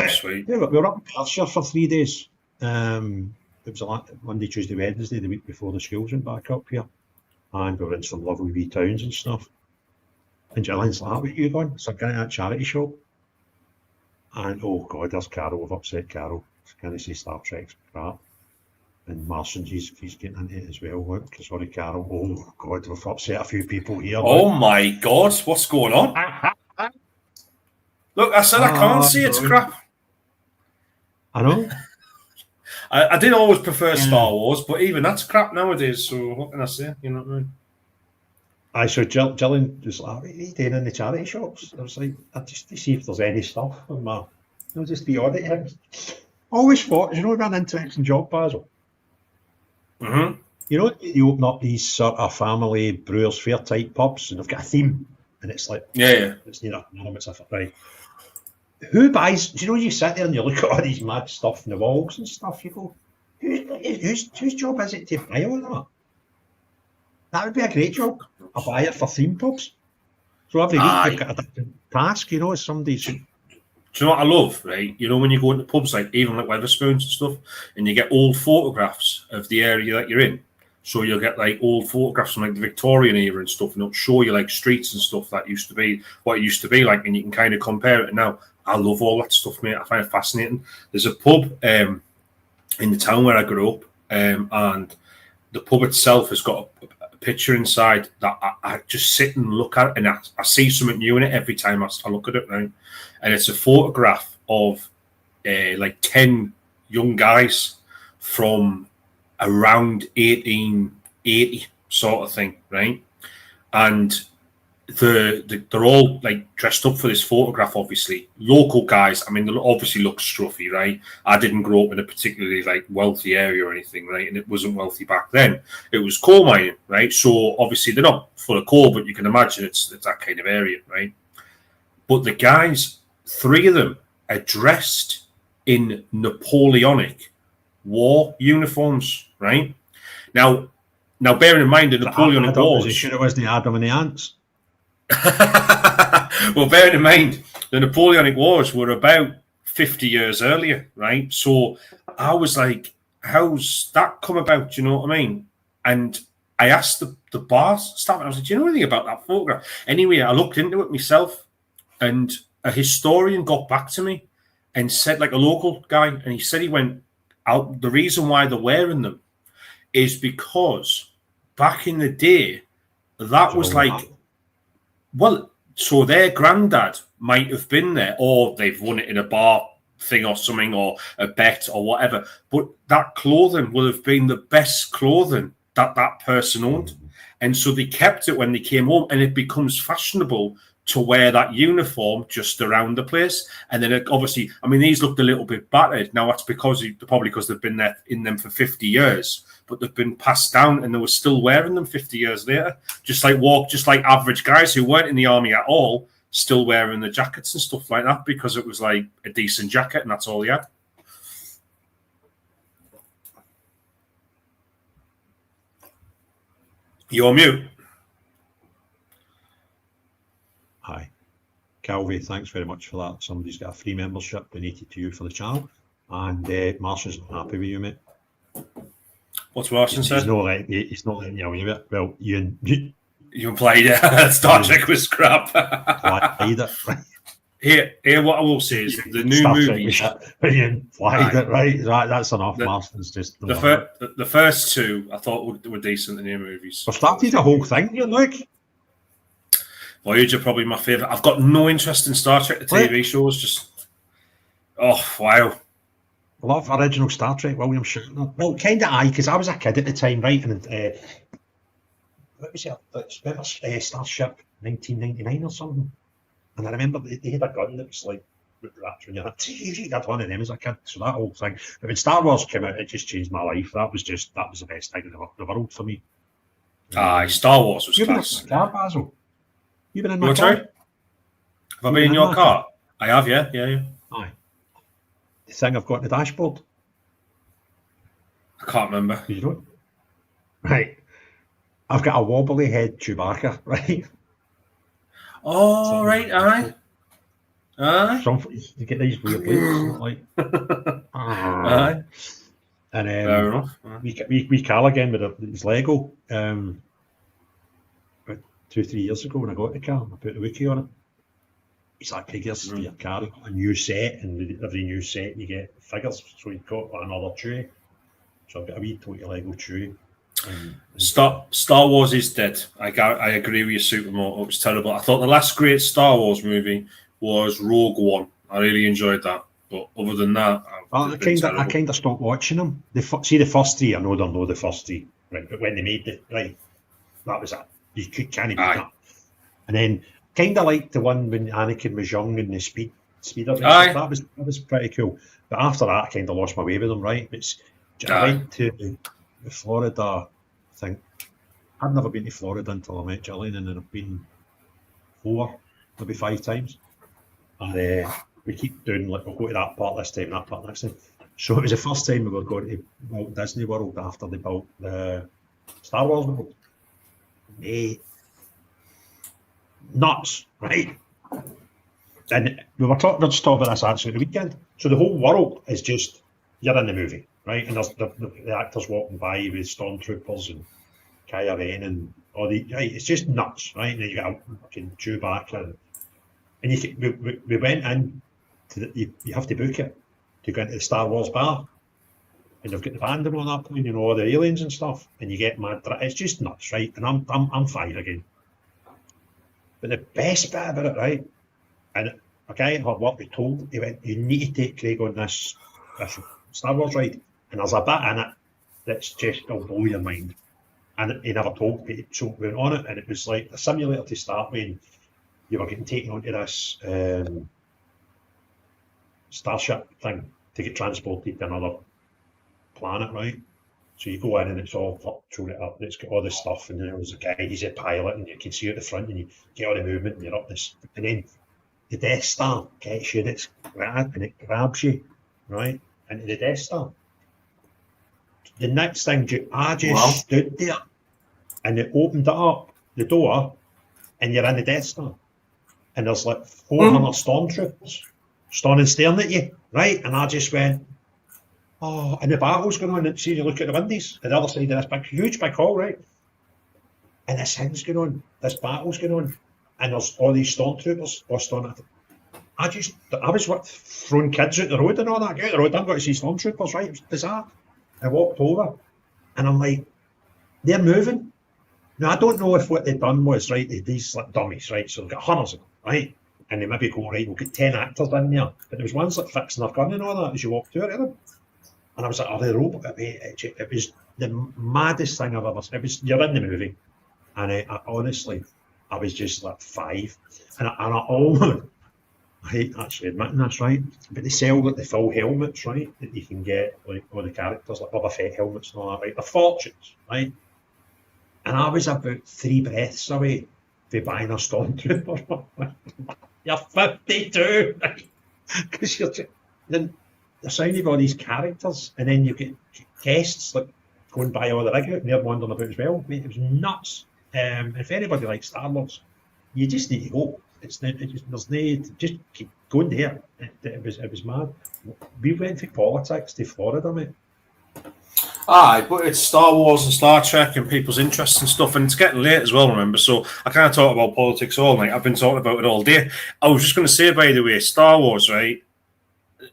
Sweet. Yeah, we were up in Perthshire for 3 days. It was a Monday, Tuesday, Wednesday, the week before the schools went back up here. And we were in some lovely wee towns and stuff. And Gillian's like, where are you going? So I'm going to that charity shop. And oh God, there's Carol. I've upset Carol. She's going to say Star Trek's crap. And Marson, he's getting into it as well. Look, sorry, Carol. Oh God, we've upset a few people here. Oh my God, what's going on? Look, I said I can't see it's crap. I know. I did always prefer Star Wars, but even that's crap nowadays. So what can I say? You know what I mean? So Gillian was like, what are you doing in the charity shops? I was like, I just to see if there's any stuff. I'll just be on it. Always thought, you know, an interesting job, Basil. Mm-hmm. You know, you open up these sort of family Brewers Fair type pubs and they've got a theme, and it's like, it's neither anonymous if right. Who buys? Do you know, you sit there and you look at all these mad stuff in the walls and stuff, you go, whose job is it to buy all that? That would be a great job. A buyer for theme pubs. So every week you've got a different task, you know, as somebody's. Do you know what I love, right? You know, when you go into pubs, like even like Wetherspoons and stuff, and you get old photographs of the area that you're in. So you'll get like old photographs from like the Victorian era and stuff, and it'll show you like streets and stuff that used to be what it used to be like, and you can kind of compare it now. I love all that stuff, mate. I find it fascinating. There's a pub in the town where I grew up, and the pub itself has got a picture inside that I just sit and look at, and I see something new in it every time I look at it, right? And it's a photograph of like 10 young guys from around 1880 sort of thing, right? And they're all like dressed up for this photograph, obviously. Local guys, I mean, they obviously look scruffy, right? I didn't grow up in a particularly like wealthy area or anything, right? And it wasn't wealthy back then. It was coal mining, right? So obviously they're not full of coal, but you can imagine it's that kind of area, right? But the guys, 3 of them are dressed in Napoleonic war uniforms, right? Now bearing in mind the Napoleonic Wars. Was he sure it was the Adam and the Ants? Well, bearing in mind, the Napoleonic Wars were about 50 years earlier, right? So I was like, how's that come about? Do you know what I mean? And I asked the bar staff, and I was like, do you know anything about that photograph? Anyway, I looked into it myself, and a historian got back to me and said, like a local guy, and he said he went out, the reason why they're wearing them is because back in the day, that was like, well, so their granddad might have been there, or they've won it in a bar thing or something, or a bet or whatever. But that clothing will have been the best clothing that person owned. And so they kept it when they came home, and it becomes fashionable to wear that uniform just around the place. And then it, obviously, I mean, these looked a little bit battered. Now that's probably because they've been there in them for 50 years. But they've been passed down, and they were still wearing them 50 years later. Just like average guys who weren't in the army at all, still wearing the jackets and stuff like that because it was like a decent jacket, and that's all he had. You're on mute. Hi. Calvi, thanks very much for that. Somebody's got a free membership donated to you for the channel. And Marcia's not happy with you, mate. What's Martian said? He's not letting you away with it. Well, you implied it. Star Trek was crap. Implied it, right? Here, what I will say is the new movies. You implied it, right? That's enough. Martin's just the first 2 I thought were decent. The new movies. We've started the whole thing here, look. Voyager probably my favourite. I've got no interest in Star Trek, the TV shows. Just wow. I love original Star Trek, William Shatner. Well, kind of because I was a kid at the time, right? And what was it? Starship 1999 or something. And I remember they had a gun that was like wrapped when you're had one of them as a kid. So that whole thing. But when Star Wars came out, it just changed my life. That was the best thing in the world for me. Star Wars was You've class. Been in my car, Basil. You've been in my car. Have I been in your car? I have, yeah. Aye. The thing I've got on the dashboard. I can't remember. You don't? Right. I've got a wobbly head Chewbacca, right? Oh, right, aye. You get these weird looks, like. Aye. And Fair enough. we Callaghan with his Lego about 2-3 years ago when I got the car, I put the wiki on it. He's like, here's for your car, a new set, and with every new set you get figures. So he got another tray. So I've got a wee total Lego tray. Star Wars is dead. I agree with you, Supermoto. It was terrible. I thought the last great Star Wars movie was Rogue One. I really enjoyed that. But other than that, I kind of stopped watching them. See the first three. I know they know the first three, right? But when they made it, right, that was it. You can't beat that. And then kind of like the one when Anakin was young and the speeder. That was pretty cool. But after that, I kind of lost my way with them. Right? I went to Florida. I think I'd never been to Florida until I met Gillian, and then I've been 4, maybe 5 times. And we keep doing, like, we'll go to that part this time, that part next time. So it was the first time we were going to Walt Disney World after they built the Star Wars World. Nuts, right? And we were just talking about this actually the weekend. So the whole world is just, you're in the movie, right? And there's the actors walking by with stormtroopers and Kylo Ren and all the, right? It's just nuts, right? And then you got a fucking Chewbacca. And we went in, you have to book it to go into the Star Wars bar. And they've got the band and all that playing, you know, all the aliens and stuff. And you get mad. It's just nuts, right? And I'm 5 again. But the best bit about it, right? And a guy at work we told, he went, you need to take Craig on this Star Wars ride. And there's a bit in it that's just will blow your mind. And he never told me. So we went on it, and it was like a simulator to start with. You were getting taken onto this starship thing to get transported to another planet, right? So you go in and it's all thrown it up, and it's got all this stuff, and there was a guy, he's a pilot, and you can see at the front, and you get all the movement, and you're up this, and then the Death Star gets you, and it grabs you, right, into the Death Star. The next thing, I just stood there, and it opened it up, the door, and you're in the Death Star. And there's like 400 stormtroopers standing staring at you, right? And I just went, oh, and the battle's going on. And see, you look at the windows, at the other side of this huge big hall, right? And this thing's going on, this battle's going on, and there's all these stormtroopers all standing at it. I was throwing kids out the road and all that. Get out the road, I'm going to see stormtroopers, right? It was bizarre. I walked over, and I'm like, they're moving. Now, I don't know if what they'd done was, right, these like dummies, right? So they've got hundreds of them, right? And they maybe go, right, we'll get 10 actors in there. But there was ones like fixing their gun and all that as you walk through it. And I was like, are they robot? It was the maddest thing I've ever seen. You're in the movie. And I honestly, I was just like 5. And I almost, I hate actually admitting this, right? But they sell like the full helmets, right? That you can get, like all the characters, like Boba Fett helmets and all that, right? They're fortunes, right? And I was about 3 breaths away from buying a stormtrooper. You're 52! Because then they're signing all these characters, and then you get guests like going by all the rig out, and they're wandering about as well. I mean, it was nuts. If anybody likes Star Wars, you just need to go. Just keep going there. It was mad. We went to politics to Florida, mate. Aye, but it's Star Wars and Star Trek and people's interests and stuff, and it's getting late as well, remember, so I can't talk about politics all night. I've been talking about it all day. I was just going to say, by the way, Star Wars, right,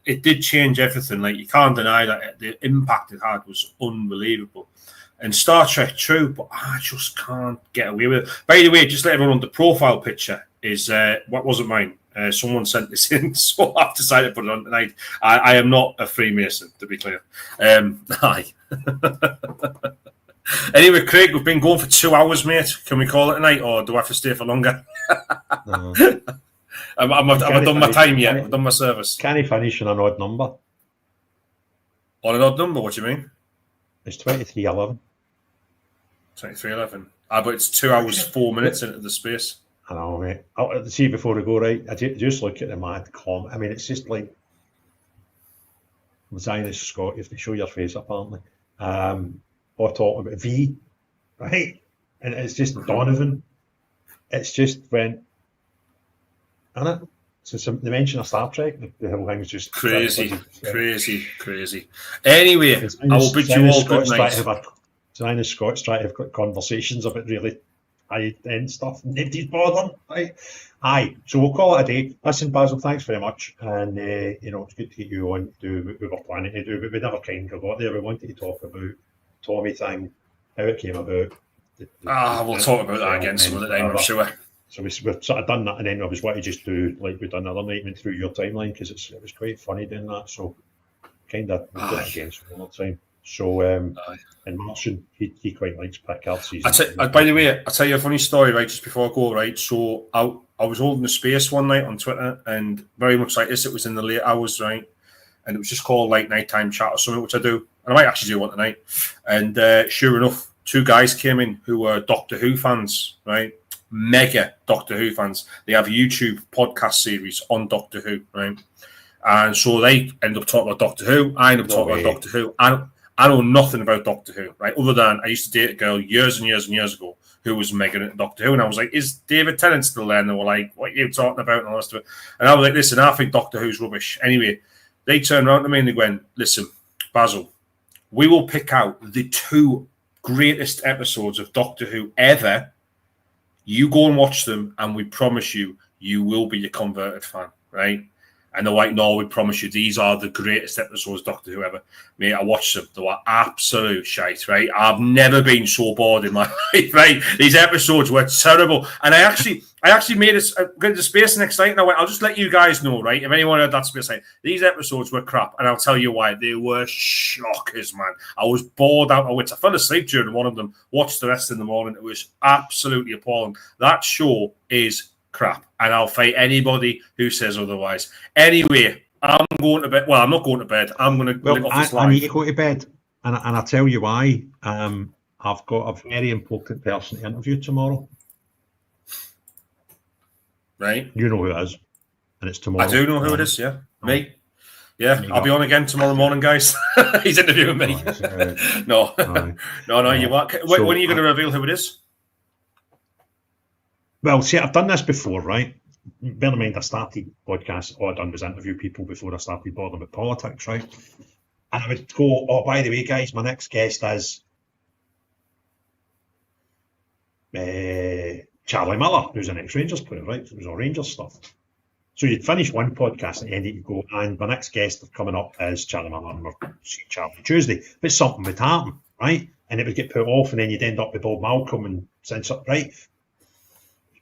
it did change everything. Like, you can't deny that the impact it had was unbelievable. And Star Trek, true, but I just can't get away with it. By the way, just let everyone know, the profile picture is, what wasn't mine? Someone sent this in, so I've decided to put it on tonight. I am not a Freemason, to be clear. Aye. Anyway, Craig, we've been going for 2 hours, mate. Can we call it a night, or do I have to stay for longer? No. Have I done my time yet? I've done my service. Can he finish on an odd number? On an odd number, what do you mean? It's 23:11. 23:11. But it's 2 hours, 4 minutes into the space. I know, mate. I'll see before we go, right? I just look at the mad comment. I mean, it's just like Zionist Scott, you have to show your face, apparently. Or talking about V, right? And it's just Donovan. It's just went, isn't it? since the mention of Star Trek, the whole thing's just crazy. Anyway, I will bid you all good night. China's Scots try to have conversations about really high-end stuff. Nobody's bothering, right? Aye, so we'll call it a day. Listen, Basil, thanks very much. And, it's good to get you on to do what we were planning to do, but we never kind of got there. We wanted to talk about Tommy thing, how it came about. We'll talk about that again some other time, I'm sure. So we've sort of done that, and then I was wanting to just do like we've done the other night, went through your timeline, because it was quite funny doing that. So kind of we'll do it again some other time. So and Martian, he quite likes Picard season. By the way, I'll tell you a funny story, right, just before I go, right? So I was holding a space one night on Twitter, and very much like this, it was in the late hours, right? And it was just called like nighttime chat or something, which I do. And I might actually do one tonight. And sure enough, 2 guys came in who were Doctor Who fans, right? Mega Doctor Who fans. They have a YouTube podcast series on Doctor Who, right? And so they end up talking about Doctor Who. I end up talking about Doctor Who. I know nothing about Doctor Who, right? Other than I used to date a girl years and years and years ago who was mega into Doctor Who. And I was like, is David Tennant still there? And they were like, what are you talking about? And all the rest of it. And I was like, listen, I think Doctor Who's rubbish. Anyway, they turned around to me and they went, listen, Basil, we will pick out the 2 greatest episodes of Doctor Who ever. You go and watch them, and we promise you, you will be a converted fan, right? And they're like, no, we promise you, these are the greatest episodes of Doctor Who ever. Mate, I watched them. They were absolute shite, right? I've never been so bored in my life, right? These episodes were terrible. And I actually made it, got into space next night, and I went, I'll just let you guys know, right? If anyone heard that space night, these episodes were crap. And I'll tell you why. They were shockers, man. I was bored out of wits. I fell asleep during one of them, watched the rest in the morning. It was absolutely appalling. That show is crap, and I'll fight anybody who says otherwise. Anyway, I'm going to bed. Well, I'm not going to bed. I'm going to live off this life. I need to go to bed, and I'll tell you why. I've got a very important person to interview tomorrow. Right. You know who it is, and it's tomorrow. I do know who it is, yeah. Me. Yeah, I'll be on again tomorrow morning, guys. He's interviewing me. No, you are. When are you going to reveal who it is? Well, see, I've done this before, right? Bear in mind, I started podcasts, all I'd done was interview people before I started bothering with politics, right? And I would go, oh, by the way, guys, my next guest is Charlie Miller, who's an ex-Rangers player, right? It was all Rangers stuff. So you'd finish one podcast and then you'd go, and my next guest coming up is Charlie Miller, and we're seeing Charlie Tuesday. But something would happen, right? And it would get put off, and then you'd end up with Bob Malcolm and censor, right?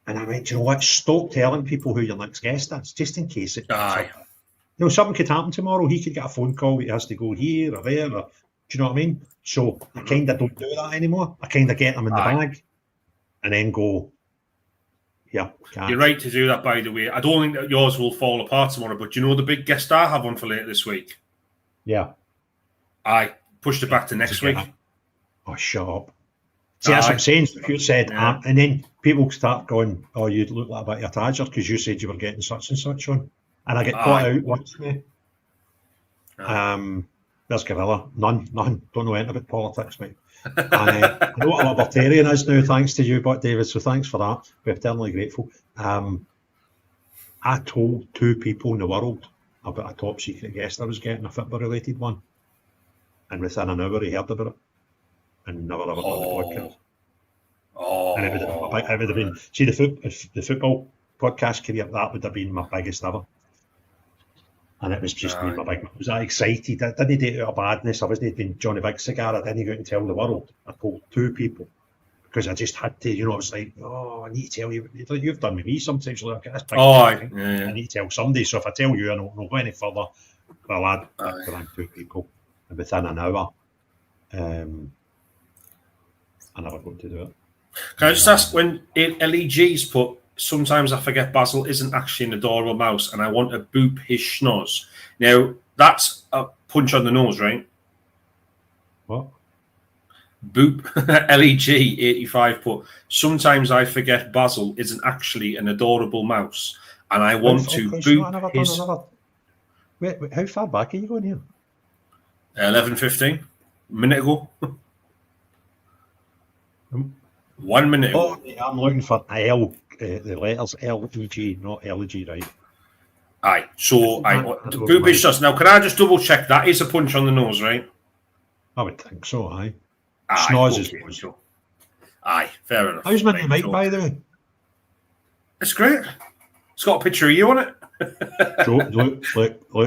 And I went, you know what? Stop telling people who your next guest is, just in case it. Aye. You know, something could happen tomorrow. He could get a phone call. He has to go here or there. Or, do you know what I mean? So I kind of don't do that anymore. I kind of get them in the bag, and then go. Yeah, you're right to do that. By the way, I don't think that yours will fall apart tomorrow. But you know the big guest I have on for later this week. Yeah. I pushed it back to next week. Oh, shut up. See, that's what I'm saying. You said, and then people start going, oh, you look like a bit of a tadger because you said you were getting such and such on. And I get caught out once, mate. There's Gorilla. None. Don't know anything about politics, mate. And I know what a libertarian is now, thanks to you, but David, so thanks for that. We're eternally grateful. I told 2 people in the world about a top secret guest I was getting, a football-related one. And within an hour, he heard about it. And never ever done the podcast. And it would have been, see, the football podcast career, that would have been my biggest ever. And it was just me, I was that excited. I didn't do it out of badness. I wasn't being Johnny Big Cigar. I didn't go out and tell the world. I told 2 people because I just had to, I was like, oh, I need to tell you. You've done with me sometimes. Like, this big I need to tell somebody. So if I tell you, I don't go any further. Well, I'd rang 2 people. And within an hour, I never got to do it. Can I just ask, when LEG's put, sometimes I forget Basil isn't actually an adorable mouse and I want to boop his schnoz. Now, that's a punch on the nose, right? What? Boop. LEG85 put, sometimes I forget Basil isn't actually an adorable mouse and I want to boop his... Wait, how far back are you going here? 11:15, a minute ago. 1 minute ago. Oh, I'm looking for L, the letters LEG, not LG, right? Aye. So, Boobish sauce. Now, can I just double check? That is a punch on the nose, right? I would think so, aye. Aye. Schnoz Okay, is... sure. Aye, fair enough. How's my mic, by the way? It's great. It's got a picture of you on it. Joe, look,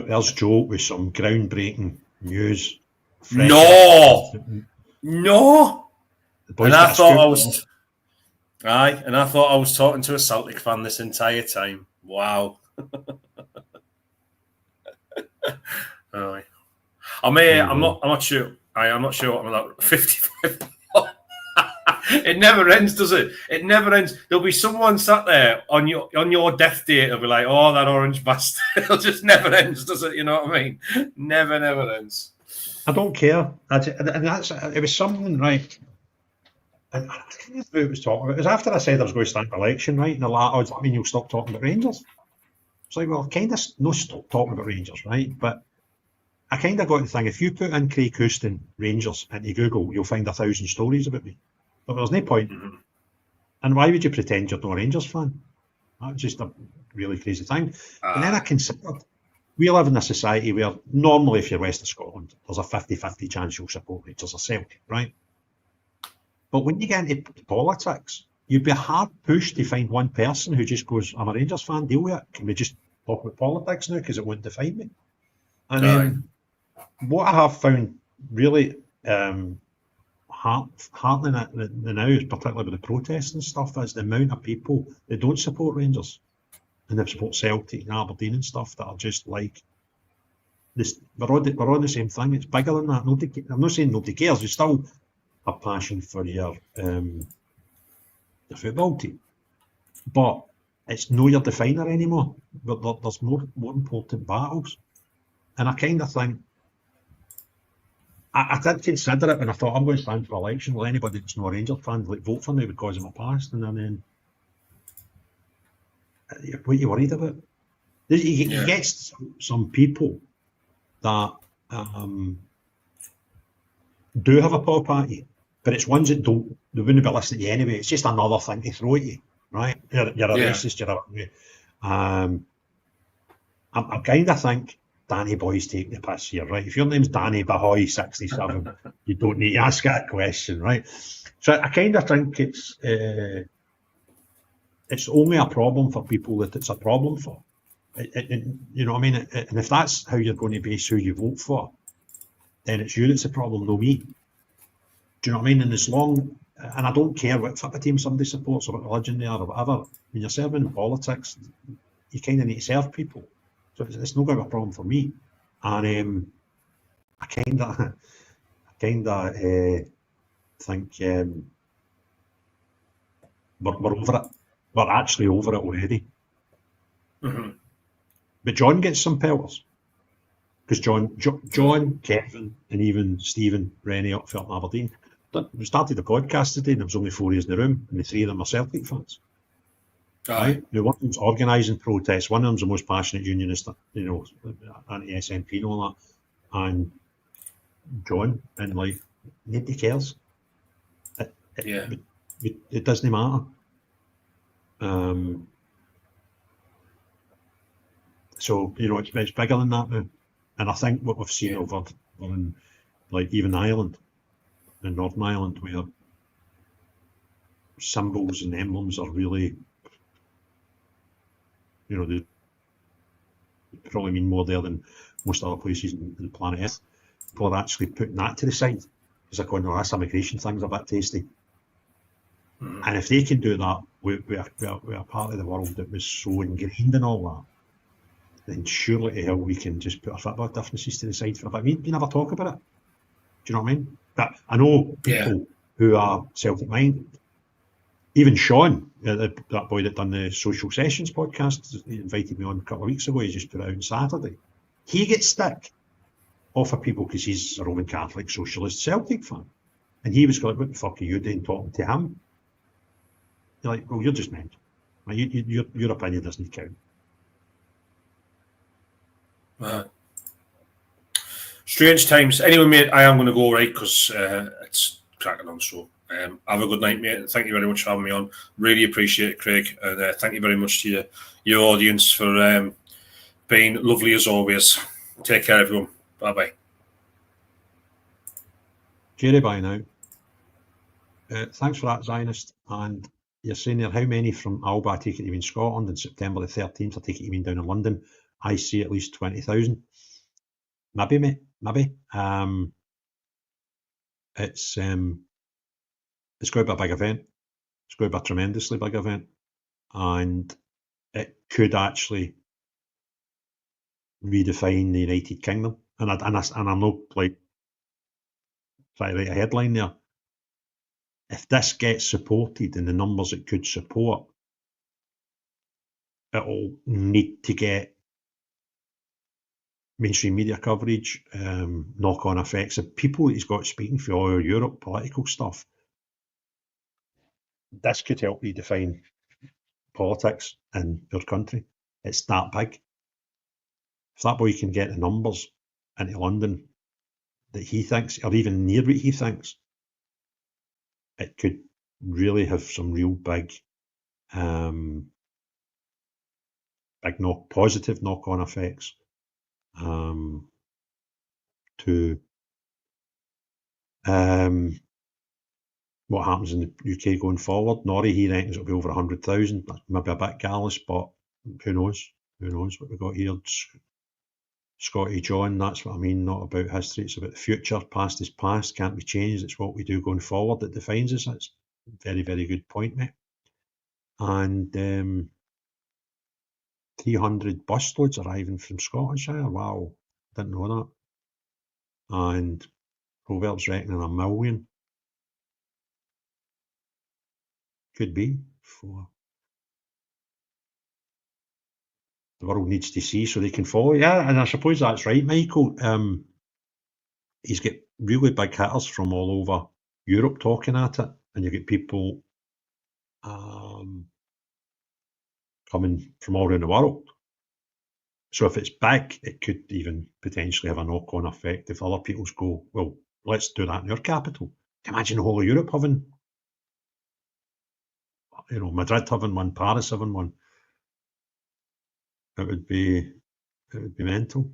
there's Joe with some groundbreaking news. No! And I thought I was talking to a Celtic fan this entire time. Wow. Aye. I'm not sure. I'm not sure what I'm about 55. It never ends, does it? It never ends. There'll be someone sat there on your death date. It'll be like, oh, that orange bastard. It'll just never ends, does it? You know what I mean? Never ends. I don't care. It was something, right? And I can't remember who it was talking about. It was after I said I was going to stand for election, right? And you'll stop talking about Rangers. It's like, well, kind of no stop talking about Rangers, right? But I kind of got the thing, if you put in Craig Houston Rangers into Google, you'll find 1,000 stories about me. But there's no point. Mm-hmm. And why would you pretend you're not a Rangers fan? That was just a really crazy thing. And then I considered, we live in a society where normally if you're west of Scotland, there's a 50-50 chance you'll support Rangers or Celtic, right? But when you get into politics, you'd be hard pushed to find one person who just goes, I'm a Rangers fan, deal with it. Can we just talk about politics now because it won't define me? And what I have found really heartening now, particularly with the protests and stuff, is the amount of people that don't support Rangers and they support Celtic and Aberdeen and stuff that are just like this. We're on the same thing. It's bigger than that. I'm not saying nobody cares. You still have passion for your the football team, but it's no your definer anymore. But there's more important battles, and I kind of think. I did consider it when I thought I'm going to stand for election. Well, anybody that's not a Rangers fan, like, vote for me because of my past, and then what are you worried about? You get some people that do have a pop at you, but it's ones that don't. They wouldn't be listening to you anyway. It's just another thing to throw at you, right? You're a racist. I kind of think Danny Boy's taking the piss here, right? If your name's Danny Bahoy 67, you don't need to ask that question, right? So I kind of think it's only a problem for people that it's a problem for. You know what I mean? And if that's how you're going to base who you vote for, then it's you that's the problem, no me. Do you know what I mean? And and I don't care what football team somebody supports or what religion they are or whatever. When you're serving in politics, you kind of need to serve people. So it's not going to be a problem for me. And I kind of think we're over it. We're actually over it already. Mm-hmm. But John gets some pelters. Because John, Kevin, and even Stephen Rennie up in Aberdeen, we started the podcast today and there was only 4 years in the room and the 3 of them are Celtic fans. Right? Now, one of them's organising protests, one of them's the most passionate unionist, anti-SNP and all that. And John, and like, nobody cares. It doesn't matter. So, it's bigger than that now. And I think what we've seen over in, like, even Ireland, in Northern Ireland, where symbols and emblems are really, they probably mean more there than most other places in the planet Earth. People are actually putting that to the side. Because they're going, this immigration thing's a bit tasty. Mm. And if they can do that, we are part of the world that was so ingrained in all that, then surely to hell we can just put our football differences to the side for a bit. We never talk about it. Do you know what I mean? But I know people who are Celtic-minded. Even Sean, that boy that done the Social Sessions podcast, he invited me on a couple of weeks ago. He just put it out on Saturday. He gets stick off of people because he's a Roman Catholic socialist Celtic fan. And he was like, what the fuck are you doing talking to him? You're like, well, you're just mental. Your opinion doesn't count. Strange times. Anyway, mate, I am going to go, right, because it's cracking on. So have a good night, mate. Thank you very much for having me on. Really appreciate it, Craig. And thank you very much to your audience for been lovely as always. Take care, everyone. Bye-bye. Jerry, bye now. Thanks for that, Zionist. And you're saying there, how many from Alba, I take it you mean Scotland, on September the 13th, I take it you mean down in London. I see at least 20,000. Maybe, mate, maybe. It's going to be a big event. It's going to be a tremendously big event. And it could actually redefine the United Kingdom. And I'm not like trying to write a headline there. If this gets supported in the numbers it could support, it'll need to get mainstream media coverage, knock-on effects. The people that he's got speaking for all Europe, political stuff, this could help redefine politics in your country. It's that big. If that boy can get the numbers into London that he thinks, or even near what he thinks, it could really have some real big, positive knock-on effects to what happens in the UK going forward. Norrie, he reckons it'll be over 100,000. Maybe a bit gallus, but who knows? Who knows what we've got here? Scotty John, that's what I mean, not about history, it's about the future. Past is past, can't be changed. It's what we do going forward that defines us. That's a very, very good point, mate. And 300 busloads arriving from Scotlandshire. Wow, didn't know that. And Proverbs reckoning 1 million. Could be. For the world needs to see so they can follow. Yeah, and I suppose that's right, Michael. He's got really big hitters from all over Europe talking at it, and you get people coming from all around the world. So if it's big, it could even potentially have a knock-on effect if other people's go, well, let's do that in your capital. Imagine the whole of Europe having, Madrid having one, Paris having one. It would be mental.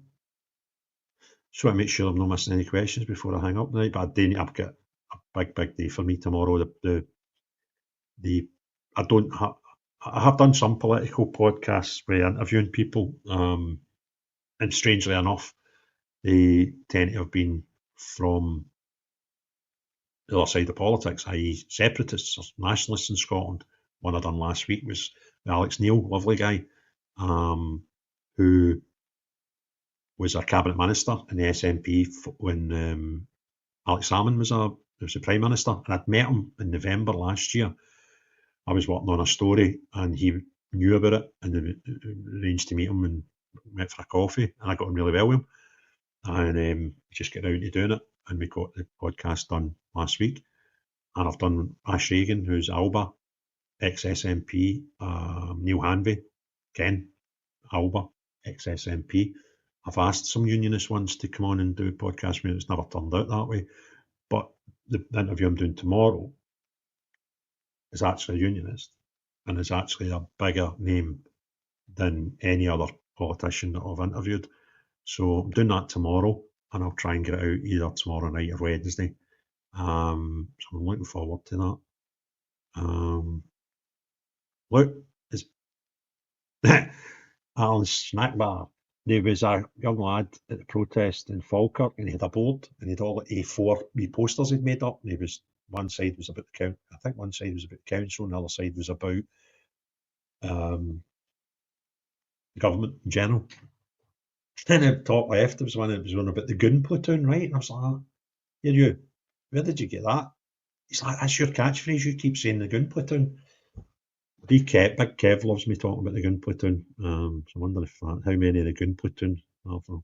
So I make sure I'm not missing any questions before I hang up tonight. But I've got a big day for me tomorrow. I have done some political podcasts where interviewing people, and strangely enough, they tend to have been from the other side of politics, i.e. separatists or nationalists in Scotland. One I done last week was Alex Neil, lovely guy, who was a cabinet minister in the SNP when Alex Salmond was the Prime Minister, and I'd met him in November last year. I was working on a story and he knew about it and arranged to meet him and went for a coffee, and I got on really well with him, and just get around to doing it, and we got the podcast done last week. And I've done Ash Regan, who's Alba, ex-SNP, Neil Hanvey, again, Alba, ex-SNP. I've asked some unionist ones to come on and do a podcast with me. It's never turned out that way. But the interview I'm doing tomorrow is actually a unionist, and is actually a bigger name than any other politician that I've interviewed. So I'm doing that tomorrow, and I'll try and get it out either tomorrow night or Wednesday. So I'm looking forward to that. Look, it's Alan's snack bar. There was a young lad at the protest in Falkirk, and he had a board, and he had all the A4 wee posters he'd made up. And one side was about the council. I think one side was about the council, and the other side was about the government in general. And then top left, there was one about the gun platoon, right? And I was like, you, where did you get that? He's like, that's your catchphrase. You keep saying the gun platoon. Big Kev loves me talking about the gun platoon. So I'm wondering how many of the gun platoon are there.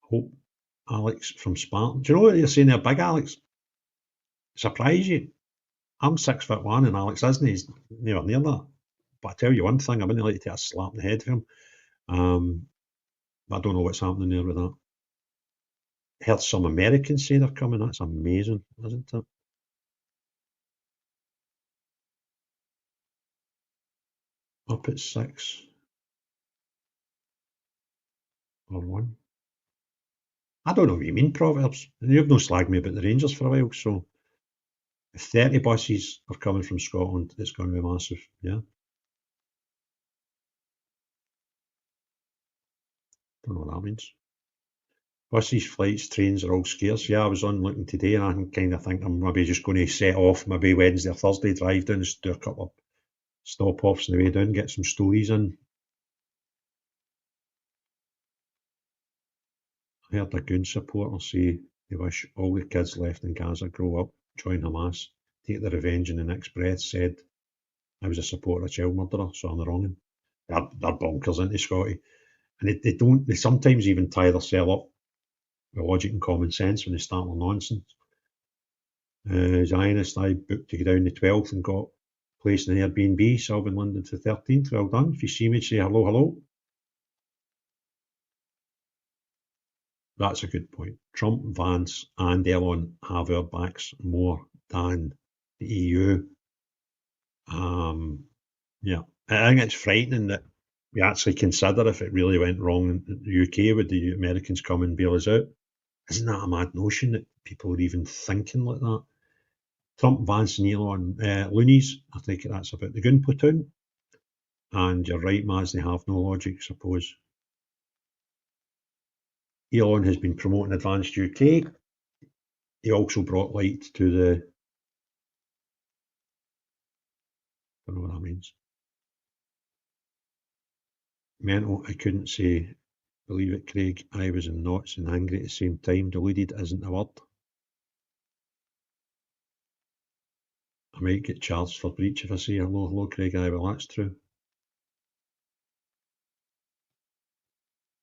Hope Alex from Spartan. Do you know what you're saying there, Big Alex? Surprise you. I'm 6'1" and Alex isn't. He's nowhere near that. But I tell you one thing, I wouldn't like to take a slap in the head for him. But I don't know what's happening there with that. I heard some Americans say they're coming. That's amazing, isn't it? Up at 6 or 1. I don't know what you mean, Proverbs. You've no slagged me about the Rangers for a while, so if 30 buses are coming from Scotland, it's going to be massive, yeah. Don't know what that means. Buses, flights, trains are all scarce. Yeah, I was on looking today and I kind of think I'm maybe just going to set off maybe Wednesday or Thursday, drive down, just do a couple of stop-offs on the way down, get some stories in. I heard a Goon supporter say they wish all the kids left in Gaza grow up, join Hamas, take their revenge, and the next breath said, I was a supporter of child murderer, so I'm the wrong one. They're bonkers, aren't they, Scotty? And they sometimes even tie themselves up with logic and common sense when they start their nonsense. Zionist, I booked to go down the 12th and got placed in an Airbnb, so I'll be in London to the 13th. Well done. If you see me, say hello, hello. That's a good point. Trump, Vance, and Elon have our backs more than the EU. Yeah, I think it's frightening that we actually consider if it really went wrong in the UK, would the Americans come and bail us out? Isn't that a mad notion that people are even thinking like that? Trump, Vance, and Elon, loonies. I think that's about the Goon platoon. And you're right, Maz, they have no logic, I suppose. Elon has been promoting Advanced UK. He also brought light to the... I don't know what that means. Mental, I couldn't say, believe it, Craig. I was in knots and angry at the same time. Deluded isn't a word. I might get charged for breach if I say hello, Craig. Aye, well, that's true.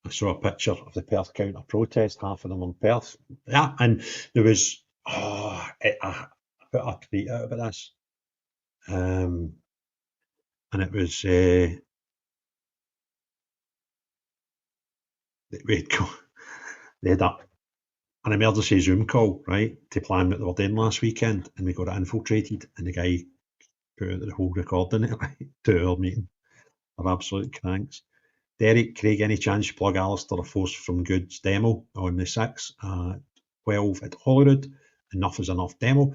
I saw a picture of the Perth counter protest, half of them in Perth. Yeah, and there was, I put a tweet out about this. And it was, they had an emergency Zoom call, right, to plan what they were doing last weekend, and we got it infiltrated, and the guy put out the whole recording it, right, 2-hour meeting. They're absolute cranks. Derek, Craig, any chance you plug Alistair, a Force from Good's demo on the 6th, 12 at Holyrood? Enough is enough demo.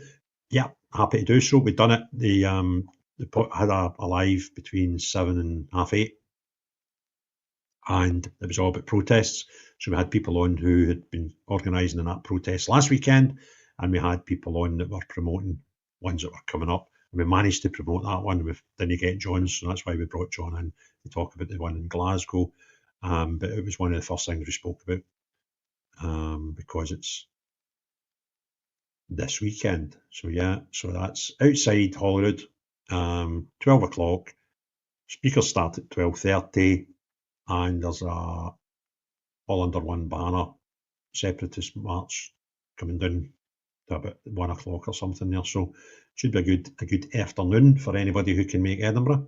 Yeah, happy to do so. We've done it. They had a live between 7 and half 8, and it was all about protests. So we had people on who had been organising in that protest last weekend, and we had people on that were promoting ones that were coming up. And we managed to promote that one. We didn't get John, so that's why we brought John in to talk about the one in Glasgow. But it was one of the first things we spoke about, because it's this weekend. So yeah, so that's outside Holyrood, 12 o'clock. Speakers start at 12:30, and there's a all under one banner separatist march coming down to about 1 o'clock or something there. So should be a good afternoon for anybody who can make Edinburgh.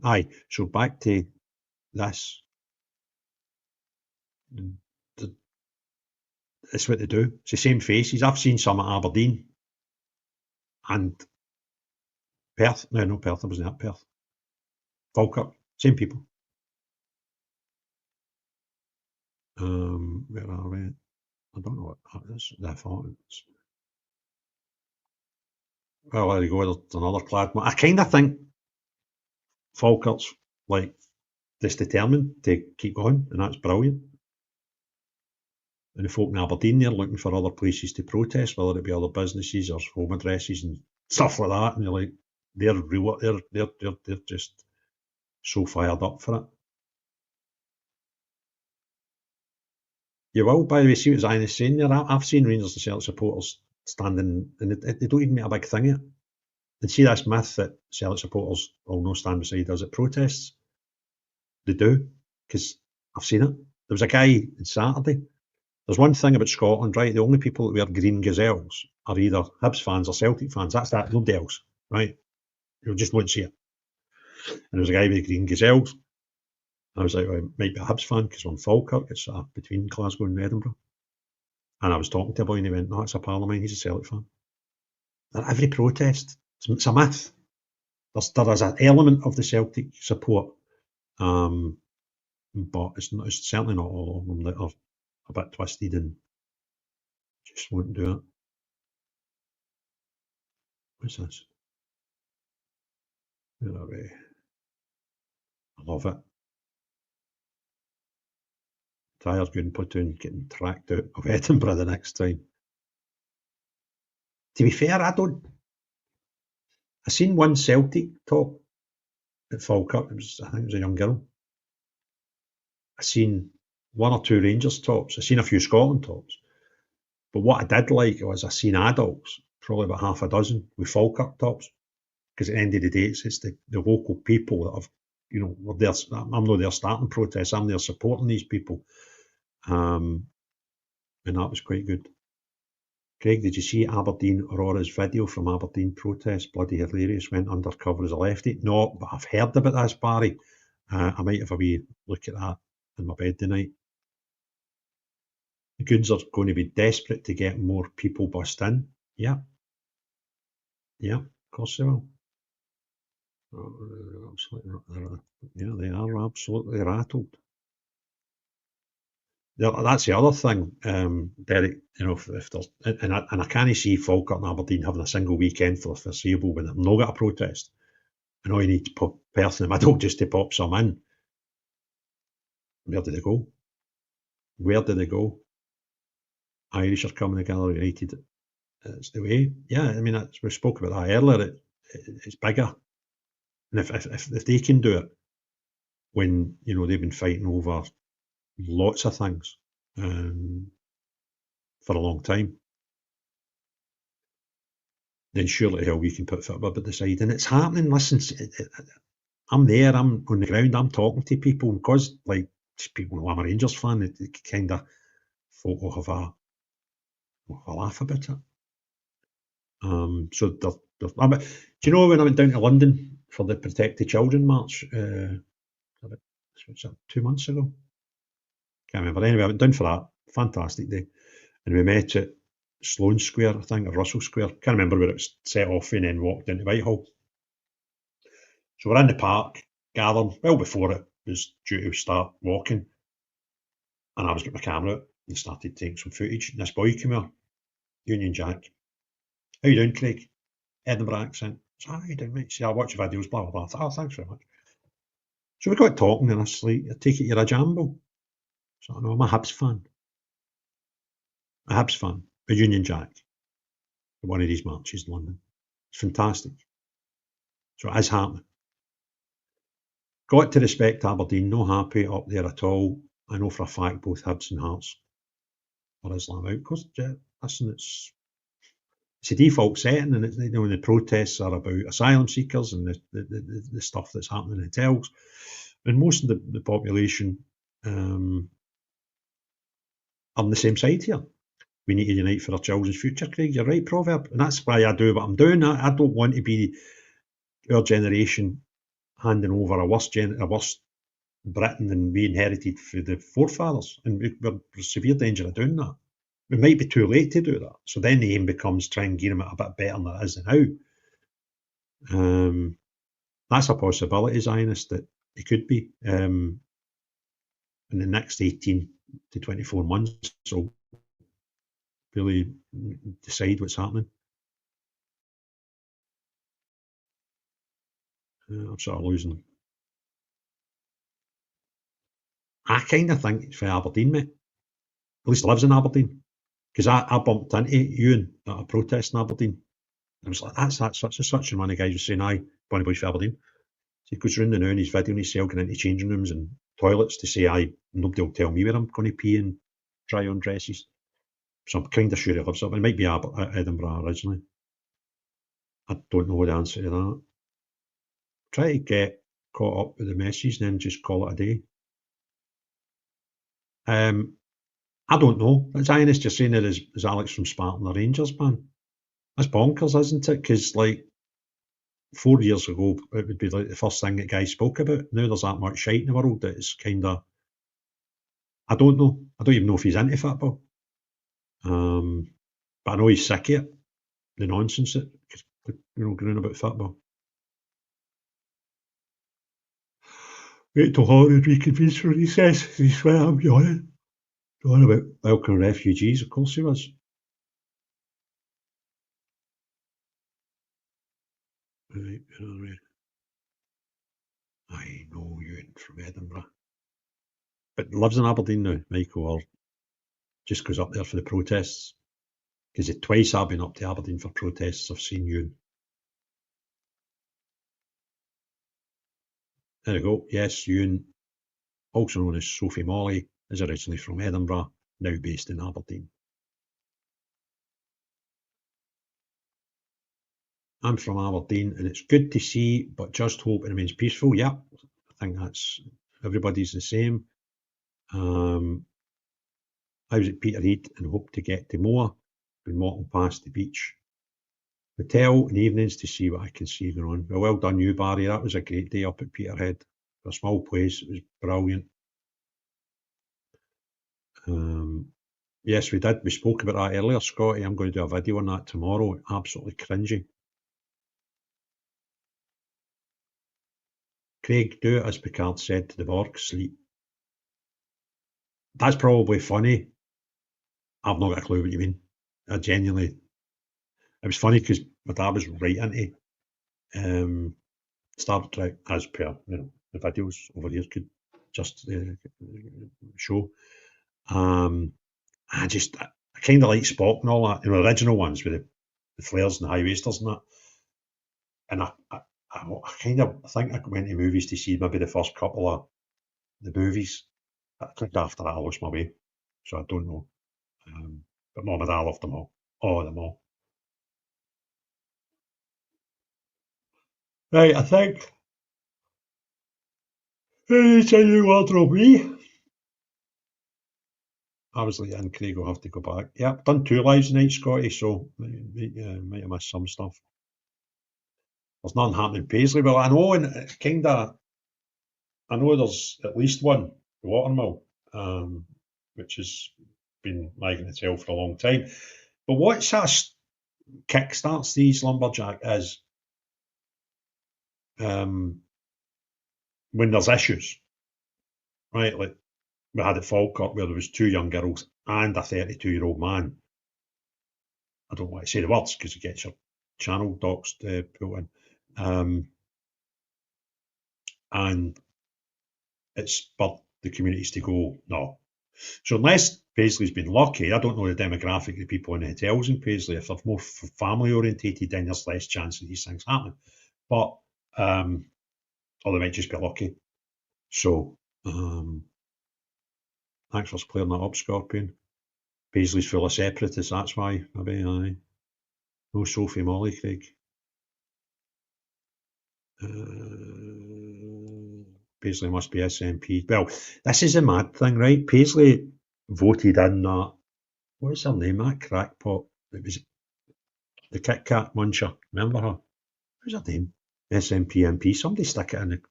Aye, so back to this. It's what they do. It's the same faces. I've seen some at Aberdeen and Perth. No, not Perth. I wasn't at Perth. Falkirk. Same people. Where are we? I don't know what that is. I thought it's... Well, there you go. There's another clad. I kind of think Falkirk's like just determined to keep going, and that's brilliant. And the folk in Aberdeen, they're looking for other places to protest, whether it be other businesses or home addresses and stuff like that. And you're like, they're just so fired up for it. You will, by the way, see what Zion is saying there. I've seen Rangers and Celtic supporters standing, and they don't even make a big thing of it. And see this myth that Celtic supporters will no stand beside us at protests. They do, because I've seen it. There was a guy on Saturday. There's one thing about Scotland, right? The only people that wear green gazelles are either Hibs fans or Celtic fans. That's that, nobody else, right? You just won't see it. And there was a guy with green gazelles. I was like, well, I might be a Hibs fan because we're in Falkirk. It's between Glasgow and Edinburgh. And I was talking to a boy and he went, no, it's a pal of mine. He's a Celtic fan. At every protest, it's a myth. there is an element of the Celtic support, but it's certainly not all of them that are a bit twisted and just won't do it. What's this? Where are we? I love it. Tyre's good platoon getting tracked out of Edinburgh the next time. To be fair, I seen one Celtic top at Falkirk. I think it was a young girl. I seen one or two Rangers tops. I seen a few Scotland tops. But what I did like was I seen adults, probably about half a dozen, with Falkirk tops. Because at the end of the day, it's the local people that have, were there. I'm not there starting protests. I'm there supporting these people. And that was quite good. Craig, did you see Aberdeen Aurora's video from Aberdeen protest? Bloody hilarious. Went undercover as a lefty. No, but I've heard about this, Barry. I might have a wee look at that in my bed tonight. The Goons are going to be desperate to get more people bussed in. Yeah. Yeah, of course they will. Yeah, they are absolutely rattled. That's the other thing, Derek. If there's and I can't see Falkirk and Aberdeen having a single weekend for the foreseeable when they've not got a protest, and all you need to put a person in the middle just to pop some in. Where do they go? Where do they go? Irish are coming together, united. It's the way. Yeah, I mean, we spoke about that earlier. It's bigger, and if they can do it, when they've been fighting over lots of things for a long time, then surely hell we can put football at the side. And it's happening. Listen, I'm there, I'm on the ground, I'm talking to people, because people know I'm a Rangers fan, they kind of folk will have a laugh about it. So do you know when I went down to London for the Protect the Children march about 2 months ago? Can't remember. Anyway, I went down for that. Fantastic day. And we met at Sloane Square, I think, or Russell Square. Can't remember where it was set off and then walked into Whitehall. So we're in the park, gathered, well before it was due to start walking. And I was getting my camera out and started taking some footage. And this boy came out, Union Jack. How you doing, Craig? Edinburgh accent. So, how you doing, mate? See, I watch your videos, blah, blah, blah. I thought, oh, thanks very much. So we got talking, and I was like, I take it you're a Jambo. So I know I'm a Hibs fan. A Hibs fan. A Union Jack. At one of these marches in London. It's fantastic. So it is happening. Got to respect Aberdeen. No happy up there at all. I know for a fact both Hibs and Hearts are Islam out. Because, listen, it's a default setting, and the protests are about asylum seekers and the stuff that's happening in hotels. And most of the population are on the same side here. We need to unite for our children's future, Craig. You're right, proverb. And that's why I do what I'm doing. I don't want to be our generation handing over a worse Britain than we inherited for the forefathers. And we're in severe danger of doing that. It might be too late to do that. So then the aim becomes try and gear them a bit better than it is now. That's a possibility, Zionist, that it could be in the next 18 to 24 months. So really decide what's happening. I'm sort of losing. I kind of think it's for Aberdeen, mate. At least lives in Aberdeen. Because I bumped into Ewan at a protest in Aberdeen. I was like, that's such and such. And one of the guys was saying, aye, Bonnie Boy's for Aberdeen. So he goes round the now and he's videoing himself going into changing rooms and toilets to say, aye, nobody will tell me where I'm going to pee and try on dresses. So I'm kind of sure he lives up. It might be Edinburgh originally. I don't know the answer to that. Try to get caught up with the message and then just call it a day. I don't know. Zionist, you're saying it is Alex from Spartan, the Rangers, man. That's bonkers, isn't it? Because, 4 years ago, it would be the first thing that guys spoke about. Now there's that much shite in the world that it's kind of... I don't know. I don't even know if he's into football. But I know he's sick of it. The nonsense that going on about football. Wait till Holland reconvenes for recess. He swear I'm yawning. On about welcoming refugees, of course he was. Right, I know you from Edinburgh. But lives in Aberdeen now, Michael, or just goes up there for the protests. Because twice I've been up to Aberdeen for protests, I've seen you. There we go. Yes, Ewan, also known as Sophie Molly, is originally from Edinburgh, now based in Aberdeen. I'm from Aberdeen, and it's good to see, but just hope it remains peaceful. Yeah, I think that's everybody's the same. I was at Peterhead and hope to get to Moa. Been walking past the beach hotel in the evenings to see what I can see going on. Well done you, Barry. That was a great day up at Peterhead. For a small place, it was brilliant. Yes, we did. We spoke about that earlier, Scotty. I'm going to do a video on that tomorrow. Absolutely cringy. Craig, do it as Picard said to the Borg, sleep. That's probably funny. I've not got a clue what you mean. I genuinely... It was funny because my dad was right into Star Trek, as per the videos over here could just show. I kind of like Spock and all that, the original ones with the flares and the high waisters and that. And I think I went to movies to see maybe the first couple of the movies. I think after that I lost my way, so I don't know. But Mum and Dad loved them all. Oh, them all. Right, I think. Anytime you wardrobe me. Obviously, and Craig will have to go back. Yeah, I've done 2 lives tonight, Scotty, so might have missed some stuff. There's nothing happening in Paisley. Well, I know, and I know there's at least one, the Watermill, which has been lagging its tail for a long time. But what sort of kickstarts these lumberjack is when there's issues, right? Like we had at Falkirk where there was 2 young girls and a 32-year-old man. I don't want to say the words because it gets your channel doxed put in. And it spurred the communities to go, no. So unless Paisley's been lucky, I don't know the demographic of the people in the hotels in Paisley. If they're more family orientated, then there's less chance of these things happening. But or they might just be lucky. So thanks for clearing that up, Scorpion. Paisley's full of separatists, that's why. Maybe aye. No Sophie Molly, Craig. Paisley must be SNP. Well, this is a mad thing, right? Paisley voted in that. What is her name? That crackpot. It was the Kit Kat muncher. Remember her? Who's her name? SNP MP. Somebody stick it in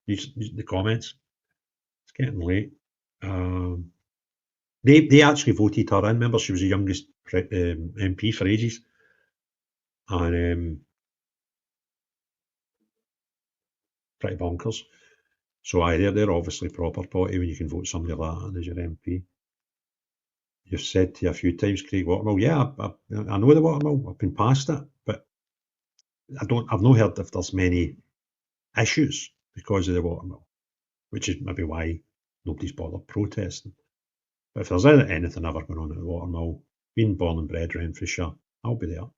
the comments. It's getting late. They actually voted her in. Remember, she was the youngest MP for ages. And pretty bonkers. So they're obviously proper party when you can vote somebody like that as your MP. You've said to you a few times, Craig Watermill. Yeah, I know the Watermill. I've been past it, but I've not heard if there's many issues because of the Watermill, which is maybe why nobody's bothered protesting. But if there's anything ever going on at the Watermill, being born and bred Renfrewshire, I'll be there.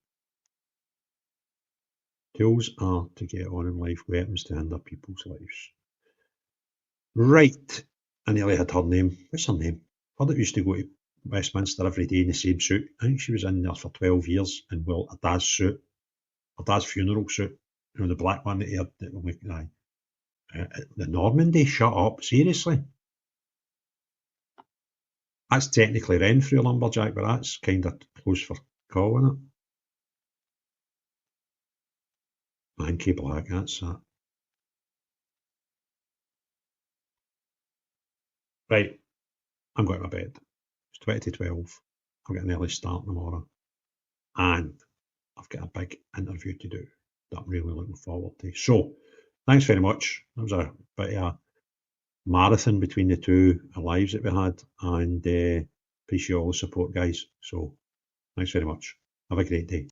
Tools are to get on in life, weapons to hinder people's lives. Right. I nearly had her name. What's her name? Her that used to go to Westminster every day in the same suit. I think she was in there for 12 years in her dad's suit, her dad's funeral suit. You know, the black one that he had. The Normandy, shut up. Seriously. That's technically Renfrew lumberjack, but that's kind of close for calling it. Mankey Black, that's that. Right, I'm going to bed. It's 20 to 12. I've got an early start tomorrow. And I've got a big interview to do that I'm really looking forward to. So, thanks very much. That was a bit of a marathon between the two lives that we had, and appreciate all the support, guys. So thanks very much. Have a great day.